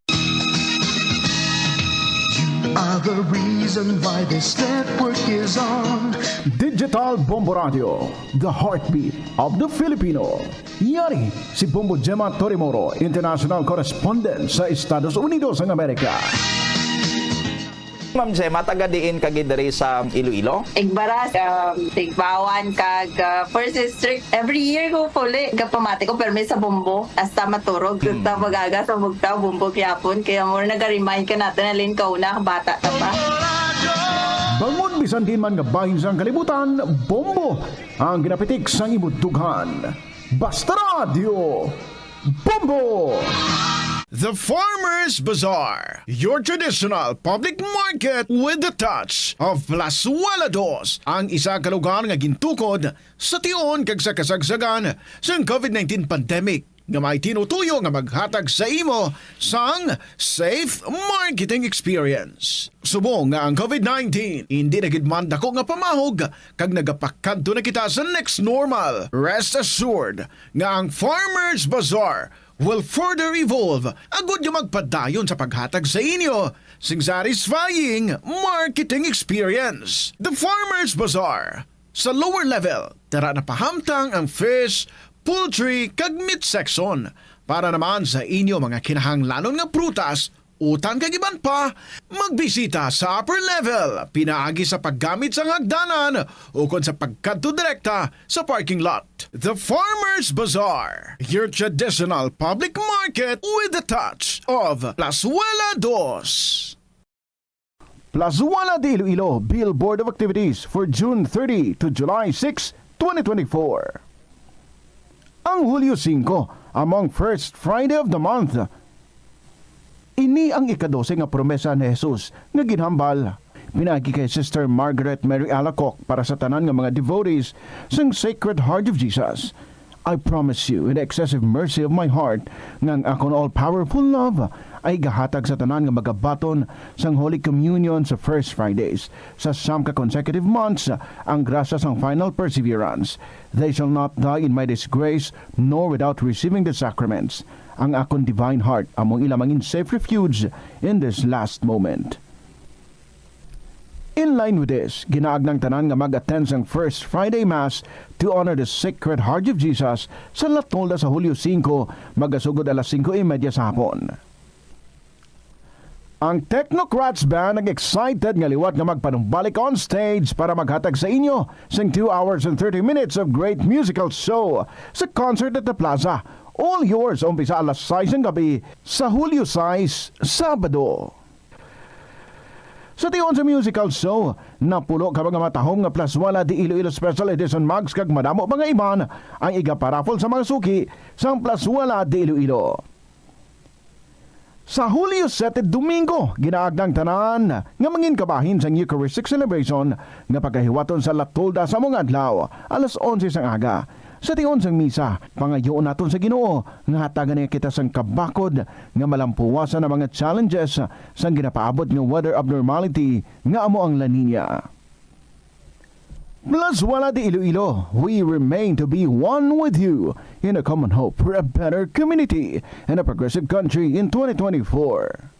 Are the reason why this network is on. Digital Bombo Radio, the heartbeat of the Filipino. Yari si Bombo Gemma Torimoro, international correspondent sa Estados Unidos ng Amerika. Ma'am Gemma, taga-diin kag diri sa Iloilo? Igbaras, tigbawan kag first district. Every year ko puli, kapamati ko permis sa Bombo. Hasta maturog, ta magaga sa bugtaw, Bombo Quiapon. Kaya mo nag-remind ka natin na lin kauna, bata ka pa. Bangon bisan din man nga bahin sang kalibutan, Bombo ang ginapitik sang imudughan. Basta Radio, Bombo! The Farmer's Bazaar, your traditional public market with the touch of Plazuela Dos, ang isa ka lugar nga gintukod sa tion kag sa kasagsagan sa COVID-19 pandemic nga may tinutuyo nga maghatag sa imo sang safe marketing experience. Subong nga ang COVID-19 hindi na gid man dako nga pamahog kag nagapakadto na kita sa next normal. Rest assured nga ang Farmer's Bazaar will further evolve agud yung magpadayon sa paghatag sa inyo sing satisfying marketing experience. The Farmer's Bazaar. Sa lower level, tara na pahamtang ang fish, poultry, kag meat section para naman sa inyo mga kinahanglanon nga prutas, utang kag iban pa, magbisita sa upper level, pinaagi sa paggamit sa hagdanan o kon sa pagkadto direkta sa parking lot. The Farmer's Bazaar, your traditional public market with the touch of Plazuela Dos. Plazuela de Iloilo Billboard of Activities for June 30 to July 6, 2024. Ang Hulyo 5, among first Friday of the month, ini ang ikadose nga promesa ni Jesus nga ginhambal. Pinagi kay Sister Margaret Mary Alacock para sa tanan nga mga devotees sang Sacred Heart of Jesus. I promise you in the excessive mercy of my heart nga ang akong all-powerful love ay gahatag sa tanan nga magabaton sang Holy Communion sa First Fridays. Sa ka consecutive months, ang grasya sang final perseverance. They shall not die in my disgrace nor without receiving the sacraments. Ang akong divine heart among ilamangin safe refuge in this last moment. In line with this, ginaag ng tanan nga mag-attend sang First Friday Mass to honor the Sacred Heart of Jesus sa Latolda sa Hulyo 5, magasugod alas 5:30 sa hapon. Ang Technocrats Band nag-excited nga liwat nga magpanumbalik on stage para maghatag sa inyo sang 2 hours and 30 minutes of great musical show sa concert at the Plaza. All yours umpisa alas 6 ng gabi sa Hulyo 6, Sabado. Sa tiyon sa musical show, napulo ka mga matahom nga plaswala di Iloilo Special Edition Mugs kag madamo mga iban ang igaparafol sa mga suki sa plaswala di Iloilo. Sa Hulyo 7 Domingo, ginaagdang tanan nga mangin kabahin sa Eucharistic Celebration nga pagkahiwaton sa Latolda sa mga adlaw alas 11 sang aga. Sa tiyon sang misa, pangayoon naton sa Ginoo nga hatagan niya kita sang kabakod nga malampuwasan ang mga challenges sang ginapaabot nga weather abnormality nga amo ang La Nina. Plaswala di Iloilo, we remain to be one with you in a common hope for a better community and a progressive country in 2024.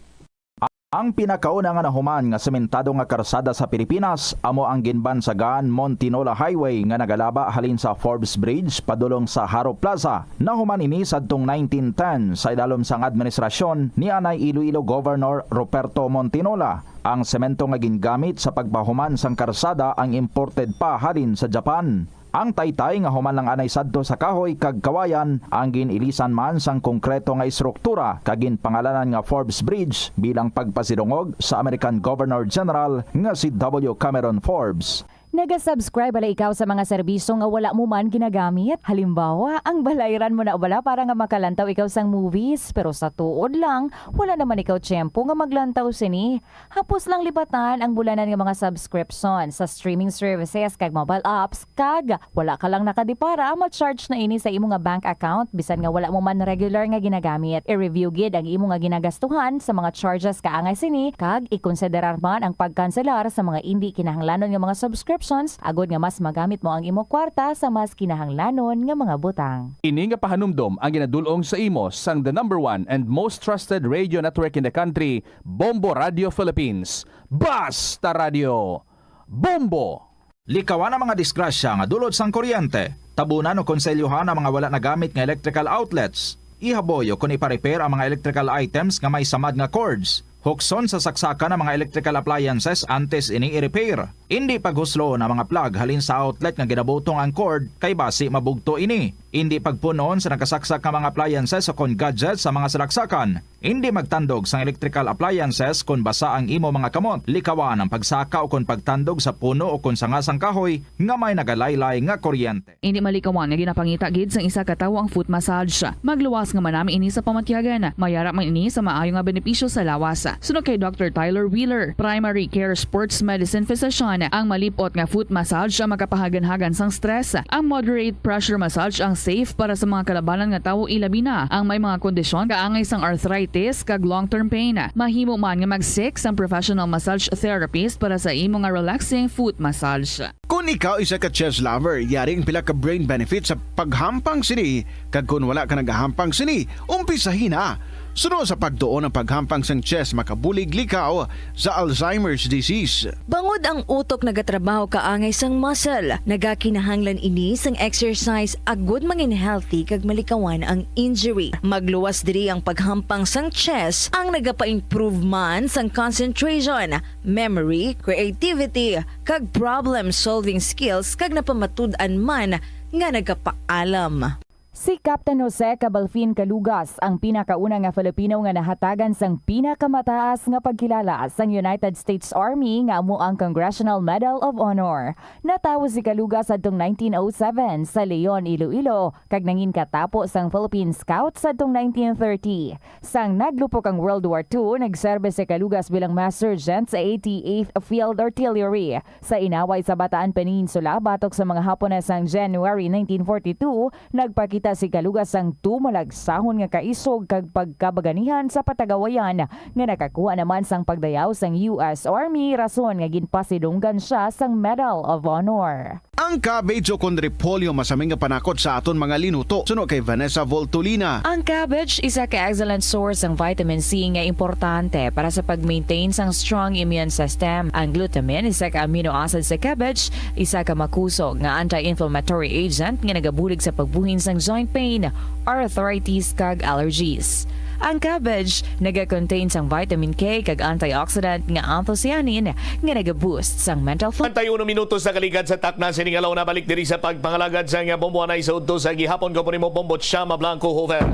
Ang pinakauna nga nahuman nga sementado nga karsada sa Pilipinas amo ang ginbansagan Montinola Highway nga nagalaba halin sa Forbes Bridge padulong sa Haro Plaza. Nahuman ini sadtong 1910 sa idalom sang administrasyon ni anay Iloilo Governor Ruperto Montinola. Ang semento nga gingamit sa pagpahuman sang karsada ang imported pa halin sa Japan. Ang taytay nga human lang anay sadto sa kahoy kag kawayan ang ginilisan man sang konkreto nga istruktura kag ginpangalanan nga Forbes Bridge bilang pagpasidungog sa American Governor General nga si W. Cameron Forbes. Naga-subscribe bala ikaw sa mga serbisyo nga wala mo man ginagamit? Halimbawa, ang balayran mo na bala para nga makalantaw ikaw sang movies, pero sa tuod lang, wala naman ikaw tiyempo nga maglantaw sini. Hapos lang libatan ang bulanan nga mga subscription sa streaming services kag mobile apps, kag wala ka lang nakadipara, ma-charge na ini sa imo nga bank account bisan nga wala mo man regular nga ginagamit. I-review gid ang imo nga ginagastuhan sa mga charges kaangay sini, kag ikonsiderar man ang pagkanselar sa mga hindi kinahanglanon nga mga subscription agod nga mas magamit mo ang imo kwarta sa mas kinahanglanon nga mga butang. Ini nga pahanumdom ang ginadulong sa imo sang the number 1 and most trusted radio network in the country, Bombo Radio Philippines. Basta Radio! Bombo! Likawan ang mga disgrasya nga dulot sang kuryente. Tabunan o konselyuhan ang mga wala nagamit nga electrical outlets. Ihaboyo kung ipa-repair ang mga electrical items nga may samad nga cords. Hukson sa saksakan ng mga electrical appliances antes ini i-repair. Hindi paghuslo na mga plug halin sa outlet nga ginabutong ang cord kay basi mabugto ini. Hindi pagpunon sa nakasaksak nga mga appliances o kon gadgets sa mga salaksakan. Hindi magtandog sa electrical appliances kung basa ang imo mga kamot. Likawan ang pagsaka o kung pagtandog sa puno o kung sangasang kahoy nga may nagalaylay nga kuryente. Hindi malikawan nga ginapangita gid sang isa ka tawo ang foot massage. Magluwas nga manami ini sa pamatyagan. Mayara man ini sa maayo nga benepisyo sa lawas. Sunod kay Dr. Tyler Wheeler, Primary Care Sports Medicine Physician, ang malipot nga foot massage ang makapahagan-hagan sang stress. Ang moderate pressure massage ang safe para sa mga kalabanan nga tawo ilabi na ang may mga kondisyon kaangay sang arthritis kag long-term pain. Mahimo man nga mag-seek sang professional massage therapist para sa imo nga relaxing foot massage. Kung ikaw isa ka chess lover, yaring pila ka brain benefit sa paghampang sini, kag kung wala ka nagahampang sini, umpisahin na. Sunod sa pagtuon ng paghampang sang chess makabulig likaw sa Alzheimer's disease. Bangod ang utok nagatrabaho kaangay sang muscle, nagakinahanglan ini sang exercise agud mangin healthy kag malikawan ang injury. Magluwas diri ang paghampang sang chess ang nagapa-improve man sang concentration, memory, creativity kag problem solving skills kag napamatud-an man nga nagapaalam. Si Captain Jose Cabalfin Calugas ang pinakauna nga Filipino nga nahatagan sang pinakamataas nga pagkilala sang United States Army nga amo ang Congressional Medal of Honor. Natawo si Calugas adtong 1907 sa Leon, Iloilo kag nangin katapo sang Philippine Scouts adtong 1930. Sang naglupok ang World War II, nagserbe si Calugas bilang Master Sergeant sa 88th Field Artillery. Sa inaway sa Bataan Peninsula batok sa mga Hapones sang January 1942, nagpakita si Calugas ang tumalagsahon nga kaisog kag pagkabaganihan sa patagawayan nga nakakuha naman sang pagdayaw sang US Army rason nga ginpasidunggan siya sang Medal of Honor. Ang cabbage o kon repolyo masaming nga panakot sa aton mga linuto. Suno kay Vanessa Voltolina. Ang cabbage isa ka excellent source ng vitamin C nga importante para sa pag-maintain sang strong immune system. Ang glutamine isa ka amino acid sa cabbage, isa ka makusog nga anti-inflammatory agent nga nagabulig sa pagbuhin sang joint pain, arthritis kag allergies. Ang cabbage naga-contain sang vitamin K kag antioxidant nga anthocyanin nga naga-boost sang mental function. 31 minutos na kaligad sa takna siningalaw na balik diri sa pagpangalagad sa nga bombuanay sa udto sa gihapon ko mo Bombot Shama Blanco Hover.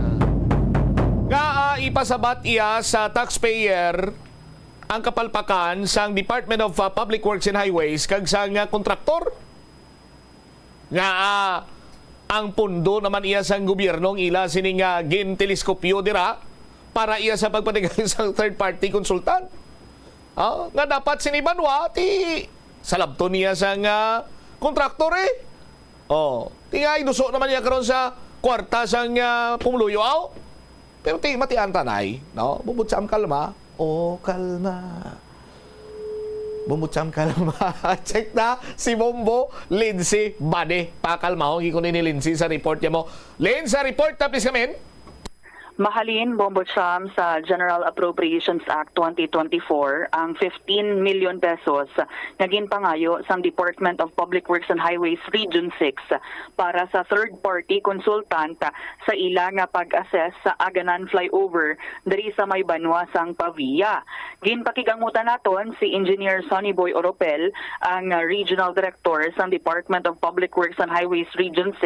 Nga ipasabat iya sa taxpayer ang kapalpakan sang Department of Public Works and Highways kag sang kontraktor. Nga ang pundo naman iya sang gobyernong ila sining ginteleskopyo dira para iya sa pagpatigang sa third party consultant. Nga dapat sinibanwa ti salabto niya sa kontraktor ti nga inuso naman niya karon sa kwarta sang pumuluyo pero ti matian tanay no bumutsam kalma kalma bumutsam kalma. Check na si Bombo Lindsay Bade pakalma ko ni Lindsay sa report niya mo. Lindsay, sa report tapos kami. Mahalin, Bombo Cham, sa General Appropriations Act 2024 ang 15 million pesos na ginpangayo sa Department of Public Works and Highways Region 6 para sa third-party consultant sa ila nga pag-assess sa Aganan Flyover diri sa may banwa sang Pavia. Ginpakigangutan naton si Engineer Sonny Boy Oropel, ang Regional Director sa Department of Public Works and Highways Region 6,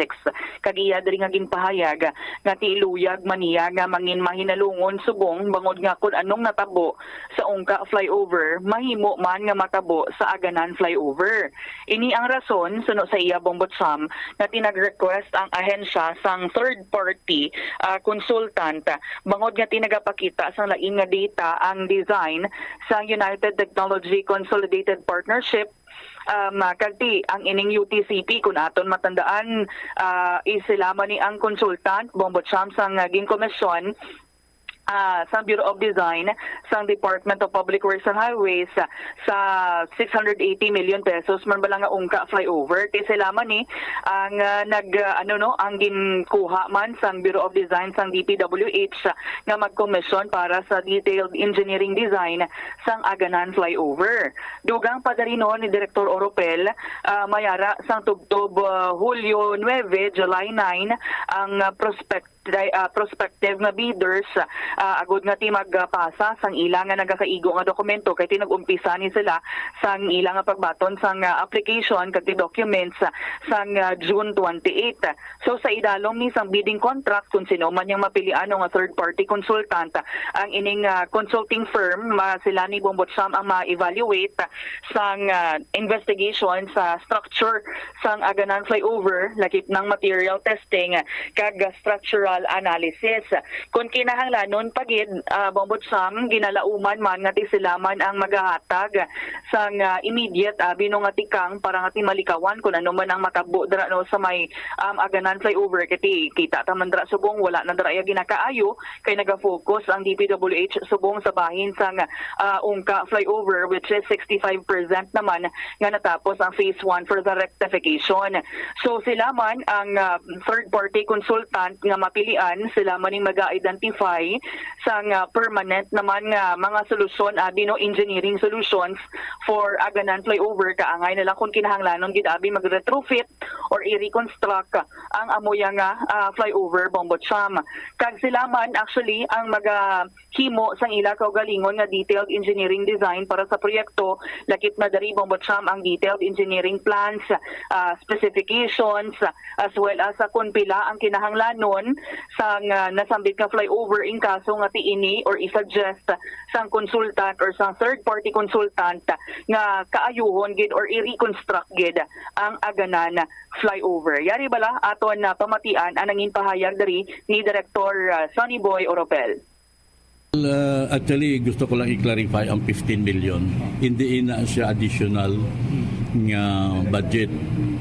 kag iya diri nga ginpahayag nga tiiluyag maniya nga mangin mahinalungon subong bangod nga kung anong natabo sa Ungka Flyover mahimo man nga matabo sa Aganan Flyover. Ini ang rason suno sa iya Bombot Sam na tinag-request ang ahensya sang third party consultant bangod nga tinagapakita sang laing nga data ang design sa United Technology Consolidated Partnership kagti ang ining UTCP kung aton matandaan isilama ni ang consultant Bombot Cham sang ginkomisyon sa Bureau of Design sa Department of Public Works and Highways sa 680 million pesos man bala nga Ungka Flyover ti sila man ni ang ang ginkuha man sa Bureau of Design sa DPWH nga magkomisyon para sa detailed engineering design sang Aganan Flyover. Dugang padarinon ni Director Oropel mayara sang tubtob Hulyo 9, July 9 ang prospective nga bidders agud nga ti magpasa sang ila nga nagakaigo nga dokumento kay tinag-umpisa ni sila sang ila nga pagbaton sang application kag ti documents sang June 28. So sa idalom ni sang bidding contract kung sino man yang mapilian nga third party consultant ang ining consulting firm sila ni Bombot Sam ang ma-evaluate sang investigation sa structure sang Aganan Flyover lakip ng material testing kag structural analysis. Kung kinahanglanon pagid Bombot Sam ginalauman man nga ti sila man ang magahatag sang immediate binungatikang para nga ti malikawan kung ano man ang matabo dira no sa may Aganan Flyover kiti kita ta man dira subong wala na dira ginakaayo kay naga-focus ang DPWH subong sa bahin sang Ungka Flyover which is 65% naman nga natapos ang phase 1 for the rectification. So sila man ang third party consultant nga mapilian sila man ning maga-identify sang permanent naman nga mga solusyon no engineering solutions for Aganan Flyover kaangay na lang kung kinahanglanon gid abi mag-retrofit or i-reconstruct ang amoya nga flyover Bombot Cham. Kag sila man actually ang magahimo sang ila kaugalingon nga detailed engineering design para sa proyekto lakip na dari Bombot Cham ang detailed engineering plans, specifications as well as kung pila ang kinahanglanon sang nasambit nga flyover in kaso nga tiini or i-suggest sang consultant or sang third party consultant nga kaayuhon gid or i-reconstruct gid ang Aganan Flyover. Yari bala aton na pamatian ang nangin pahayag dari ni Director Sonny Boy Oropel. Actually, gusto ko lang i-clarify ang 15 million. Hindi na siya additional nga budget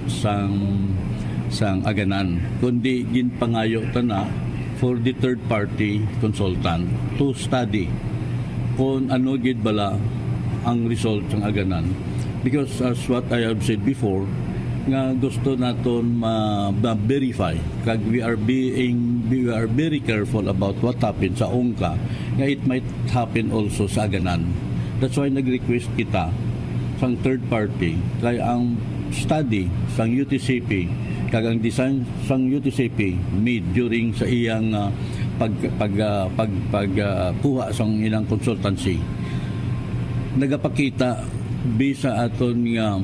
sang Aganan. Kundi ginpangayo na for the third party consultant to study kung ano gid bala ang result ng Aganan. Because as what I have said before, nga gusto naton ma-verify kag we are very careful about what happened sa Ongka nga it might happen also sa Aganan. That's why nag-request kita sang third party kay ang study sang UTCP kag ang design sang UTCP made during sa iyang pagkuha sang ilang consultancy nagapakita bisa aton nga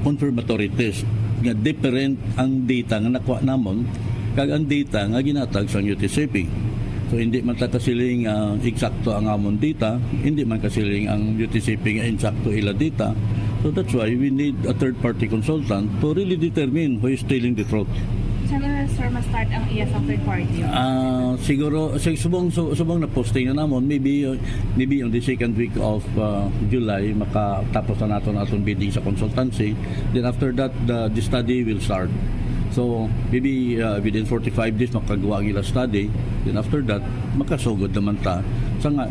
confirmatory test nga different ang data nga nakuha namon kag ang data nga ginatag sa UTCP. So hindi man ta kasiling eksakto ang amon data, hindi man kasiling ang UTCP nga eksakto ila data. So that's why we need a third party consultant to really determine who is telling the truth. Saan na, sir, ma-start ang iya sa third party? Siguro subong na posting na namon maybe on the second week of July makatapos na naton bidding sa consultancy. Then after that the study will start. So maybe within 45 days makagawa ang ila study. Then after that makasugod naman ta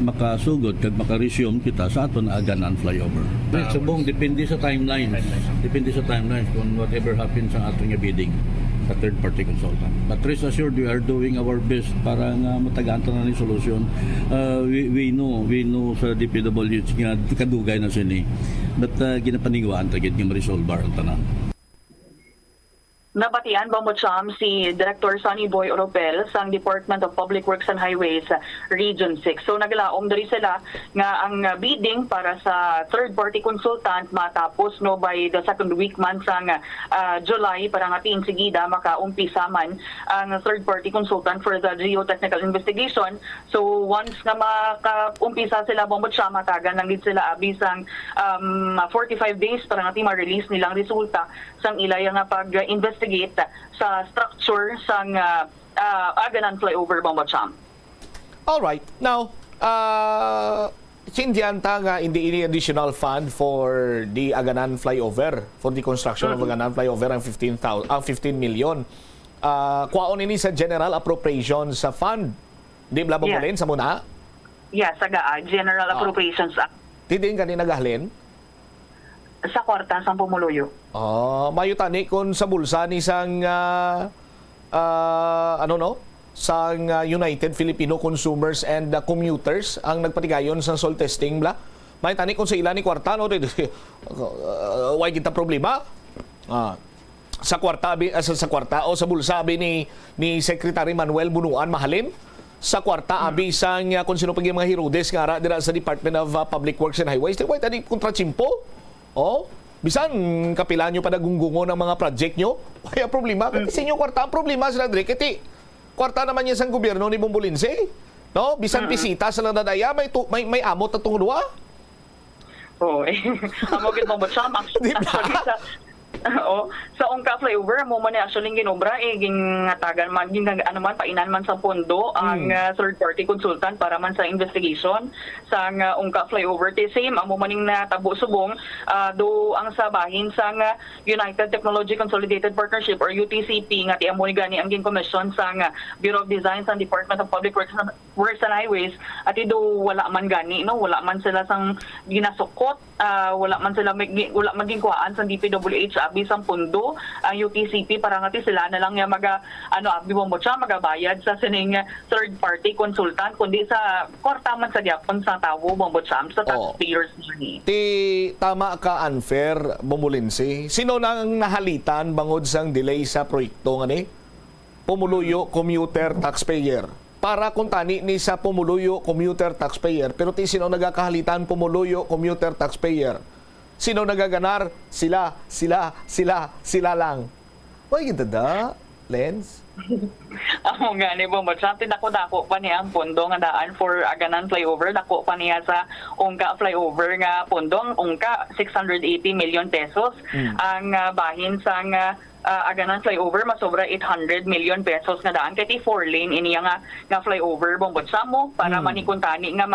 makasugod kag maka-resume kita sa aton na Aganan flyover. Subong depende sa timeline. Depende sa timeline kung whatever happens sa aton nga bidding sa third party consultant. But rest assured, we are doing our best para nga matagaan na ni solusyon. We know sa DPWH nga kadugay na sini. But ginapaniguan tagid nga ma-resolve ang tanan. Nabatian Bombocham si Director Sonny Boy Oropel sa Department of Public Works and Highways Region 6. So naglaom diri sila nga ang bidding para sa third party consultant matapos no by the second week man sa July para nga tiin sigida makaumpisa man ang third party consultant for the geotechnical investigation. So once nga makaumpisa sila Bombocham matagan lang gid sila abisang 45 days para nga ma-release nilang resulta sang ilaya nga pag-investigate sa structure sang Aganan flyover Bombocham. All right. Now, sindihan ta nga hindi ini additional fund for the Aganan flyover, for the construction of Aganan flyover ang 15 million. Kwaon ini sa general appropriations sa fund. Di ba babulin sa muna? Yes, general appropriations act. Di din kanina gahlin? Sa kwarta sa Pumuluyo. Mayo tani kung sa bulsa ni sang sang United Filipino Consumers and Commuters ang nagpatigayon sa soil testing bla. Mayo tani kung sa ila ni kwarta no why kita problema. Sa kwarta o sa bulsa abi ni Secretary Manuel Bunuan mahalin sa kwarta abi sang kung sino pag mga Herodes nga ara dira sa Department of Public Works and Highways. Why tani kontra chimpo? Bisan kapila nyo pa nagunggungo ng mga project nyo, kaya problema. Kasi inyo kwarta, ang problema sila, Dre, kasi kwarta naman yan sa gobyerno ni Bombolinse. No? Bisan pisita sa nadaya, may amot at tungdua. Oo, amogit mo ba siya? Actually, sa Ongka flyover mo man actually ginobra gingatagan man painan man sa pondo ang third party consultant para man sa investigation sa Ongka flyover the same amo maning natabo subong do ang sa bahin sa United Technology Consolidated Partnership or UTCP nga ti amo ni gani ang commission sa Bureau of Design sa Department of Public Works and Highways at do wala man gani no wala man sila sang ginasukot wala man maging kuhaan sa DPWH bisang pundo ang UTCP para nga sila na lang abi mo siya magabayad sa sining third party consultant kundi sa kwarta man sa gyapon sa tawo mo siya sa taxpayers money. Ti tama ka unfair Bombolinse. Sino nang nahalitan bangod sang delay sa proyekto ngani? Pumuluyo commuter taxpayer. Para kung tani ni sa Pumuluyo commuter taxpayer pero ti sino nagakahalitan Pumuluyo commuter taxpayer? Sino nagaganar? Sila lang. Why ganda da, Lens? Ako nga ni Bombocham, dako pa niya ang pondo nga daan for Aganan flyover. Dako pa niya sa Ongka flyover nga pondo. Ang Ongka, 680 million pesos. Ang bahin sa aganan flyover masobra 800 million pesos nga daan kay 4-lane iniya nga flyover Bongbot Samo para manikuntani nga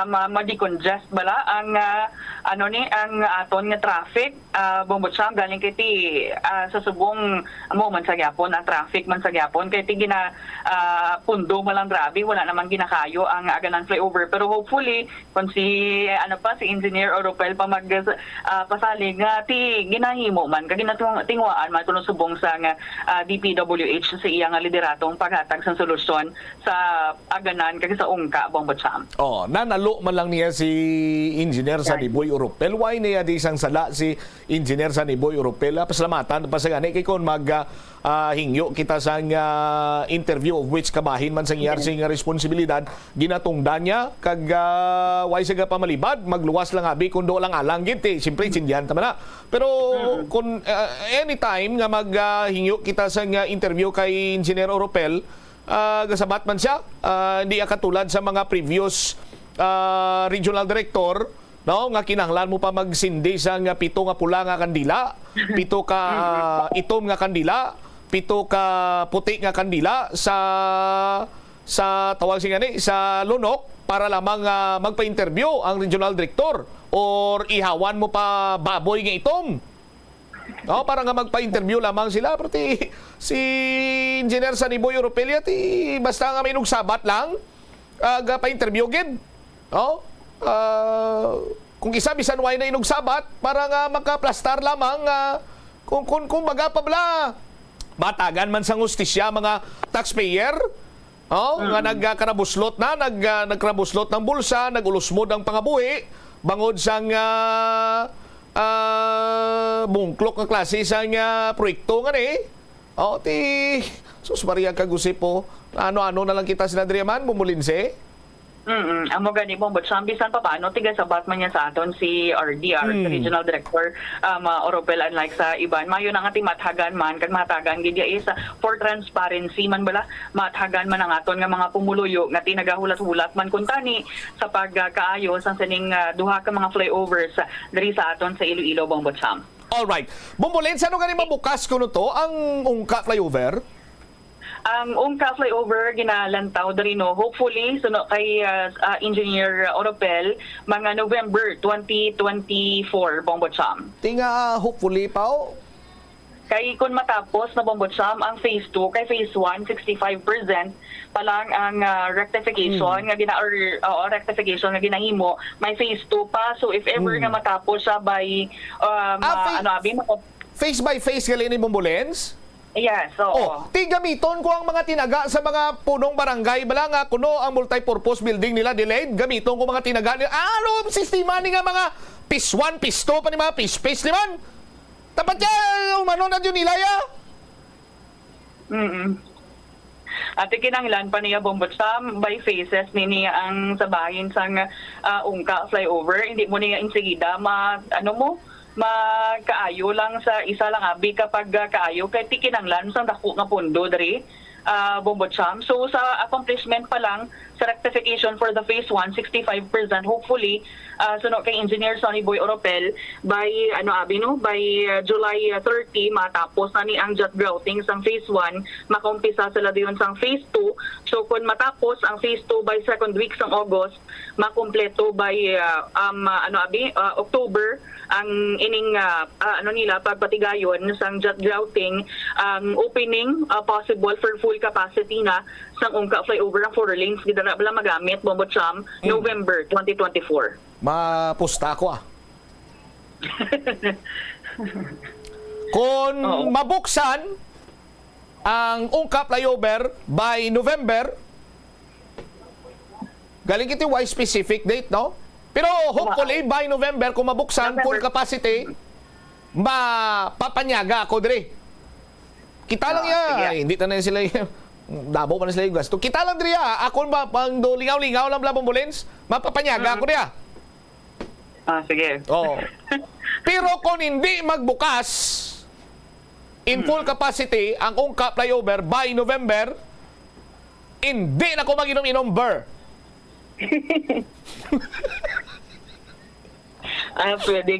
ma-decongest bala ang ang aton nga traffic Bongbot Sam galing kay sa subong man sa gyapon ang traffic man sa gyapon kay pundo malang grabe wala namang ginakayo ang aganan flyover pero hopefully kung si Engineer Oropel pa pasalig nga ginahimo man tingwaan man kuno subong sa DPWH sa iyang lideratong paghatag sa solusyon sa aganan kag sa ungka Bongbot Sam. Nanalo man lang niya si Engineer Saniboy Oropel. Why niya di isang sala si Engineer Saniboy Oropel? Pasalamatan pa sa gani kay kon hingyo kita sa interview of which kabahin man sa ngiyar nga responsibilidad ginatungdan niya kag why siya pamalibad magluwas lang abi kundo lang alang gid siyempre sindihan tama na pero kung anytime nga maghingyo kita sa interview kay Engineer Oropel gasabat man siya hindi katulad sa mga previous regional director nga kinahanglan mo pa magsindi sa pito nga pula nga kandila, pito ka itom nga kandila, pito ka puti nga kandila sa tawag siya gani sa lunok para lamang magpa-interview ang regional director or ihawan mo pa baboy nga itom. Para nga magpa-interview lamang sila pero si Engineer Saniboy Oropel basta nga may nugsabat lang pa-interview gid. Kung isa bisan way na inugsabat para nga makaplastar lamang kung baga pa bala matagan man sa hustisya mga taxpayer nga nagkarabuslot nagkarabuslot ng bulsa nagulusmod ang pangabuhi bangod sang bungklok nga klase sang proyekto nga sus Maria kagusip po ano na lang kita sinadriyaman bumulinse. Amo gani Bongbot Sam bisan pa paano tiga sabat man niya sa aton si RDR sa Regional Director Oropel unlike sa iban mayo na nga mathagan man kag matagan gid is for transparency man bala mathagan man ang aton nga mga pumuluyo nga tinagahulat-hulat man kuntani sa pagkaayo sa sining duha ka mga flyovers diri sa aton sa Iloilo Bongbot Sam. All right. Bumbulen sa gani mabukas kuno to ang ungka flyover? Ang ungka flyover ginalantaw darino hopefully suno kay Engineer Oropel mga November 2024 Bongbot Sam. Tinga hopefully pa kay kun matapos na Bongbot Sam ang phase 2 kay phase 1 65% pa lang ang rectification nga rectification nga ginahimo may phase 2 pa so if ever nga matapos siya by phase by phase gali ni Bumbulens? Yes, so gamiton ko ang mga tinaga sa mga punong barangay bala nga kuno ang multi-purpose building nila delayed gamiton ko mga tinaga nila sistema ni nga mga PIS 1, PIS 2 pa ni mga PIS naman tapat yan umano na yun nilaya At kinanglan pa niya Bongbot Sam by phases niya ang sabahin sang ungka flyover hindi mo niya insigida magkaayo lang sa isa lang abi kapag kaayo kay tikinanglan sa dako nga pondo diri Bongbot Sam. So sa accomplishment pa lang sa rectification for the phase 1 65% hopefully suno kay Engineer Saniboy Oropel by by July 30 matapos na ni ang jet grouting sang phase 1 makumpisa sila diyon sang phase 2 so kung matapos ang phase 2 by second week sang August makumpleto by October ang ining nila pagpatigayon sang jet grouting ang opening possible for full capacity na sang ungka flyover ang 4 lanes gidara bala magamit Bongbot Sam November 2024. Mapusta ko Kung mabuksan ang ungka flyover by November galing ito why specific date pero hopefully by November kung mabuksan full capacity mapapanyaga ako diri kita lang hindi na sila dabo pa na sila yung gasto kita lang diri ako ba pang do lingaw-lingaw lang blabong bulens mapapanyaga ako diya sige pero kung hindi magbukas in full capacity ang ungka flyover by November hindi na ko mag-inom-inom ber pwede.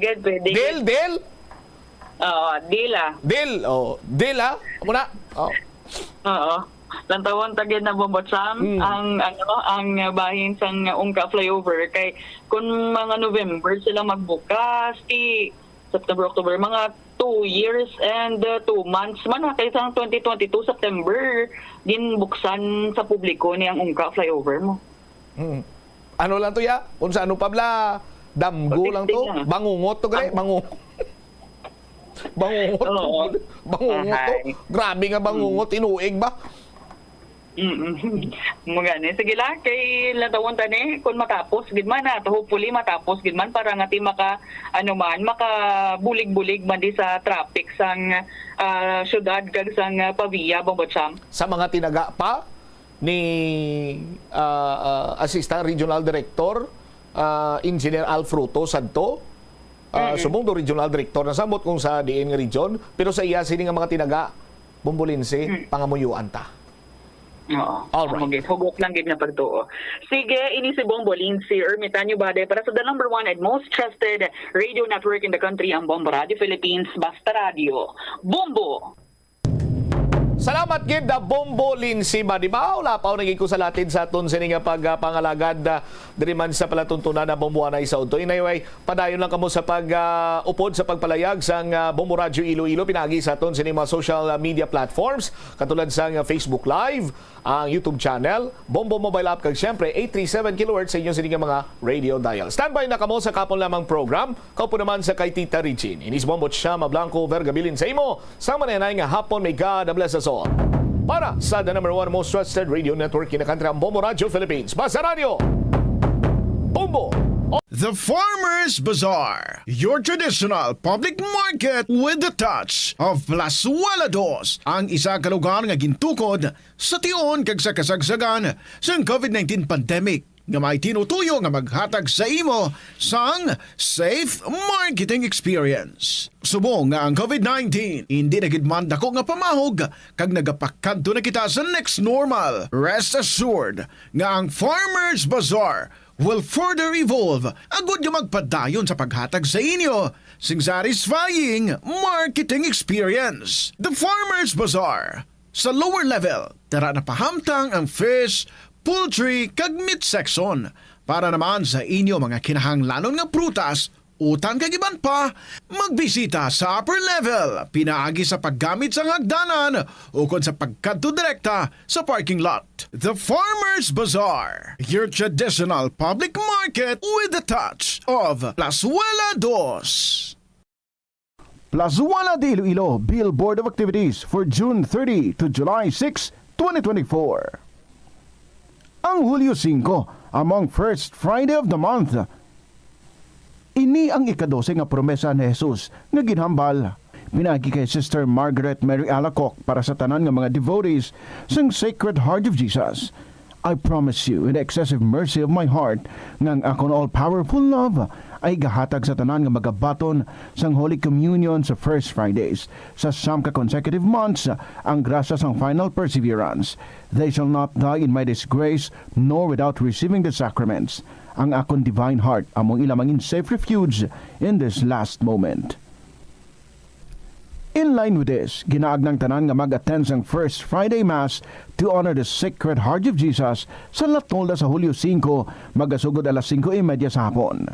Del? Dila. Dila, muna. Oo. Lantawon tagid na Bombotsam ang bahin sang Ungka flyover kay kung mga November sila magbukas September, October, mga 2 years and 2 months man kay sang 2022 September ginbuksan sa publiko niyang Ungka flyover mo. Ano lang to ya? Kung sa ano pabla, damgo lang to, bangungot to gre, bangungot to. Grabe nga bangungot, inuig ba? Mga ni sige lang kay latawon tani kung matapos gid man na hopefully matapos gid man para nga ti maka bulig-bulig man di sa traffic sang syudad kag sang Pavia Bombotsam. Sa mga tinaga pa ni Assistant Regional Director Engineer Alfruto Santo subong do Regional Director na samot kung sa diin nga region pero sa iya sini nga mga tinaga Bombolinse pangamuyuan ta. Oo. Alright. Hugok lang gid na pagtuo. Sige, ini si Bombo Lindsay Ermitanyo Bade para sa the number 1 and most trusted radio network in the country, ang Bombo Radio Philippines, Basta Radio. Bombo! Salamat gid da Bombo Lindsay Badibaw. Lapaw naging ko sa latin sa aton sini nga pagpangalagad diri man sa palatuntunan na Bomboanay sa unto. Inay padayon lang kamo sa upod sa pagpalayag sang Bombo Radio Iloilo pinagi sa aton sini mga social media platforms katulad sang Facebook Live, ang YouTube channel, Bombo Mobile App kag syempre 837 kHz sa inyong sini nga mga radio dial. Standby na kamo sa kapon lamang program. Kaupo naman sa kay Tita Regine. Inis Bombo Chama Blanco Vergabilin sa imo. Sama na nga hapon may God bless us all. Para sa the number 1 most trusted radio network in the country, ang Bombo Radio Philippines. Basta Radio! Bombo! The Farmer's Bazaar, your traditional public market with the touch of Plasualados, ang isa ka lugar nga gintukod sa tion kag sa kasagsagan sa COVID-19 pandemic nga may tinutuyo nga maghatag sa imo sang safe marketing experience. Subong nga ang COVID-19 hindi na gid man dako nga pamahog kag nagapakadto na kita sa next normal. Rest assured nga ang Farmer's Bazaar will further evolve agud nga magpadayon sa paghatag sa inyo sing satisfying marketing experience. The Farmer's Bazaar sa lower level tara na pahamtang ang fish, poultry kag meat section para naman sa inyo mga kinahanglanon nga prutas, utang kag iban pa, magbisita sa upper level pinaagi sa paggamit sa hagdanan o kon sa pagkadto direkta sa parking lot. The Farmer's Bazaar, your traditional public market with the touch of Plasualados. Plazuela de Iloilo Billboard of Activities for June 30 to July 6, 2024. Ang Hulyo 5, among first Friday of the month. Ini ang ika-12 nga promesa ni Jesus nga ginhambal. Pinagi kay Sister Margaret Mary Alacoc para sa tanan nga mga devotees sang Sacred Heart of Jesus. I promise you in the excessive mercy of my heart nga ang akong all-powerful love ay gahatag sa tanan nga magabaton sang Holy Communion sa First Fridays. Sa ka consecutive months, ang grasya sang final perseverance. They shall not die in my disgrace, nor without receiving the sacraments. Ang akong divine heart among ilamangin safe refuge in this last moment. In line with this, ginaag ng tanan nga mag-attend sang First Friday Mass to honor the Sacred Heart of Jesus sa Latolda sa Hulyo 5, magasugod alas 5:30 sa hapon.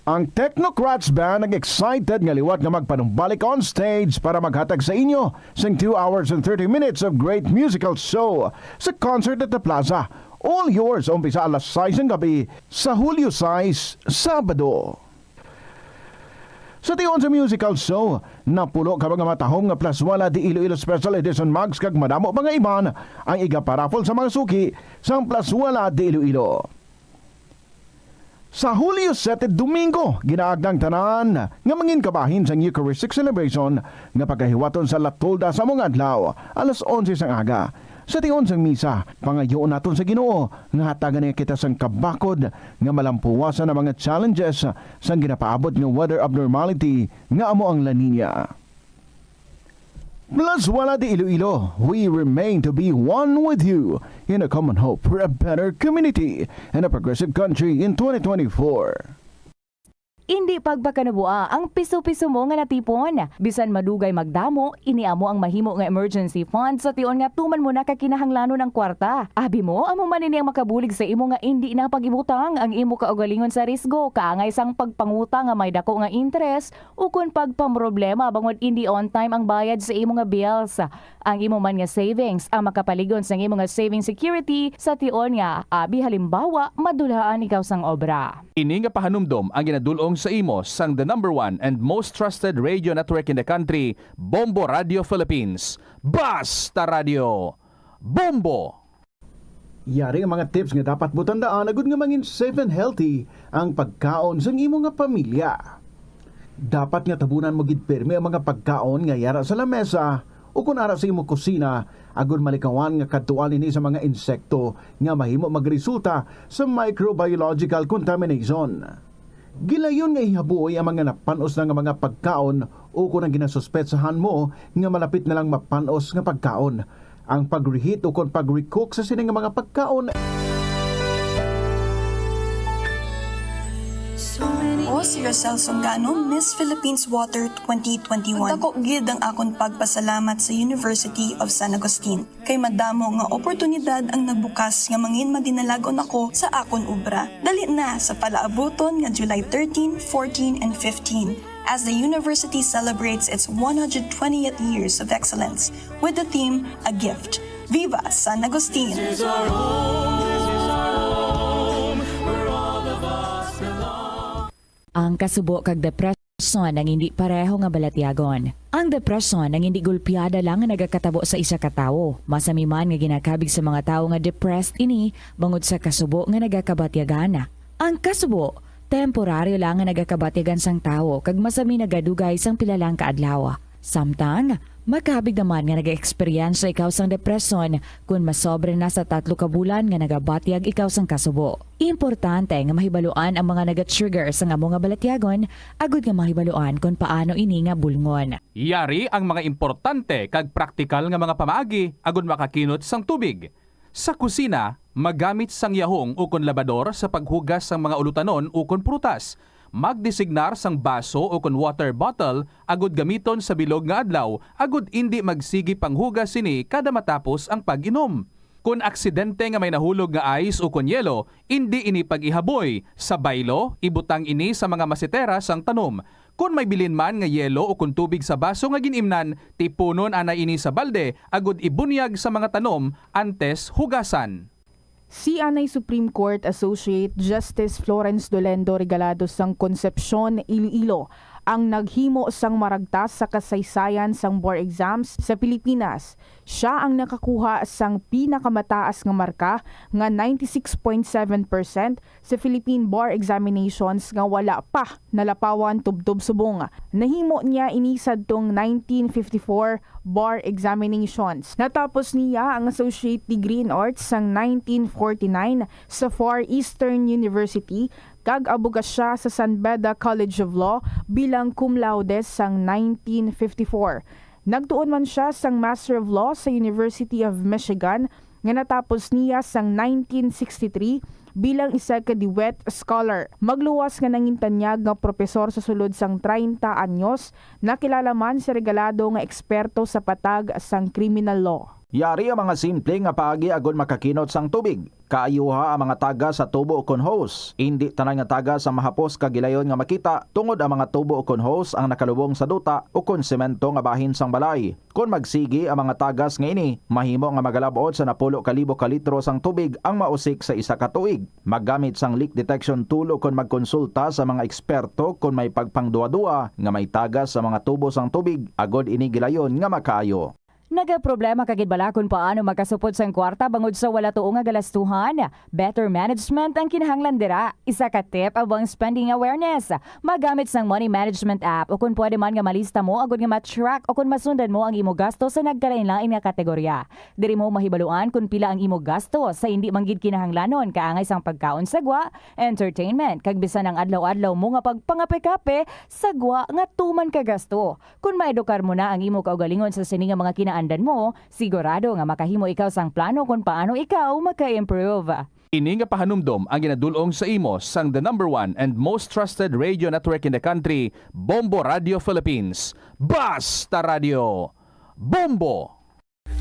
Ang Technocrats Band nag-excited nga liwat nga magpanumbalik on stage para maghatag sa inyo sang 2 hours and 30 minutes of great musical show sa concert at the Plaza. All yours umpisa alas 6 ng gabi sa Hulyo 6, Sabado. Sa tiyon sa musical show, napulo ka mga matahong nga Plasuela de Iloilo Special Edition Mags kag madamo mga iban ang iga-parapol sa mga suki sa Plasuela de Iloilo. Sa Hulyo 7 Domingo, ginaagdang tanan nga mangin kabahin sa Eucharistic celebration nga pagkahiwaton sa Latolda sa mga adlaw alas 11 sang aga. Sa tiyon sang misa, pangayoon naton sa Ginoo nga hatagan niya kita sang kabakod nga malampuwasan ang mga challenges sang ginapaabot nga weather abnormality nga amo ang La Nina. Plasuela de Iloilo, we remain to be one with you in a common hope for a better community and a progressive country in 2024. Indi pagpakanabuа ang piso-piso mo nga natipon. Bisan madugay magdamo, iniamo ang mahimo nga emergency fund sa tion nga tuman mo na kakinahanglanon ng kwarta. Abi mo, amo man ini ang makabulig sa imo nga indi na pag-ibutang ang imo kaugalingon sa risgo, kaangay sang pagpangutang nga may dako nga interest o kung pagpamroblema bangod indi on time ang bayad sa imo nga bills. Ang imo man nga savings ang makapaligon sa imo nga saving security sa tion nga abi halimbawa madulahan ikaw sang obra. Ini nga pahanumdom ang ginadulong sa imo sang the number one and most trusted radio network in the country, Bombo Radio Philippines. Basta Radio Bombo! Yari ang mga tips nga dapat mo tandaan agud nga mangin safe and healthy ang pagkaon sa imo nga pamilya. Dapat nga tabunan mo gid pirmi ang mga pagkaon nga yara sa lamesa o kung ara sa imo kusina agud malikawan nga kadtuan ini sa mga insekto nga mahimo magresulta sa microbiological contamination. Gilayon nga ihabuoy ang mga napanos na nga mga pagkaon o kung ang ginasuspetsahan mo nga malapit na lang mapanos nga pagkaon. Ang pag-reheat o kung pag-recook sa sining nga mga pagkaon. O si Rosel Songano, Miss Philippines Water 2021. Dako gid ang akon pagpasalamat sa University of San Agustin. Kay madamo nga oportunidad ang nagbukas nga mangin madinalagon ako sa akon obra. Dali na sa palaabuton nga July 13, 14, and 15. As the university celebrates its 120th years of excellence with the theme A Gift. Viva San Agustin! Ang kasubo kag depresyon ang hindi pareho nga balatyagon. Ang depresyon ang hindi gulpiyada lang nga nagakatabo sa isa ka tawo. Masami man nga ginakabig sa mga tawo nga depressed ini bangod sa kasubo nga nagakabatyagan. Ang kasubo temporaryo lang nga nagakabatyagan sang tawo kag masami nagadugay sang pilalang kaadlaw. Samtang makabig naman nga nag-experience ikaw sang depresyon kung masobre na sa 3 ka bulan nga nagabatyag ikaw sang kasubo. Importante nga mahibaluan ang mga naga-trigger sa nga mga balatyagon agud nga mahibaluan kung paano ini nga bulngon. Yari ang mga importante kag praktikal nga mga pamaagi agud makakinot sang tubig. Sa kusina, magamit sang yahong o kon labador sa paghugas sang mga ulutanon o kon prutas. Magdesignar sang baso o kon water bottle agud gamiton sa bilog nga adlaw agud indi magsigi panghugas sini kada matapos ang pag-inom. Kung aksidente nga may nahulog nga ice o kon yelo, indi ini pag-ihaboy. Sa baylo, ibutang ini sa mga masitera sang tanom. Kung may bilin man nga yelo o kung tubig sa baso nga ginimnan, tipunon anay ini sa balde agud ibunyag sa mga tanom antes hugasan. Si Anay Supreme Court Associate Justice Florence Dolendo Regalado sang Concepcion, Iloilo ang naghimo sang maragtas sa kasaysayan sang board exams sa Pilipinas. Siya ang nakakuha sang pinakamataas nga marka nga 96.7% sa Philippine Bar Examinations nga wala pa nalapawan tubtob subong. Nahimo niya inisad tong 1954 bar examinations. Natapos niya ang Associate Degree in Arts sang 1949 sa Far Eastern University kag abugas siya sa San Beda College of Law bilang cum laude sang 1954. Nagtuon man siya sang Master of Law sa University of Michigan nga natapos niya sang 1963 bilang isa ka Dewitt Scholar. Magluwas nga nangintanyag nga propesor sa sulod sang 30 anyos, nakilala man si Regalado nga eksperto sa patag sang criminal law. Yari ang mga simple nga paagi agon makakinot sang tubig. Kaayuha ang mga taga sa tubo o kon hose. Indi tanan nga taga sa mahapos kagilayon nga makita tungod ang mga tubo o kon hose ang nakalubong sa duta o kon semento nga bahin sang balay. Kung magsigi ang mga tagas nga ini, mahimo nga magalabot sa 10,000 ka litro sang tubig ang mausik sa isa ka tuig. Maggamit sang leak detection tool o kon magkonsulta sa mga eksperto kung may pagpangduwa-duwa nga may tagas sa mga tubo sang tubig agod ini gilayon nga makaayo. Nagaproblema kagid bala kung paano makasupod sang kwarta bangod sa wala tuong nga galastuhan. Better management ang kinahanglan dira. Isa ka tip abang spending awareness. Magamit sang money management app o kung pwede man nga malista mo agud nga ma-track o kung masundan mo ang imo gasto sa nagkalain-lain nga kategorya. Diri mo mahibaluan kung pila ang imo gasto sa hindi manggid kinahanglanon kaangay sang pagkaon sagwa, entertainment kag bisan ang adlaw-adlaw mo nga pagpangape-kape sagwa nga tuman ka gasto. Kung maedukar mo na ang imo kaugalingon sa sini nga mga kinaan andan mo, sigurado nga makahimo ikaw sang plano kung paano ikaw maka-improve. Ini nga pahanumdom ang ginadulong sa imo sang the #1 and most trusted radio network in the country, Bombo Radio Philippines. Basta Radio! Bombo!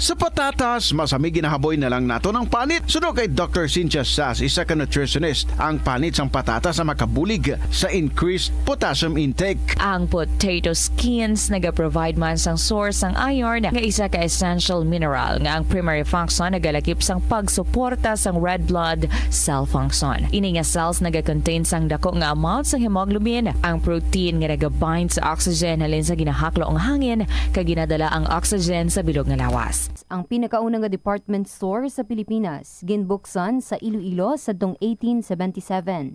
Sa patatas, masamig ginahaboy na lang nato ng panit. Suno kay Dr. Cynthia Sass, isa ka nutritionist, ang panit sang patatas sa makabulig sa increased potassium intake. Ang potato skins nagaprovide man sang source sang iron nga isa ka essential mineral nga ang primary function nagalakip sang pagsuporta sang red blood cell function. Ini nga cells nagakontain sang dako nga amount sang hemoglobin, ang protein nga nagabind sa oxygen halin sa ginahaklo ang hangin kag ginadala ang oxygen sa bilog nga lawas. Ang pinakaunang nga department store sa Pilipinas, ginbuksan sa Iloilo sa 1877.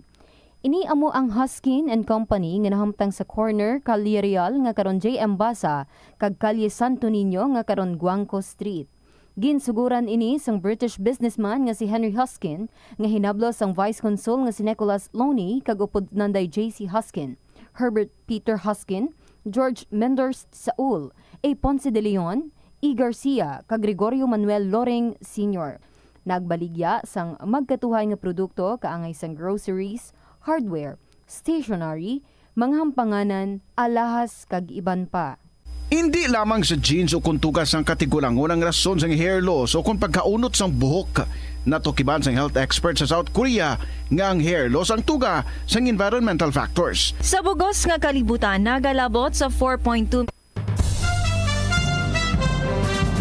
Ini amo ang Huskin and Company nga nahamtang sa corner Calle Real nga karon JM Basa kag Calle Santo Niño nga karon Guangco Street. Ginsuguran ini sang British businessman nga si Henry Huskin nga hinablo sang Vice Consul nga si Nicholas Loney kag upod nanday J.C. Huskin, Herbert Peter Huskin, George Menders Saul, A. Ponce de Leon, E. Garcia kag Gregorio Manuel Loring Sr. Nagbaligya sang magkatuhay nga produkto kaangay sang groceries, hardware, stationery, mga hampanganan, alahas kag iban pa. Hindi lamang sa jeans o kuntugas ang katigulangon ang rason sang hair loss o kung pagkaunot sang buhok. Natukiban sang health expert sa South Korea nga ang hair loss ang tuga sang environmental factors. Sa bugos nga kalibutan nagalabot sa 4.2.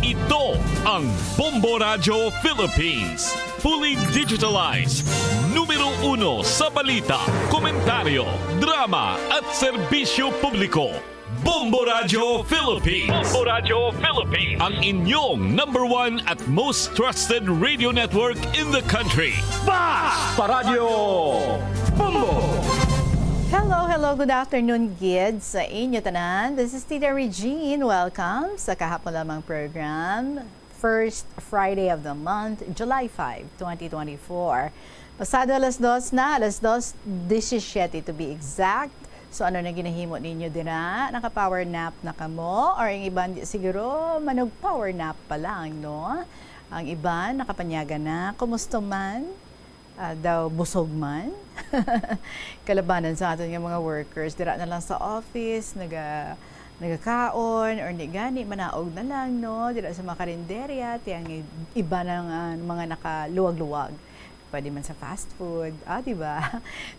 Ito ang Bombo Radio Philippines. Fully digitalized. Numero 1 sa balita, komentaryo, drama at serbisyo publiko. Bombo Radio Philippines. Bombo Radio Philippines. Ang inyong #1 at most trusted radio network in the country. Basta Radio Bombo! Hello, good afternoon, kids. Sa inyo tanan, this is Tita Regine. Welcome sa kahapon lamang program. First Friday of the month, July 5, 2024. Pasado alas 2 na, alas 2:17 to be exact. So ano na ginahimo ninyo dira? Naka-power nap na kamo? Or yung iban siguro manog-power nap pa lang, no? Ang iban nakapanyaga na. Kumusta man? Daw busog man. Kalabanan sa aton nga mga workers dira na lang sa office nagakaon or ni gani manaog na lang no dira sa mga karinderya tiyang iba ng mga nakaluwag-luwag pwede man sa fast food diba.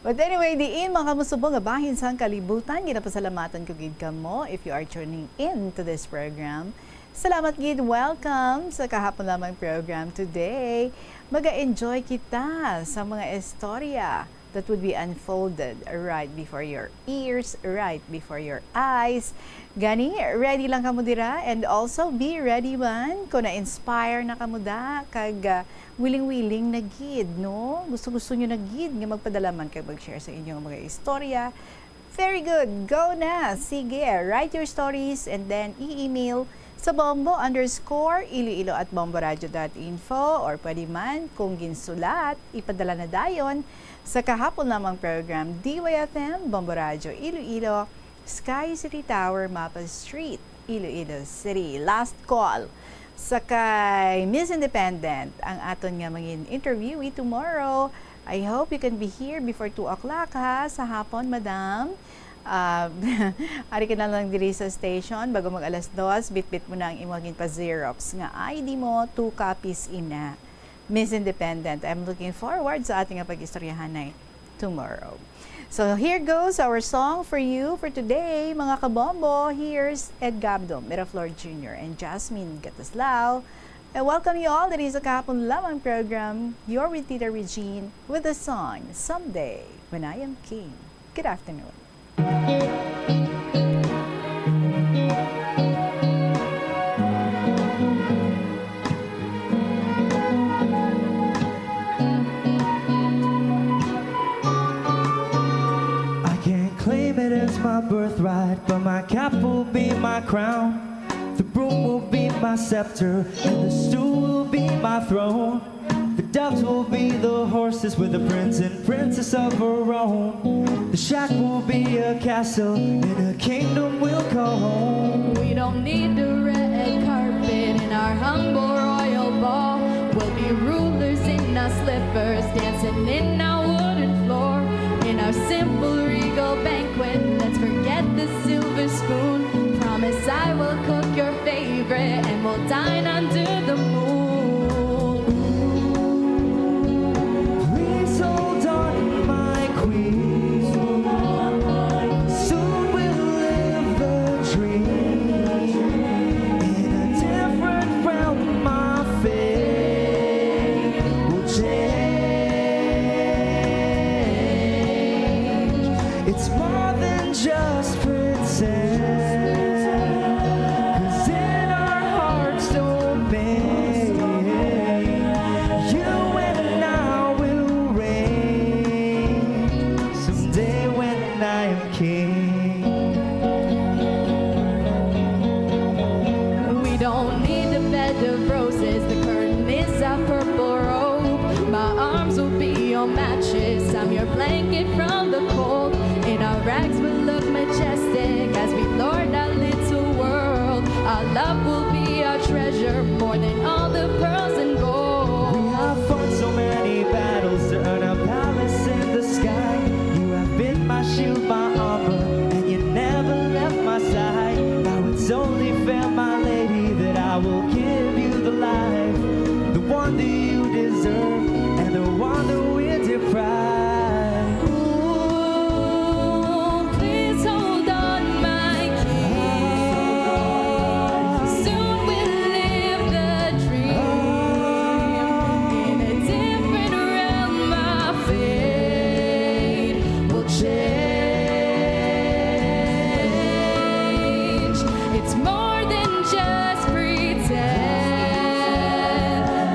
But anyway diin mga kamusubong nga bahin sa kalibutan ginapasalamatan ko gid kamo if you are tuning in to this program. Salamat gid, welcome sa kahapon lamang program today. Maga-enjoy kita sa mga istorya that would be unfolded right before your ears, right before your eyes. Gani, ready lang kamo dira and also be ready man kung na-inspire na kamo da kag willing-willing na gid, no? Gusto-gusto nyo na gid nga magpadala man kay mag-share sa inyong mga istorya. Very good, go na! Sige, write your stories and then i-email sa bombo_iloilo@bomboradio.info or pwede man kung ginsulat, ipadala na dayon sa kahapon lamang program DYFM, Bombo Radio Iloilo, Sky City Tower, Mapa Street, Iloilo City. Last call sa kay Miss Independent ang aton nga mangin interviewee tomorrow. I hope you can be here before 2 o'clock ha, sa hapon, madam. Ari ka na lang diri sa station bago mag alas 2, bit-bit mo na ang imong pa-Xerox nga ID mo, 2 copies ina. Miss Independent, I'm looking forward sa ating pag-istoryahanay tomorrow. So here goes our song for you for today, mga kabombo. Here's Ed Gabdo, Miraflor Jr. and Jasmine Gataslao. I welcome you all. That is a kahapon lamang program. You're with Tita Regine with the song Someday When I Am King. Good afternoon. It's my birthright, but my cap will be my crown. The broom will be my scepter, and the stool will be my throne. The doves will be the horses with the prince and princess of her own. The shack will be a castle, and a kingdom we'll call home. We don't need the red carpet in our humble royal ball. We'll be rulers in our slippers, dancing dancing in our wooden floor. In our simple regal banquet, let's forget the silver spoon. Promise I will cook your favorite and we'll dine under the moon. Please hold on, my queen. Soon we'll live the dream. In a different realm, my fate will change. It's more than just pretend. 'Cause in our hearts don't bend. You and I will reign someday when I am king. We don't need a bed of roses, the curtain is a purple robe. My arms will be your mattress, I'm your blanket from the cold. In our rags we'll look majestic as we lord our little world. Our love will be our treasure, more than all the pearls and gold. We have fought so many battles to earn a palace in the sky. You have been my shield, my armor, and you never left my side. Now it's only fair, my lady, that I will give you the life, the one that you deserve, and the one that we're deprived. Ooh, please hold on, my king. Soon we'll live the dream. In a different realm, my fate will change. It's more than just pretend.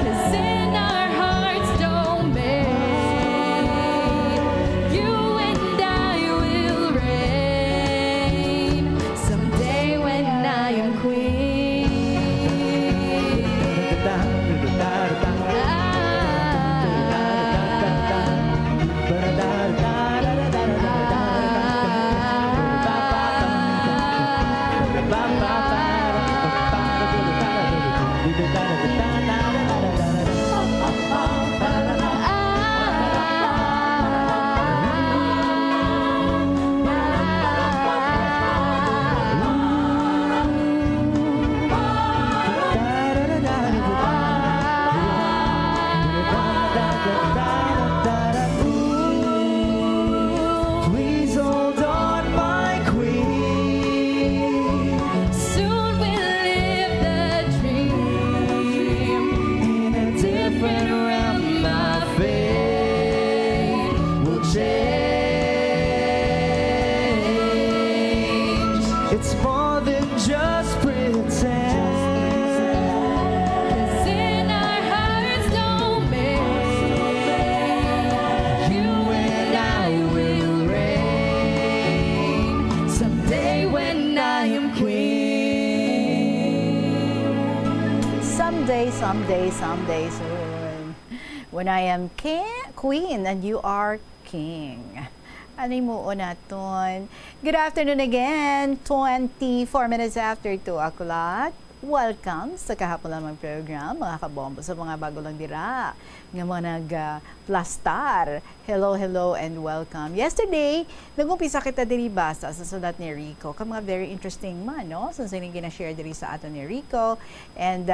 'Cause in our hearts domain, you and I will reign someday when I am queen. Please hold on, my queen. Soon we'll live the dream. In a different realm, my fate will change. It's more than just pretend. 'Cause in our hearts domain, you and I will reign someday when I am queen. Someday soon. When I am queen and you are king. Ano mo naton? Good afternoon again. 24 minutes after 2 o'clock. Welcome sa kahapon lamang program, mga kabombo, sa mga bago lang dira nga mga nag-plastar. Hello and welcome. Yesterday, nag-umpisa kita diri basa sa sulat ni Rico. Ka mga very interesting man, no? So, sining gina-share diri sa ato ni Rico. And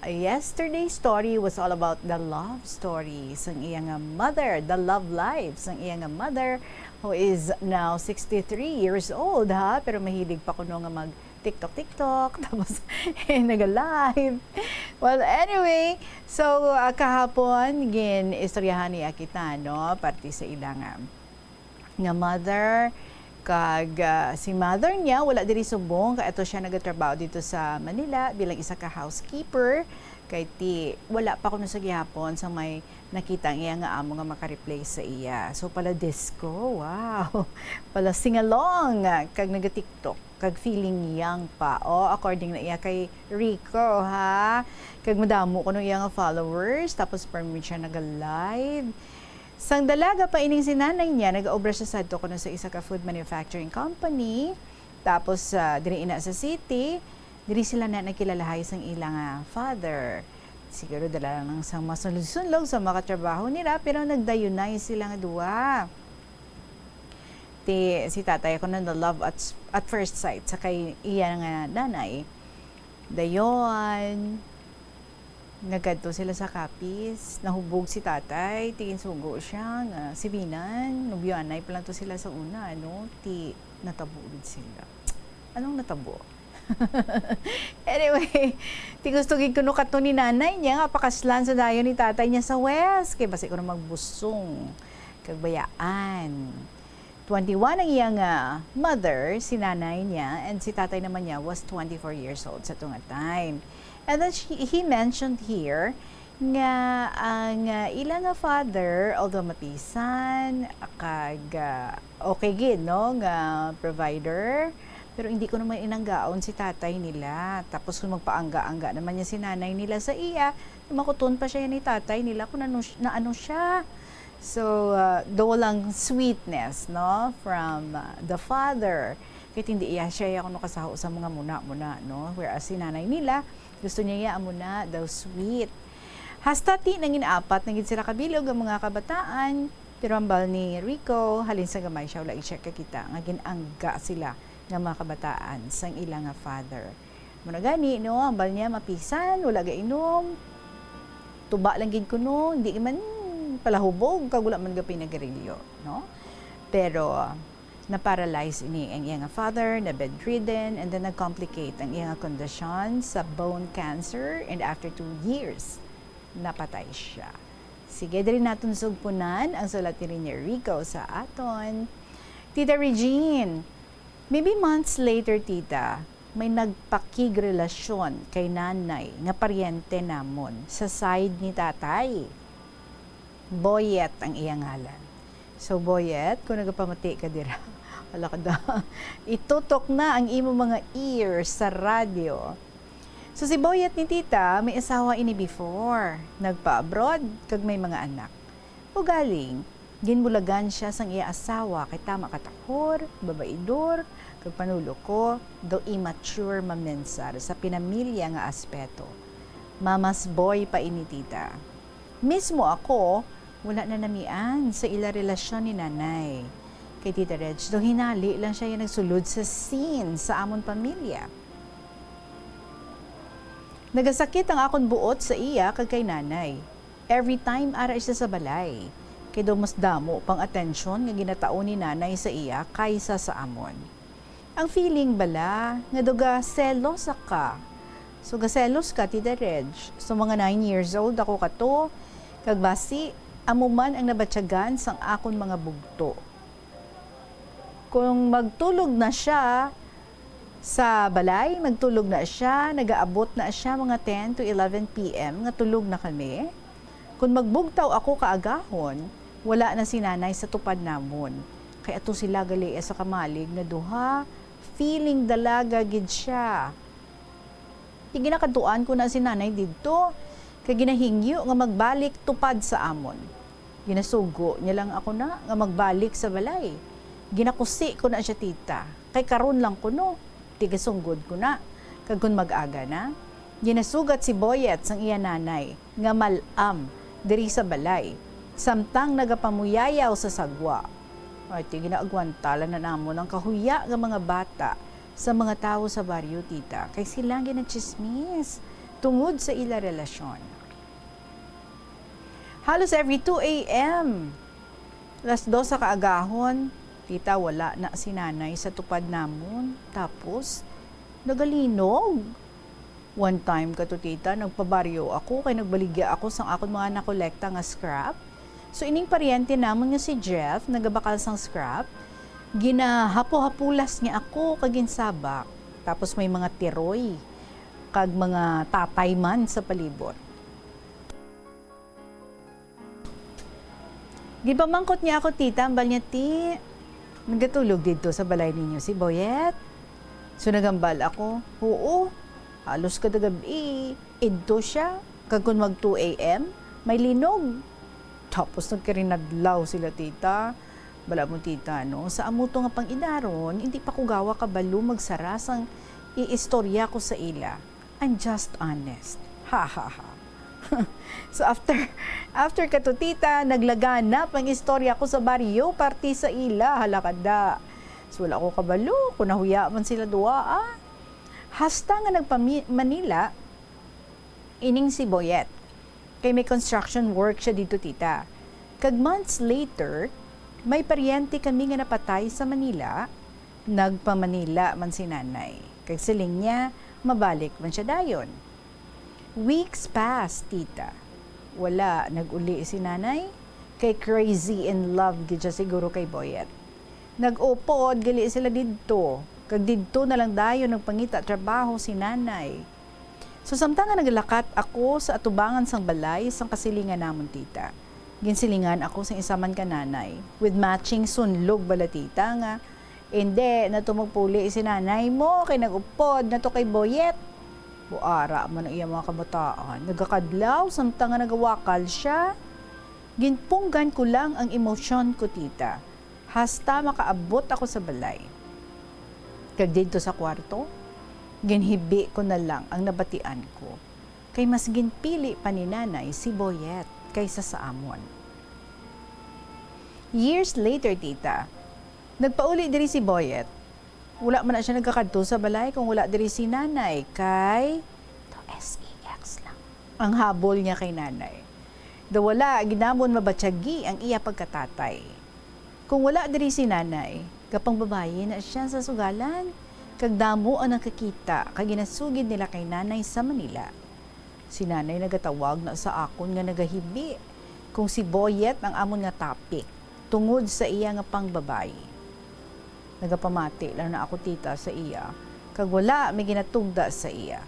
yesterday's story was all about the love story sang iyang mother, the love life sang iyang mother, who is now 63 years old, ha? Pero mahilig pa kuno nga mag TikTok, tapos nag-live. Well, anyway, so kahapon, istoryahan niya kita, no? Parte sa ilang nga mother, kag si mother niya, wala diri subong, kaya ito siya nagatrabaho dito sa Manila bilang isa ka housekeeper. Kay wala pa kuno sa gihapon sa may nakita iya nga amo nga maka-replace sa iya. So pala disco, wow. Pala sing-along, kag naga-TikTok, kag feeling young pa. According na iya kay Rico, ha. Kag madamo kuno iya nga followers, tapos permit siya naga-live. Sang dalaga pa ining sinanay niya, nag-obra siya sa kuno sa isa ka food manufacturing company. Tapos diri ina sa city, diri sila na nakilalahay sang ilang father. Siguro dala lang ng sang masunlog-sunlog sa makatrabaho nila, pero nagdayunay sila nga duwa. Si tatay ko na love at first sight sa kay iya nga nanay. Dayon, nagkadto sila sa kapis, nahubog si tatay, tingin sugo siya, nga si Binan, nubyanay pa lang to sila sa una, ano, natabo sila. Anong natabo? Anyway, gustugin ko no kato ni nanay niya nga pakaslan sa dayon ni tatay niya sa West kay basi ko na magbusong kagbayaan. 21 ang iyang mother, si nanay niya, and si tatay naman niya was 24 years old sa tunga time. And then he mentioned here nga ang ilang father, although mapisan kag okay gid no nga provider, pero hindi ko naman inanggaon si tatay nila. Tapos kung magpaangga-angga naman niya si nanay nila sa iya, makuton pa siya ni tatay nila kung ano siya. So, do lang sweetness, no, from the father. Kahit hindi iya siya kung kasaho sa mga muna-muna, no. Whereas si nanay nila, gusto niya iya muna daw sweet. Hasta nangin apat, nangin sila kabilog ang mga kabataan. Pero ang bal ni Rico, halin sa gamay siya, wala i-check ka kita. Ngagin angga sila ng mga kabataan sang ilang father. Muna gani, no, ang bal niya mapisan, wala ga inom, tuba lang gid kuno, hindi man palahubog, kag wala man ga pinagarilyo, no? Pero na-paralyze ini ang iyang father, na bedridden, and then nag-complicate ang iyang kondisyon sa bone cancer, and after 2 years, napatay siya. Sige, dali natin sugpunan ang sulat ni Rico sa aton. Tita Regine, maybe months later, tita, may nagpakig relasyon kay nanay nga paryente namon sa side ni tatay. Boyet ang iyang ngalan. So, Boyet, kung nagpamati ka dira, wala ka da, itutok na ang imo mga ears sa radyo. So, si Boyet ni tita, may asawa ini before. Nagpa-abroad, kag may mga anak. O galing, ginbulagan siya sang iya asawa kay tama katakor, babaidor, kag panulo ko, do immature mamensar sa pinamilya nga aspeto. Mamas boy pa ini tita. Mismo ako, wala na namian sa ila relasyon ni nanay. Kay Tita Reg, do hinali lang siya yung nagsulod sa scene sa amon pamilya. Nagasakit ang akon buot sa iya kag kay nanay. Every time ara siya sa balay. Kay do mas damo pang atensyon nga ginatao ni nanay sa iya kaysa sa amon. Ang feeling bala nga doga selos ka. So gaselos ka Tita Reg. So mga 9 years old ako kato, kag basi amo man ang nabatyagan sang akon mga bugto. Kung magtulog na siya sa balay, magtulog na siya, nagaabot na siya mga 10 to 11 p.m. nga tulog na kami. Kung magbugtaw ako kaagahon, wala na si nanay sa tupad namon. Kaya ato sila gali sa kamalig na duha, feeling dalaga gid siya. Ginakaduan ko na si nanay didto, kay ginahingyo nga magbalik tupad sa amon. Ginasugo niya lang ako na nga magbalik sa balay. Ginakusi ko na siya tita. Kay karon lang ko no, tigasunggod ko na. Kag kun mag-aga na, ginasugat si Boyet sang iya nanay nga malam diri sa balay. Samtang nagapamuyayaw sa sagwa. Ay, ginaagwantalan na namon ang kahuya nga mga bata sa mga tao sa baryo tita. Kay sila ginachismis tungod sa ila relasyon. Halos every 2 a.m. Alas 2 sa kaagahon, tita wala na si nanay sa tupad namon. Tapos, nagalinog. One time ka to tita, nagpabaryo ako, kay nagbaligya ako sang akon mga nakolekta nga scrap. So ining paryente namon nga si Jeff, nagabakal sang scrap, ginahapo-hapulas niya ako kaginsabak. Tapos may mga tiroy, kag mga tatay man sa palibot. Gipamangkot niya ako, tita, ambal niya, nagatulog dito sa balay ninyo si Boyet. So nagambal ako, oo, halos kada gabi, idto siya, kag kung mag 2 a.m., may linog. Tapos nagkarinadlaw sila, tita. Bala mo, tita, no? Sa amuto nga pang idaron, hindi pa ko gawa kabalo magsarasang iistorya ko sa ila. I'm just honest. Ha, ha, ha. So after kato tita, naglaganap ang istorya ko sa baryo, party sa ila, halakada. So wala ko kabalo, kung nahuya man sila duwa. Hasta nga nagpa-Manila, ining si Boyet. Kay may construction work siya dito tita. Kag months later, may paryente kami nga napatay sa Manila, nagpa-Manila man si nanay. Kag siling niya, mabalik man siya dayon. Weeks passed, tita. Wala, nag-uli si nanay. Kay crazy in love gid siya siguro kay Boyet. Nag-upod, gali sila didto. Kag didto na lang dayon nagpangita trabaho si nanay. So samtang nga naglakat ako sa atubangan sang balay sang kasilingan namon tita. Ginsilingan ako sa isaman ka nanay with matching sunlog bala tita nga. Hindi, natumagpuli si nanay mo kay nagupod na to kay Boyet. Buara man ang iya mga kabataan. Nagakadlaw samtang nga nagawakal siya. Ginpunggan ko lang ang emosyon ko tita. Hasta makaabot ako sa balay. Kag dito sa kwarto, ginhibi ko na lang ang nabatian ko. Kay mas ginpili pa ni nanay si Boyet kaysa sa amon. Years later, tita, nagpauli diri si Boyet. Wala man na siya nagkakadto sa balay kung wala diri si nanay. Kay to SEX lang ang habol niya kay nanay. Do wala, ginamon mabatsyagi ang iya pagkatatay. Kung wala diri si nanay, kapang babae na siya sa sugalan, kagdamo ang nakakita, kag ginasugid nila kay nanay sa Manila. Si nanay nagatawag na sa akon nga nagahibi kung si Boyet ang amon nga topic, tungod sa iya nga pang babae. Nagapamati lang na ako tita sa iya, kag wala may ginatugda sa iya.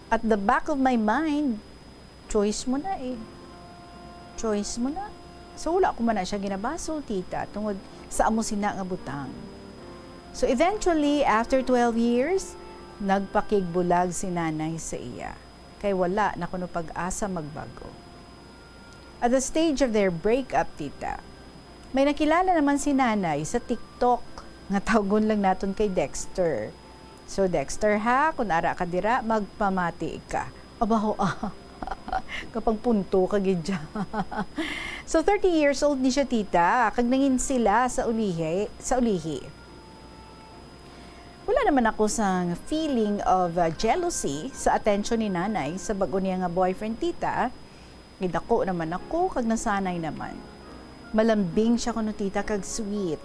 At the back of my mind, choice mo na eh. Choice mo na. So wala ko man na siya ginabasol tita tungod sa amo sina nga butang. So eventually, after 12 years, nagpakigbulag si nanay sa iya. Kay wala na kuno pag-asa magbago. At the stage of their breakup, tita, may nakilala naman si nanay sa TikTok nga tawgon lang naton kay Dexter. So Dexter ha, kung ara ka dira, magpamati ka. Abaho kapag punto ka gidya. So 30 years old ni siya tita, kag nangin sila sa ulihi. Wala naman ako sa feeling of jealousy sa attention ni nanay sa bago niya nga boyfriend tita. Gidako naman ako kag nasanay naman. Malambing siya kuno tita kag sweet.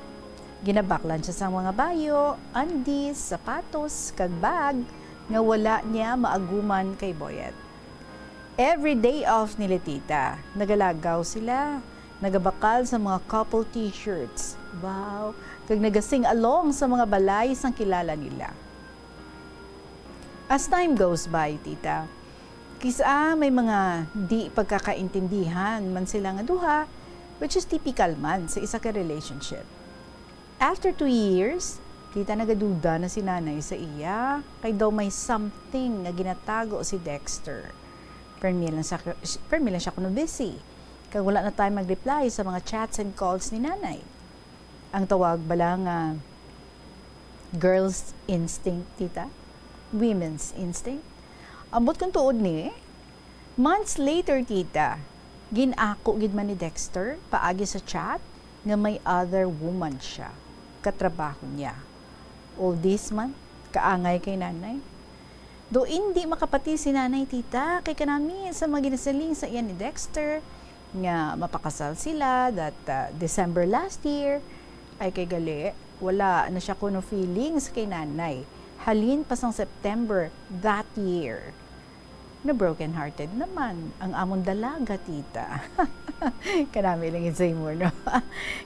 Ginabaklan siya sa mga bayo, undies, sapatos, kag bag nga wala niya maaguman kay Boyet. Every day off nila tita, nagalagaw sila, nagabakal sa mga couple t-shirts. Wow, kag nagasing along sa mga balay sang kilala nila. As time goes by, tita, kisa may mga di pagkakaintindihan man sila nga duha, which is typical man sa isa ka relationship. After 2 years, tita nagaduda na si nanay sa iya, kay daw may something nga ginatago si Dexter. Permi lang siya kuno busy. Kag wala na tayo mag-reply sa mga chats and calls ni nanay. Ang tawag bala nga girl's instinct, tita. Women's instinct. Ambot kong tuod ni. Months later, tita, ginako gid man ni Dexter paagi sa chat nga may other woman siya. Katrabaho niya. All this man, kaangay kay nanay. Do hindi makapati si nanay tita kay kanami sa mga ginasaling sa iyan ni Dexter nga mapakasal sila that December last year ay kay gali wala na siya kuno feelings kay nanay halin pa sang September that year na broken hearted naman ang amon dalaga tita. Kanami lang insay mo no.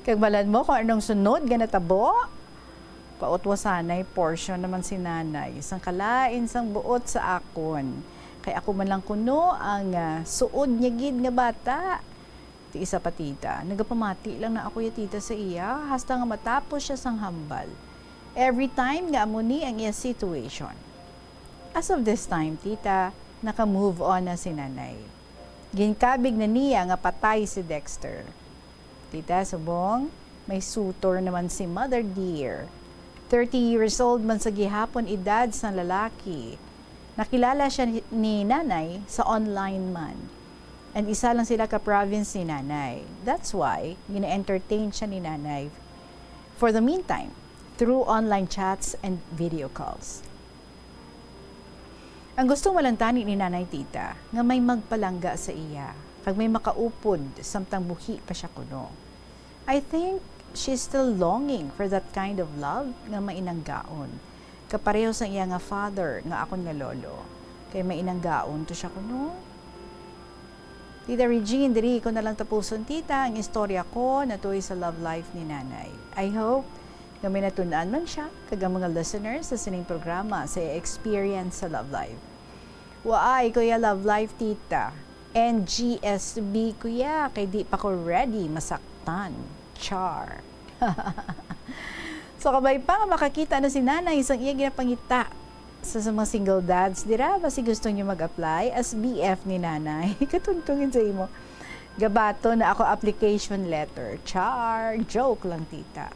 Kag balan mo kung anong sunod nga natabo. Pautwa sanay portion naman si nanay sang kalain sang buot sa akon kay ako man lang kuno ang suod niya gid nga bata. Ti isa pa tita, nagapamati lang na ako ya tita sa iya hasta nga matapos siya sang hambal. Every time nga amo ni ang iya situation. As of this time tita, naka-move on na si nanay. Ginkabig na niya nga patay si Dexter. Tita, subong, may sutor naman si Mother Dear. 30 years old man sa gihapon edad sa lalaki. Nakilala siya ni nanay sa online man. And isa lang sila ka-province ni nanay. That's why, gina-entertain siya ni nanay for the meantime, through online chats and video calls. Ang gusto malantani ni nanay tita, nga may magpalangga sa iya, kag may makaupod, samtang buhi pa siya kuno. I think she's still longing for that kind of love nga mainanggaon. Kapareho sa iya nga father, nga akon nga lolo. Kay mainanggaon to siya kuno. Tita Regine, diri ko na lang tapuson tita ang istorya ko na tuloy sa love life ni nanay. I hope na may natunan man siya kag mga listeners sa sining programa sa experience sa love life. Waay, kuya love life tita. NGSB kuya, kay di pa ko ready masaktan. Char. So kabay pa makakita na si nanay isang iya ginapangita sa mga single dads, dira basi gusto niyo mag-apply as BF ni nanay. Katuntungin sa imo. Gabato na ako application letter. Char, joke lang tita.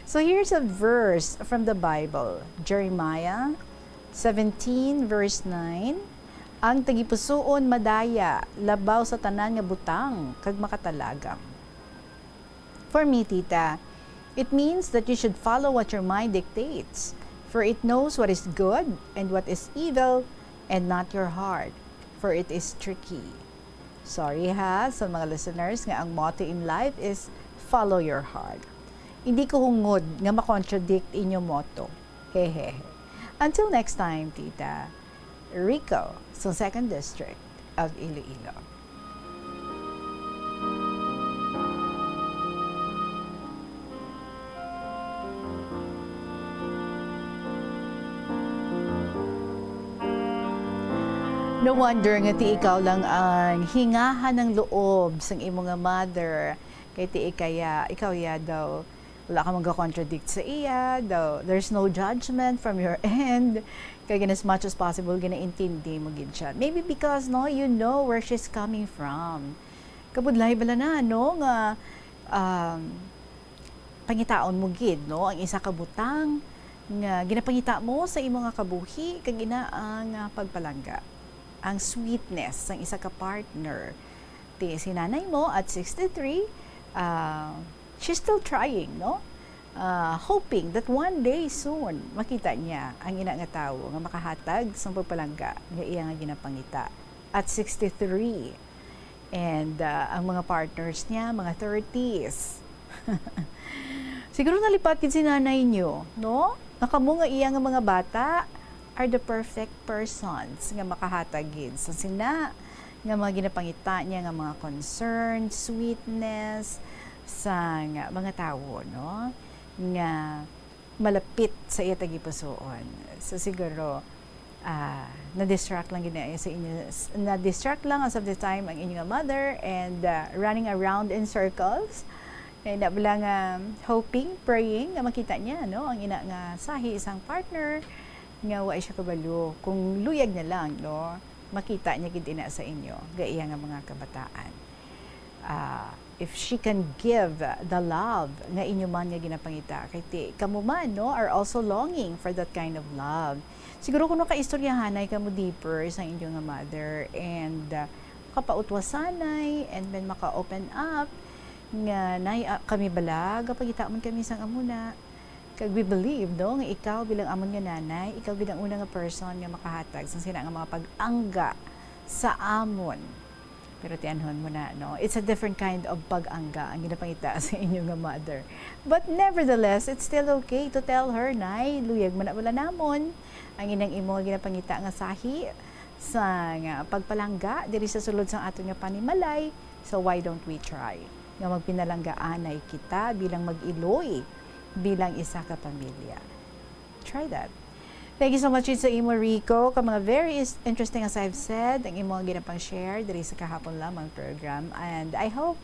So here's a verse from the Bible. Jeremiah 17 verse 9. Ang tagipusoon madaya, labaw sa tanan nga butang, kag makatalagang. For me, tita, it means that you should follow what your mind dictates. For it knows what is good and what is evil, and not your heart, for it is tricky. Sorry ha, sa mga listeners nga ang motto in life is follow your heart. Hindi ko hungod nga makontradict inyong motto. Hehehe. Until next time, tita. Rico, sa 2nd District of Iloilo. No wonder nga ti ikaw lang ang hingahan ng loob sang imo nga mother. Kay ti ikaw ya daw wala ka magka-contradict sa iya daw. There's no judgment from your end. Kaya as much as possible ginaintindi mo gid siya. Maybe because no you know where she's coming from. Kabudlay bala na no nga pangitaon mo gid no ang isa ka butang nga ginapangita mo sa imo nga kabuhi kag ina ang pagpalangga. Ang sweetness ng isa ka partner. Si nanay mo at 63, she's still trying, no? Hoping that one day soon, makita niya ang ina nga tawo nga makahatag sa pagpalangga nga iya nga ginapangita. At 63. And ang mga partners niya, mga 30s. Siguro nalipat kin si nanay niyo, no? Nakamo nga iya nga mga bata, are the perfect persons nga makahatagid sa sina nga mga ginapangita niya nga mga concern, sweetness sa nga mga tawo no nga malapit sa iya tagipusoon. So siguro na-distract lang gina sa inyo, na-distract lang as of the time ang inyong mother and running around in circles. Kaya na lang hoping, praying nga makita niya no ang ina nga sahi isang partner nga wa siya kabalo kung luyag na lang no makita niya gid ina sa inyo gaiya nga mga kabataan. If she can give the love nga inyo man nga ginapangita kay ti kamo man no are also longing for that kind of love. Siguro kuno ka istoryahanay kamo deeper sa inyo nga mother and kapautwasanay and then maka-open up nga nay kami bala gapangita man kami sang amuna. Kag we believe, no, nga ikaw bilang amon nga nanay, ikaw bilang una nga person nga makahatag sa sina nga mga pag-angga sa amon. Pero tianhon mo na, no, it's a different kind of pag-angga ang ginapangita sa inyo nga mother. But nevertheless, it's still okay to tell her, nay, luyag man na wala namon, ang inang imo nga ginapangita nga sahi sa nga pagpalangga, diri sa sulod sang aton nga panimalay, so why don't we try? Nga magpinalanggaanay kita bilang mag-iloy bilang isa ka pamilya. Try that. Thank you so much sa imo Rico. Ka mga very interesting as I've said, ang imo ginapang share diri sa kahapon lamang program. And I hope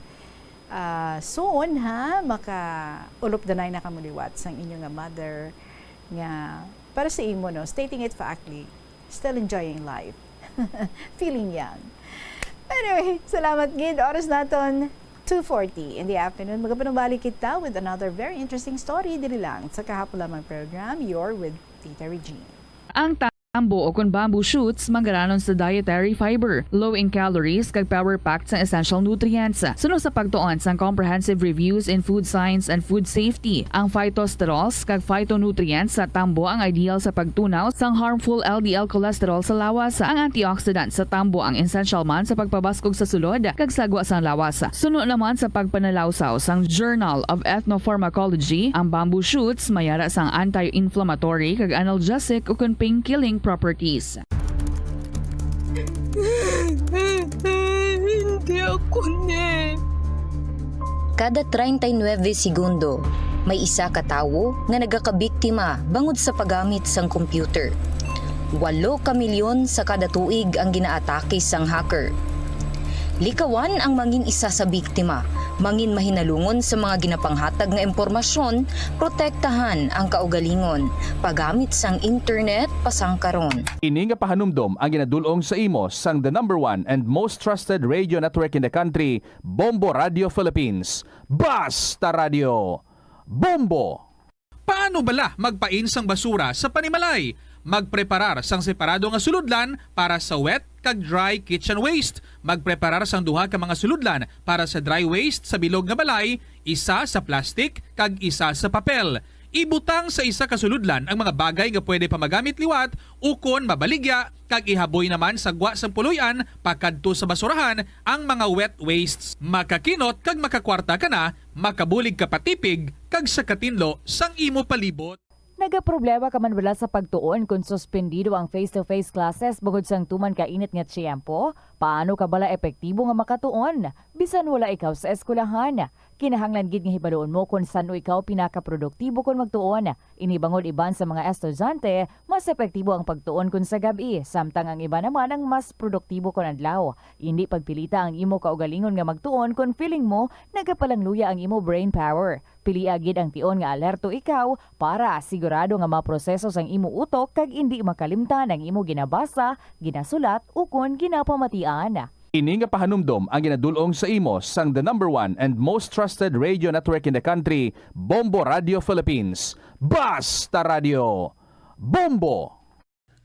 soon maka-ulop danay na kamuliwat sang inyo nga mother nga para sa imo no, stating it factly, still enjoying life. Feeling young. Anyway, salamat gid. Oras naton 2:40 in the afternoon. Magapanubalik kita with another very interesting story diri lang sa kahapon lamang program. You're with Tita Regine. Ang Tambo o kung bamboo shoots manggaranon sa dietary fiber, low in calories kag power-packed sa essential nutrients. Sunod sa pagtuon sa comprehensive reviews in food science and food safety, ang phytosterols kag phytonutrients sa tambo ang ideal sa pagtunaw sang harmful LDL cholesterol sa lawas. Ang antioxidant sa tambo ang essential man sa pagpabaskog sa sulod kag sagwa sang lawas. Sunod naman sa pagpanalawsaw sang Journal of Ethnopharmacology, ang bamboo shoots mayara sang anti-inflammatory kag analgesic o kung pain-killing properties. Hindi ako Kada 39 segundo, may isa ka tawo nga nagakabiktima bangod sa paggamit sang computer. 8 ka milyon sa kada tuig ang ginaatake sang hacker. Likawan ang mangin isa sa biktima, mangin mahinalungon sa mga ginapanghatag nga impormasyon, protektahan ang kaugalingon, paggamit sang internet pasangkaron. Ini nga pahanumdom ang ginadulong sa imo sang the #1 and most trusted radio network in the country, Bombo Radio Philippines. Basta Radio! Bombo! Paano bala magpain sang basura sa panimalay? Magpreparar sang separado nga suludlan para sa wet kag dry kitchen waste. Magpreparar sang duha ka mga suludlan para sa dry waste sa bilog nga balay, isa sa plastic kag isa sa papel. Ibutang sa isa ka suludlan ang mga bagay nga pwede pa magamit liwat ukon mabaligya kag ihaboy naman sa gwa sang puloy-an pakadto sa basurahan ang mga wet wastes. Makakinot kag makakwarta ka na, makabulig ka patipig kag sa katinlo sang imo palibot. Nagaproblema ka man wala sa pagtuon kung suspendido ang face-to-face classes bugod sang tuman ka init nga tiyempo? Paano ka bala epektibo nga makatuon? Bisan wala ikaw sa eskwelahan. Kinahanglan gid nga hibaluon mo kung saan ikaw pinakaproduktibo kung magtuon. Inibangod iban sa mga estudyante, mas epektibo ang pagtuon kung sa gabi, samtang ang iba naman ang mas produktibo kung adlaw. Hindi pagpilita ang imo kaugalingon nga magtuon kung feeling mo nagapalangluya ang imo brain power. Pili agid ang tion nga alerto ikaw para sigurado nga maproseso sang imo utok kag hindi makalimtan ang imo ginabasa, ginasulat o kung ginapamatian. Ini nga pahanumdom ang ginadulong sa imo sang the #1 and most trusted radio network in the country, Bombo Radio Philippines. Basta Radio! Bombo!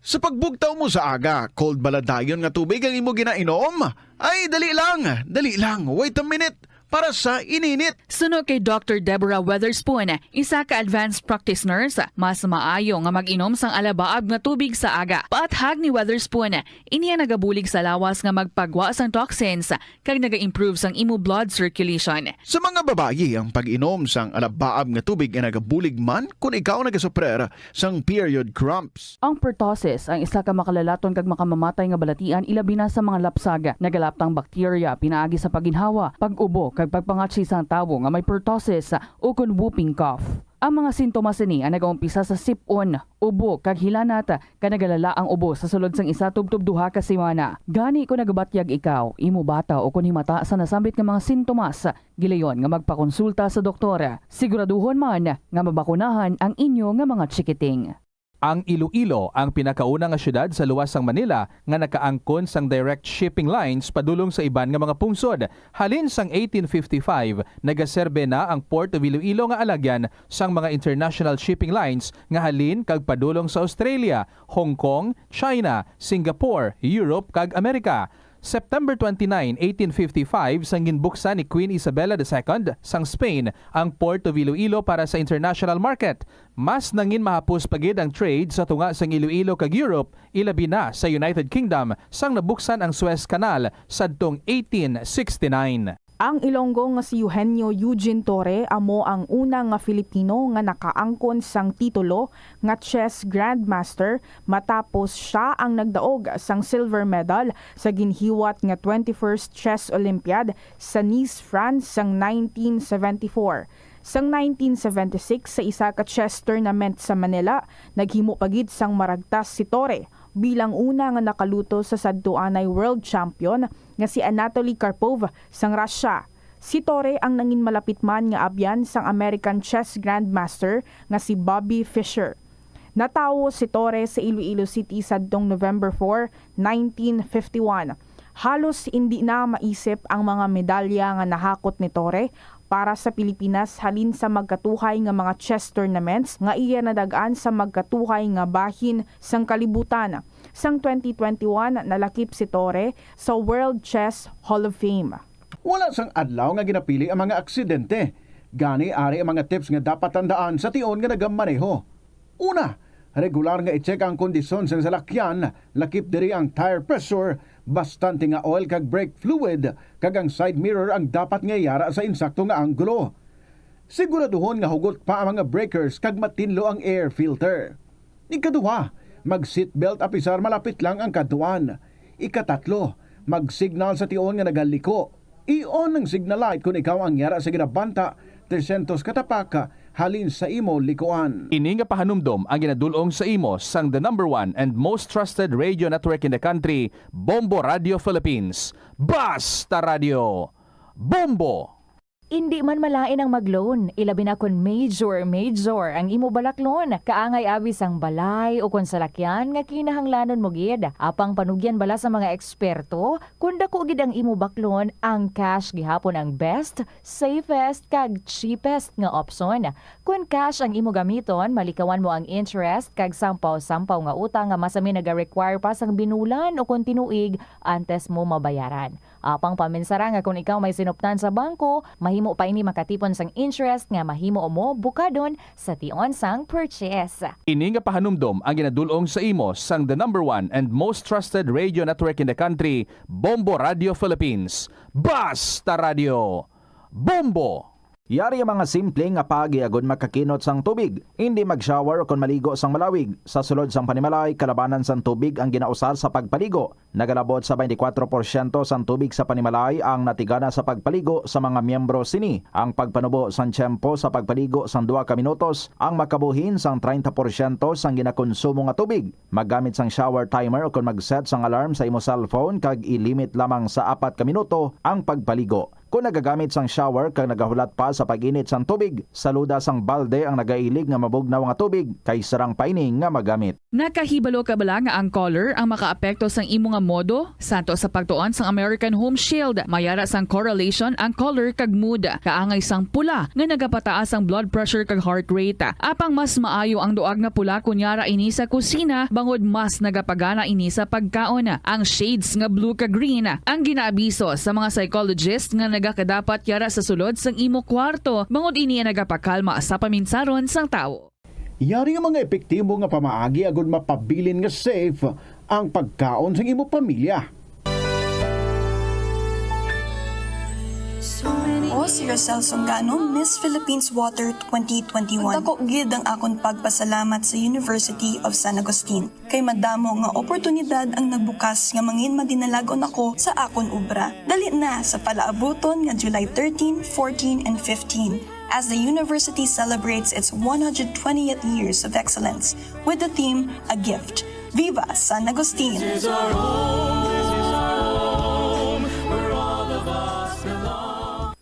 Sa pagbugtaw mo sa aga, cold baladayon nga tubig ang imo ginainom? Ay, dali lang. Wait a minute. Para sa ininit. Sunod kay Dr. Deborah Weatherspoon, isa ka advanced practice nurse, mas maayo nga mag-inom sang alabaab nga tubig sa aga. Paathag ni Weatherspoon, iniya nagabulig sa lawas nga magpagwa sang toxins kag naga-improve sang imo blood circulation. Sa mga babayi, ang pag-inom sang alabaab nga tubig ay nagabulig man kung ikaw nagasuprer sang period cramps. Ang pertussis ang isa ka makalalaton kag makamamatay nga balatian ilabi na sa mga lapsag, nagalaptang bakterya pinaagi sa paginhawa, pag-ubo kag pagpangatsi sang tawo nga may pertussis o kun whooping cough. Ang mga sintomas ini ang nagaumpisa sa sipon, ubo kag hilanat kag nagalala ang ubo sa sulod sang isa tubtub duha ka semana. Gani ko nagabatyag ikaw, imo bata o kun himata sa nasambit nga mga sintomas, gilayon nga magpakonsulta sa doktor. Siguraduhon man nga mabakunahan ang inyo nga mga tsikiting. Ang Iloilo ang pinakauna nga syudad sa luwas sang Manila nga nakaangkon sang direct shipping lines padulong sa iban nga mga pungsod. Halin sang 1855, nagaserbe na ang Port of Iloilo nga alagyan sang mga international shipping lines nga halin kag padulong sa Australia, Hong Kong, China, Singapore, Europe kag Amerika. September 29, 1855, sang ginbuksan ni Queen Isabella II sang Spain ang Port of Iloilo para sa international market. Mas nangin mahapos pagid ang trade sa tunga sang Iloilo kag Europe, ilabi na sa United Kingdom sang nabuksan ang Suez Canal sadtong 1869. Ang Ilonggo nga si Eugenio Eugene Torre amo ang una nga Filipino nga nakaangkon sang titulo nga chess grandmaster matapos siya ang nagdaog sang silver medal sa ginhiwat nga 21st Chess Olympiad sa Nice, France sang 1974. Sang 1976 sa isa ka chess tournament sa Manila, naghimo pagid sang maragtas si Torre bilang una nga nakaluto sa sadtuanay world champion nga si Anatoly Karpov sang Russia. Si Torre ang nangin malapit man nga abyan sang American chess grandmaster nga si Bobby Fischer. Natawo si Torre sa Iloilo City sadtong November 4, 1951. Halos hindi na maisip ang mga medalya nga nahakot ni Torre para sa Pilipinas halin sa magkatuhay nga mga chess tournaments nga iya nadagaan sa magkatuhay nga bahin sang kalibutan. Sang 2021 nalakip si Torre sa World Chess Hall of Fame. Wala sang adlaw nga ginapili ang mga aksidente. Gani ari ang mga tips nga dapat tandaan sa tion nga nagamaneho. Una, regular nga i-check ang kondisyon sa salakyan, lakip diri ang tire pressure, bastante nga oil kag brake fluid, kag ang side mirror ang dapat nga yara sa insakto nga anggulo. Siguraduhon nga hugot pa ang mga breakers kag matinlo ang air filter. Ikaduha, mag-seatbelt apisar malapit lang ang kaduan. Ikatatlo, mag-signal sa tion nga nagaliko. I-on ang signal light kung ikaw ang yara sa ginabanta, 300 katapaka, halin sa imo likuan. Ini nga pahanumdom ang ginadulong sa imo sang the number 1 and most trusted radio network in the country, Bombo Radio Philippines. Basta Radio Bombo! Hindi man malain ang mag-loan, ilabi na kun major ang imo balaklon. Kaangay abis ang balay o kung salakyan nga kinahanglanon mo gid. Apang panugyan bala sa mga eksperto, kung dako gid ang imo baklon, ang cash gihapon ang best, safest, kag cheapest nga option. Kung cash ang imo gamiton, malikawan mo ang interest kag sampaw-sampaw nga utang nga masami naga-require pa sang binulan o kung tinuig antes mo mabayaran. Apang paminsara nga kung ikaw may sinuptan sa bangko, mahimo pa ini makatipon sang interest nga mahimo mo bukadon sa tion sang purchase. Ini nga pahanumdom ang ginadulong sa imo sang the number 1 and most trusted radio network in the country, Bombo Radio Philippines. Basta Radio Bombo! Yari ang mga simple nga pagiagon makakinot sang tubig. Hindi mag-shower o kung maligo sang malawig. Sa sulod sang panimalay, kalabanan sang tubig ang ginausar sa pagpaligo. Nagalabot sa 24% sang tubig sa panimalay ang natigana sa pagpaligo sa mga miyembro sini. Ang pagpanubo sang tiyempo sa pagpaligo sang 2 ka minutos ang makabuhin sang 30% sang ginakonsumo nga tubig. Maggamit sang shower timer o kung mag-set sang alarm sa imo cellphone kag ilimit lamang sa 4 ka minuto ang pagpaligo. Kung nagagamit sang shower kag nagahulat pa sa pag-init sang tubig, saluda sang balde ang nagailig nga mabugnaw nga tubig kay sarang paining nga magamit. Nakahibalo ka bala nga ang color ang makaapekto sang imo nga modo? Santo sa pagtuon sang American Home Shield, mayara sang correlation ang color kag mood. Kaangay sang pula nga nagapataas ang blood pressure kag heart rate. Apang mas maayo ang duag na pula kunyara ini sa kusina, bangod mas nagapagana ini sa pagkaon. Ang shades nga blue kag green ang ginaabiso sa mga psychologist nga nagakadapat yara sa sulod sang imo kwarto, bangod ini nagapakalma sa paminsaron sang tao. Yari ang mga epektibo nga pamaagi agud mapabilin nga safe ang pagkaon sa imo pamilya. O si Rosel Songano, Miss Philippines Water 2021. Dako gid ang akon pagpasalamat sa University of San Agustin. Kay madamo nga oportunidad ang nagbukas nga mangin madinalagon ako sa akon ubra. Dali na sa palaabuton nga July 13, 14, and 15. As the university celebrates its 120th years of excellence with the theme, A Gift. Viva San Agustin! This is our home, where all of us belong.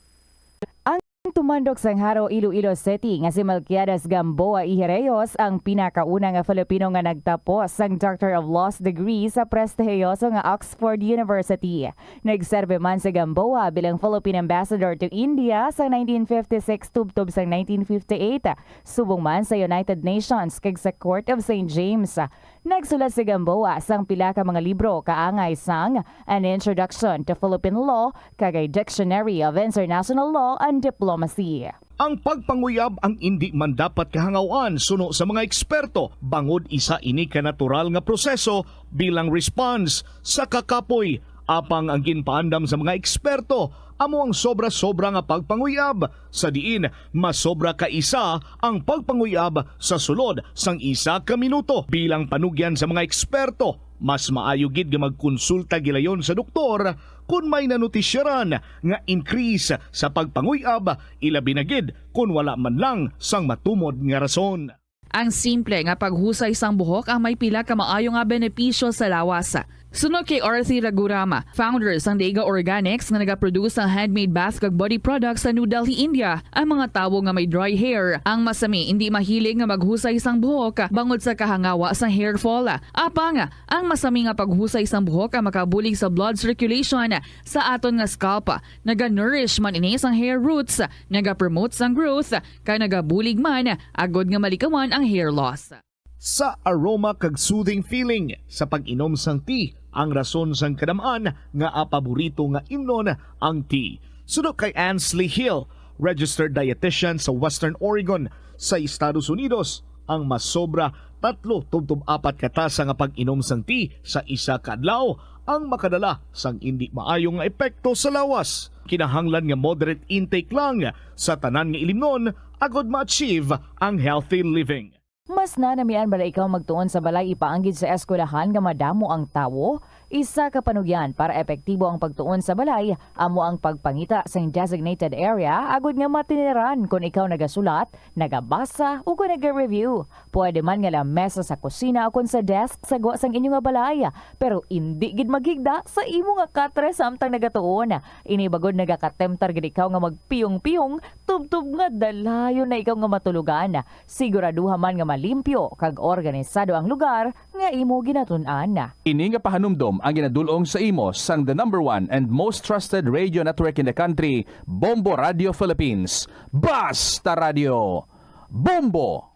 Ang tumandok sang Haro, Iloilo City nga si Melquiades Gamboa Ihereyos ang pinakauna nga Filipino nga nagtapos sang Doctor of Laws degree sa prestihiyoso nga Oxford University. Nagserve man si Gamboa bilang Philippine Ambassador to India sa 1956 tubtob sa 1958, subong man sa United Nations kag sa Court of St. James. Nagsulat si Gamboa sang pila ka mga libro kaangay sang An Introduction to Philippine Law kag a Dictionary of International Law and Diplomacy. Ang pagpanguyab ang hindi man dapat kahangawan suno sa mga eksperto, bangod isa ini ka natural nga proseso bilang response sa kakapoy. Apang ang ginpaandam sa mga eksperto, amo ang sobra-sobra nga pagpanguyab, sa diin masobra ka isa ang pagpanguyab sa sulod sang 1 ka minuto. Bilang panugyan sa mga eksperto, mas maayo gid nga magkonsulta gilayon sa doktor kung may nanutisyaran nga increase sa pagpanguyab, ilabi na gid kung wala man lang sang matumod nga rason. Ang simple nga paghusay sang buhok ang may pila ka maayo nga benepisyo sa lawas. Sunod kay Arthi Ragurama, founder sang Daiga Organics nga nagaproduce ng handmade bath kag body products sa New Delhi, India. Ang mga tawo nga may dry hair, ang masami hindi mahilig nga maghusay sang buhok bangod sa kahangawa sang hair fall. Apang ang masami nga paghusay sang buhok ang makabulig sa blood circulation sa aton nga scalp. Naga-nourish man ini sang hair roots, naga-promote sang growth, kay nagabulig man agod nga malikawan ang hair loss. Sa aroma kag soothing feeling sa pag-inom sang tea, ang rason sang kadamaan nga paborito nga imnon ang tea. Sunod kay Ansley Hill, registered dietitian sa Western Oregon sa Estados Unidos, ang masobra 3-4 katasa nga pag-inom sang tea sa isa ka adlaw ang makadala sang hindi maayong nga epekto sa lawas. Kinahanglan nga moderate intake lang sa tanan nga ilimnon agod ma-achieve ang healthy living. Mas nanamian ba ikaw magtuon sa balay ipaanggid sa eskwelahan nga madamo ang tawo? Isa ka panugyan para epektibo ang pagtuon sa balay, amo ang pagpangita sa designated area agud nga matiniran kung ikaw nagasulat, nagabasa o kung nag-review. Pwede man nga lamesa sa kusina o kung sa desk sa gwa sang inyo nga balay, pero hindi gid maghigda sa imo nga katre samtang nagatuon. Inibagod nagakatemptar gid ikaw nga magpiyong-piyong, tubtub nga dalayon na ikaw nga matulugan. Siguraduha man nga malimpyo kag organisado ang lugar nga imo ginatun-an. Ini nga pahanumdom ang ginadulong sa imo sang the #1 and most trusted radio network in the country, Bombo Radio Philippines. Basta Radio Bombo!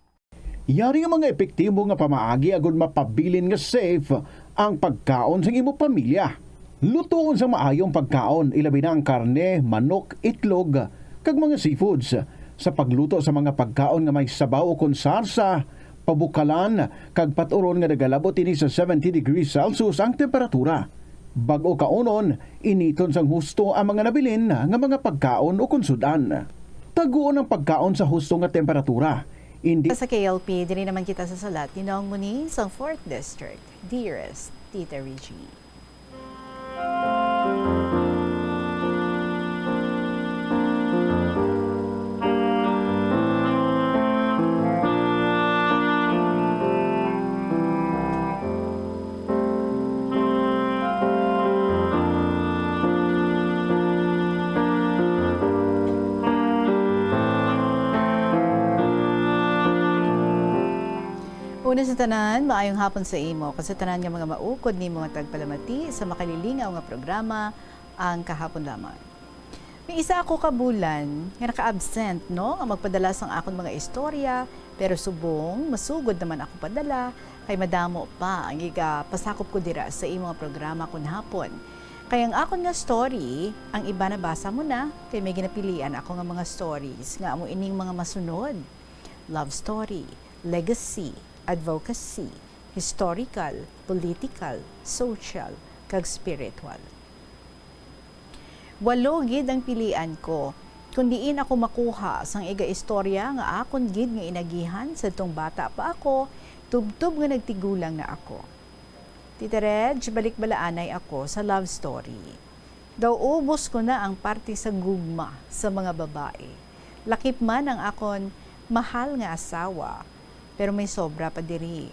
Yari nga mga epektibo nga pamaagi agud mapabilin nga safe ang pagkaon sa imo pamilya. Lutoon sa maayong pagkaon, ilabi na ang karne, manok, itlog, kag mga seafoods. Sa pagluto sa mga pagkaon nga may sabaw o konsarsa, pabukalan, kag paturon nga nagalabot ini sa 70 degrees Celsius ang temperatura. Bag-o kaunon, initon sang husto ang mga nabilin nga mga pagkaon o konsudan. Taguon ang pagkaon sa husto nga temperatura. Sa KLP, din naman kita sa salat ni Nong Muni sa 4th District. Dearest Tita Reggie. Una sa tanan, maayong hapon sa imo. Kasi tanan nga mga maukod ni mga tagpalamati sa makalilingaw nga programa ang kahapon lamang. May isa ako kabulan nga naka-absent, no? Ang magpadala sang akong mga istorya, pero subong, masugod naman ako padala, kay madamo pa ang pasakop ko dira sa imo nga programa kun hapon. Kaya ang akon nga story, ang iba na basa mo na, kay may ginapilian ako nga mga stories nga amo ining mga masunod. Love story, legacy, advocacy, historical, political, social, kag spiritual. 8 gid ang pilian ko, kung diin ako makuha sang iga-istorya nga akon gid nga inagihan sa tong bata pa ako, tubtub nga nagtigulang na ako. Tita Reg, balik-balaanay ako sa love story. Daw ubos ko na ang parte sa gugma sa mga babae. Lakip man ang akon mahal nga asawa, pero may sobra pa diri.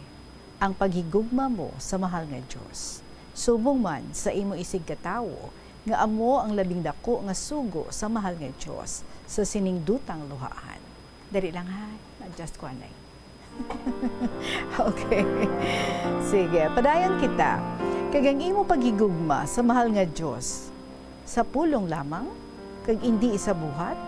Ang paghigugma mo sa mahal nga Diyos. Subong man sa imo isig katawo, nga amo ang labing dako nga sugo sa mahal nga Diyos sa siningdutang luhaan. Dari lang ha, adjust ko anay. Okay. Sige, padayon kita. Kagang imo paghigugma sa mahal nga Diyos, sa pulong lamang, kag hindi isa buhat.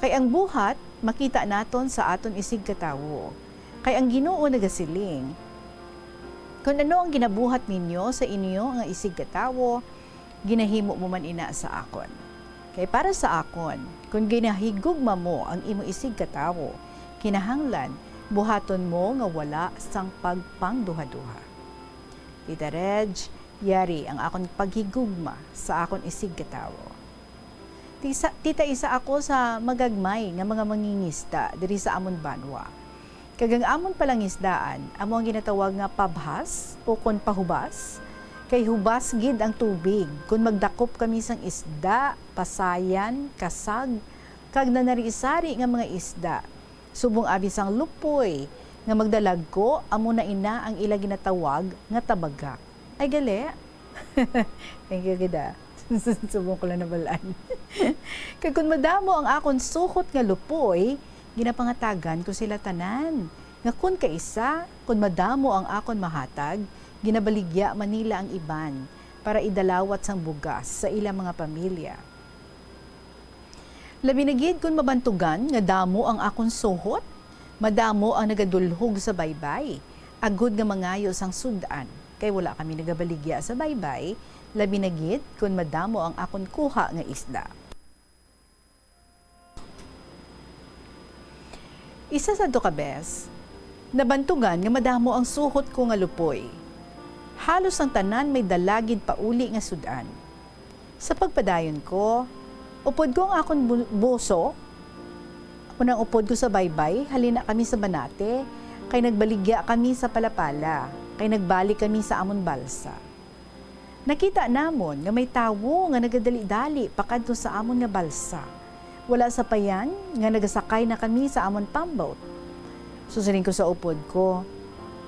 Kay ang buhat, makita naton sa aton isig katawo. Kay ang Ginoo nagasiling, kung ano ang ginabuhat ninyo sa inyo nga isig katawo, ginahimo mo man ina sa akon. Kay para sa akon, kung ginahigugma mo ang imo isig katawo, kinahanglan buhaton mo nga wala sang pagpangduha-duha. Tita Reg, yari ang akon paghigugma sa akon isig katawo. Tita, isa ako sa magagmay nga mga mangingista diri sa amon banwa. Kagang amon palang isdaan, amo ang ginatawag nga pabhas o kon pahubas. Kay hubas gid ang tubig, kung magdakop kami sang isda, pasayan, kasag, kag nanari-sari nga mga isda. Subong abi sang lupoy, nga magdalag ko, amo na ina ang ila ginatawag nga tabaga. Ay, gali. Thank you, gida. Subong ko lang na balaan. Kag kun madamo ang akon suhot nga lupoy, ginapangatagan ko sila tanan. Nga kun kaisa, kun madamo ang akon mahatag, ginabaligya Manila ang iban para idalawat sang bugas sa ilang mga pamilya. Labi na gid kun mabantugan nga damo ang akon suhot, madamo ang nagadulhog sa baybay, agud nga mangayo sang sudan. Kay wala kami nagabaligya sa baybay, labi na gid kun madamo ang akon kuha nga isda. Isa sa to ka bes, nabantugan nga madamo ang suhot ko nga lupoy. Halos ang tanan may dalagid pauli nga sudan. Sa pagpadayon ko, upod ko ang akon buso, unang upod ko sa baybay, halina kami sa Banate, kay nagbaligya kami sa Palapala, kay nagbalik kami sa amon balsa. Nakita namon nga may tawo nga nagadali-dali pakadto sa amon nga balsa. Wala sa payan nga nagasakay na kami sa amon pamboat. Susunin ko sa upod ko,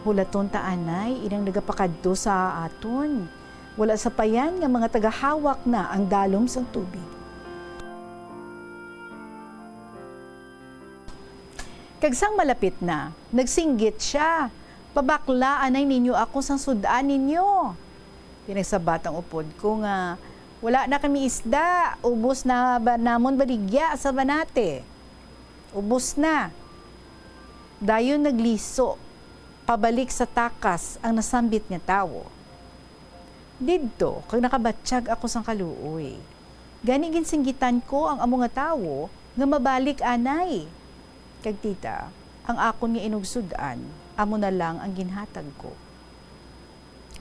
hulaton ta anay inang nagapakadto sa aton. Wala sa payan nga mga tagahawak na ang dalom sang tubig. Kagsang malapit na, nagsinggit siya. Pabakla anay ninyo ako sang sudan ninyo. Pinagsabat ang upod ko nga, wala na kami isda, ubos na ba namon baligya sa Banate. Ubos na. Dayon nagliso, pabalik sa takas ang nasambit nga tawo. Didto, kag nakabatsyag ako sang kaluoy. Gani ginsinggitan ko ang amo nga tawo nga mabalik anay. Kag tita, ang akon nga inugsudan, amo na lang ang ginhatag ko.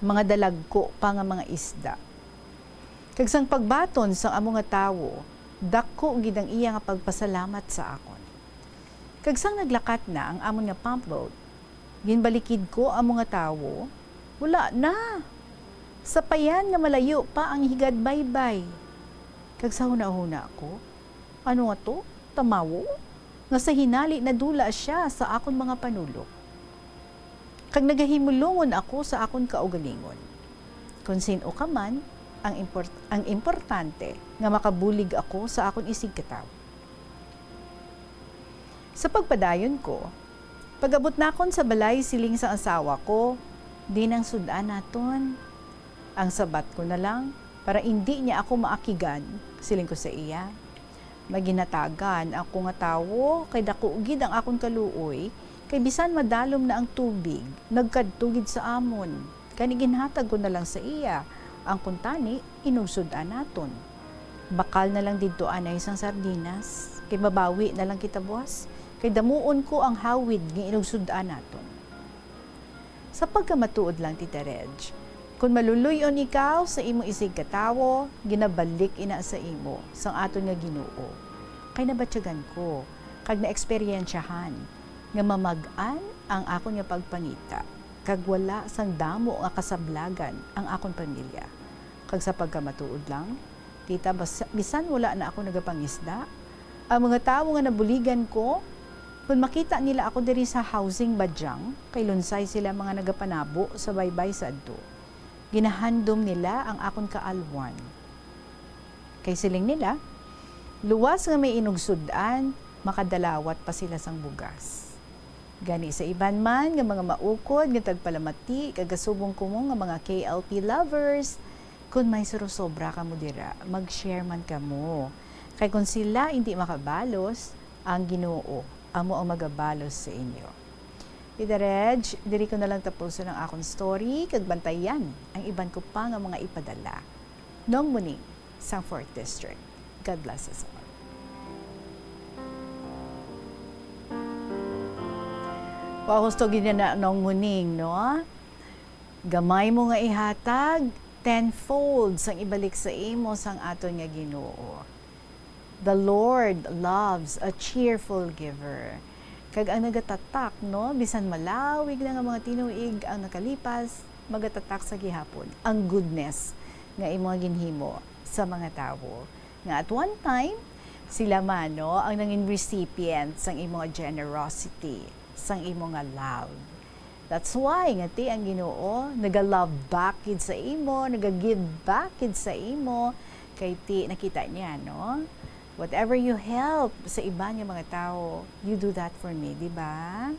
Mga dalagko pa nga mga isda. Kag sang pagbaton sang amo nga tawo, dako gid ang iya nga pagpasalamat sa akon. Kag sang naglakat na ang amon nga pump boat, ginbalikid ko amo nga tawo, wala na. Sa payan nga malayo pa ang higad baybay. Kag sa huna-huna ko, ano nga to? Tamawo? Nga sa hinali na dula siya sa akon mga panulok. Kag nagahimulungon ako sa akon kaugalingon. Kung sino ka man, ang importante nga makabulig ako sa akon isig kataw. Sa pagpadayon ko, pag-abot na akon sa balay siling sa asawa ko, di nang sudan naton. Ang sabat ko na lang, para hindi niya ako maakigan, siling ko sa iya. Maginatagan ako nga tawo, kay dakuugid ang akong kaluoy, kay bisan madalom na ang tubig, nagkadtugid sa amon. Kani ginhatag ko na lang sa iya, ang kuntani, inugsudan naton. Bakal na lang dito anay isang sardinas, kay mabawi na lang kita buwas, kay damuon ko ang hawid ng inugsudan naton. Sa pagkamatuod lang, Tita Reg, kung maluluyon ikaw sa imo isig katawo, ginabalik ina sa imo, sang aton nga Ginoo. Kay nabatsyagan ko, kag na-eksperyensyahan, nga mamag-an ang akon nga pagpangita, kag wala sang damo nga kasablagan ang akon pamilya. Kag sa pagkamatuod lang, tita, bisan wala na ako nagapangisda, ang mga tawo nga nabuligan ko, kung makita nila ako diri sa housing Badyang, kay lunsay sila mga nagapanabo sa baybay sa adto. Ginahandom nila ang akon kaalwan. Kay siling nila, luwas nga may inugsudan, makadalawat pa sila sang bugas. Gani sa iban man nga mga maukod, nga tagpalamati, kagasubong kumong nga mga KLP lovers, kung may surosobra ka mo dira, mag-share man ka mo. Kay kung sila hindi makabalos, ang Ginoo, amo ang magabalos sa inyo. Tita Reg, diri ko na lang tapusin ang akong story, kagbantayan ang iban ko pa nga mga ipadala. Nong Muning, sang 4th District. God bless us all. Pahusto gina na nong Muning, no? Gamay mo nga ihatag, tenfold sang ibalik sa imo sang aton nga Ginoo. The Lord loves a cheerful giver. Kag ang nagatatak, no, bisan malawig na nga mga tinuig ang nakalipas, magatatak sa gihapon ang goodness nga imo ginhimo sa mga tawo. Nga at one time, sila man, no, ang nanging recipient sang imo generosity, sang imo nga love. That's why nga ti ang Ginoo naga-love back kid sa imo, naga-give back kid sa imo kay ti nakita niya no. Whatever you help sa iba niya mga tao, you do that for me, di ba?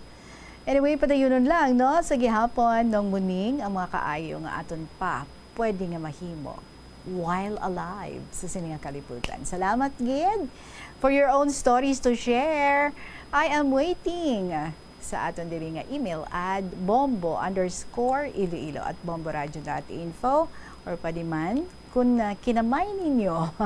Anyway, padayunon lang no sa gihapon nung muning ang mga kaayo nga aton pa pwede nga mahimo while alive sa sininga kalibutan. Salamat gid for your own stories to share. I am waiting sa aton diri nga email at bombo_iloilo@bomboradio.info or padiman kung kinamay ninyo.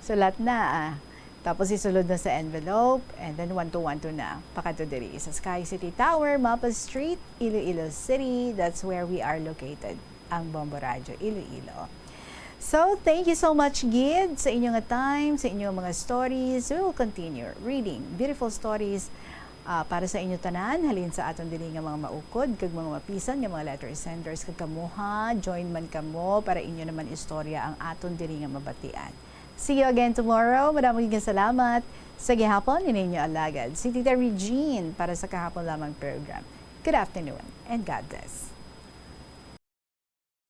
Sulat na tapos isulod na sa envelope and then 1212 na pakato diri sa Sky City Tower, Mapa Street, Iloilo City. That's where we are located, ang Bombo Radio Iloilo. So, thank you so much, Gid, sa inyong time, sa inyong mga stories. We will continue reading beautiful stories para sa inyo tanan, halin sa aton dili nga mga maukod, kag mga mapisan nga mga letter senders, kag kamuha, join man kamo para inyo naman istorya ang aton dili nga mabatian. See you again tomorrow. Maraming salamat. Sa gihapon, ninyo alagad si Tita Regine para sa kahapon lamang program. Good afternoon and God bless.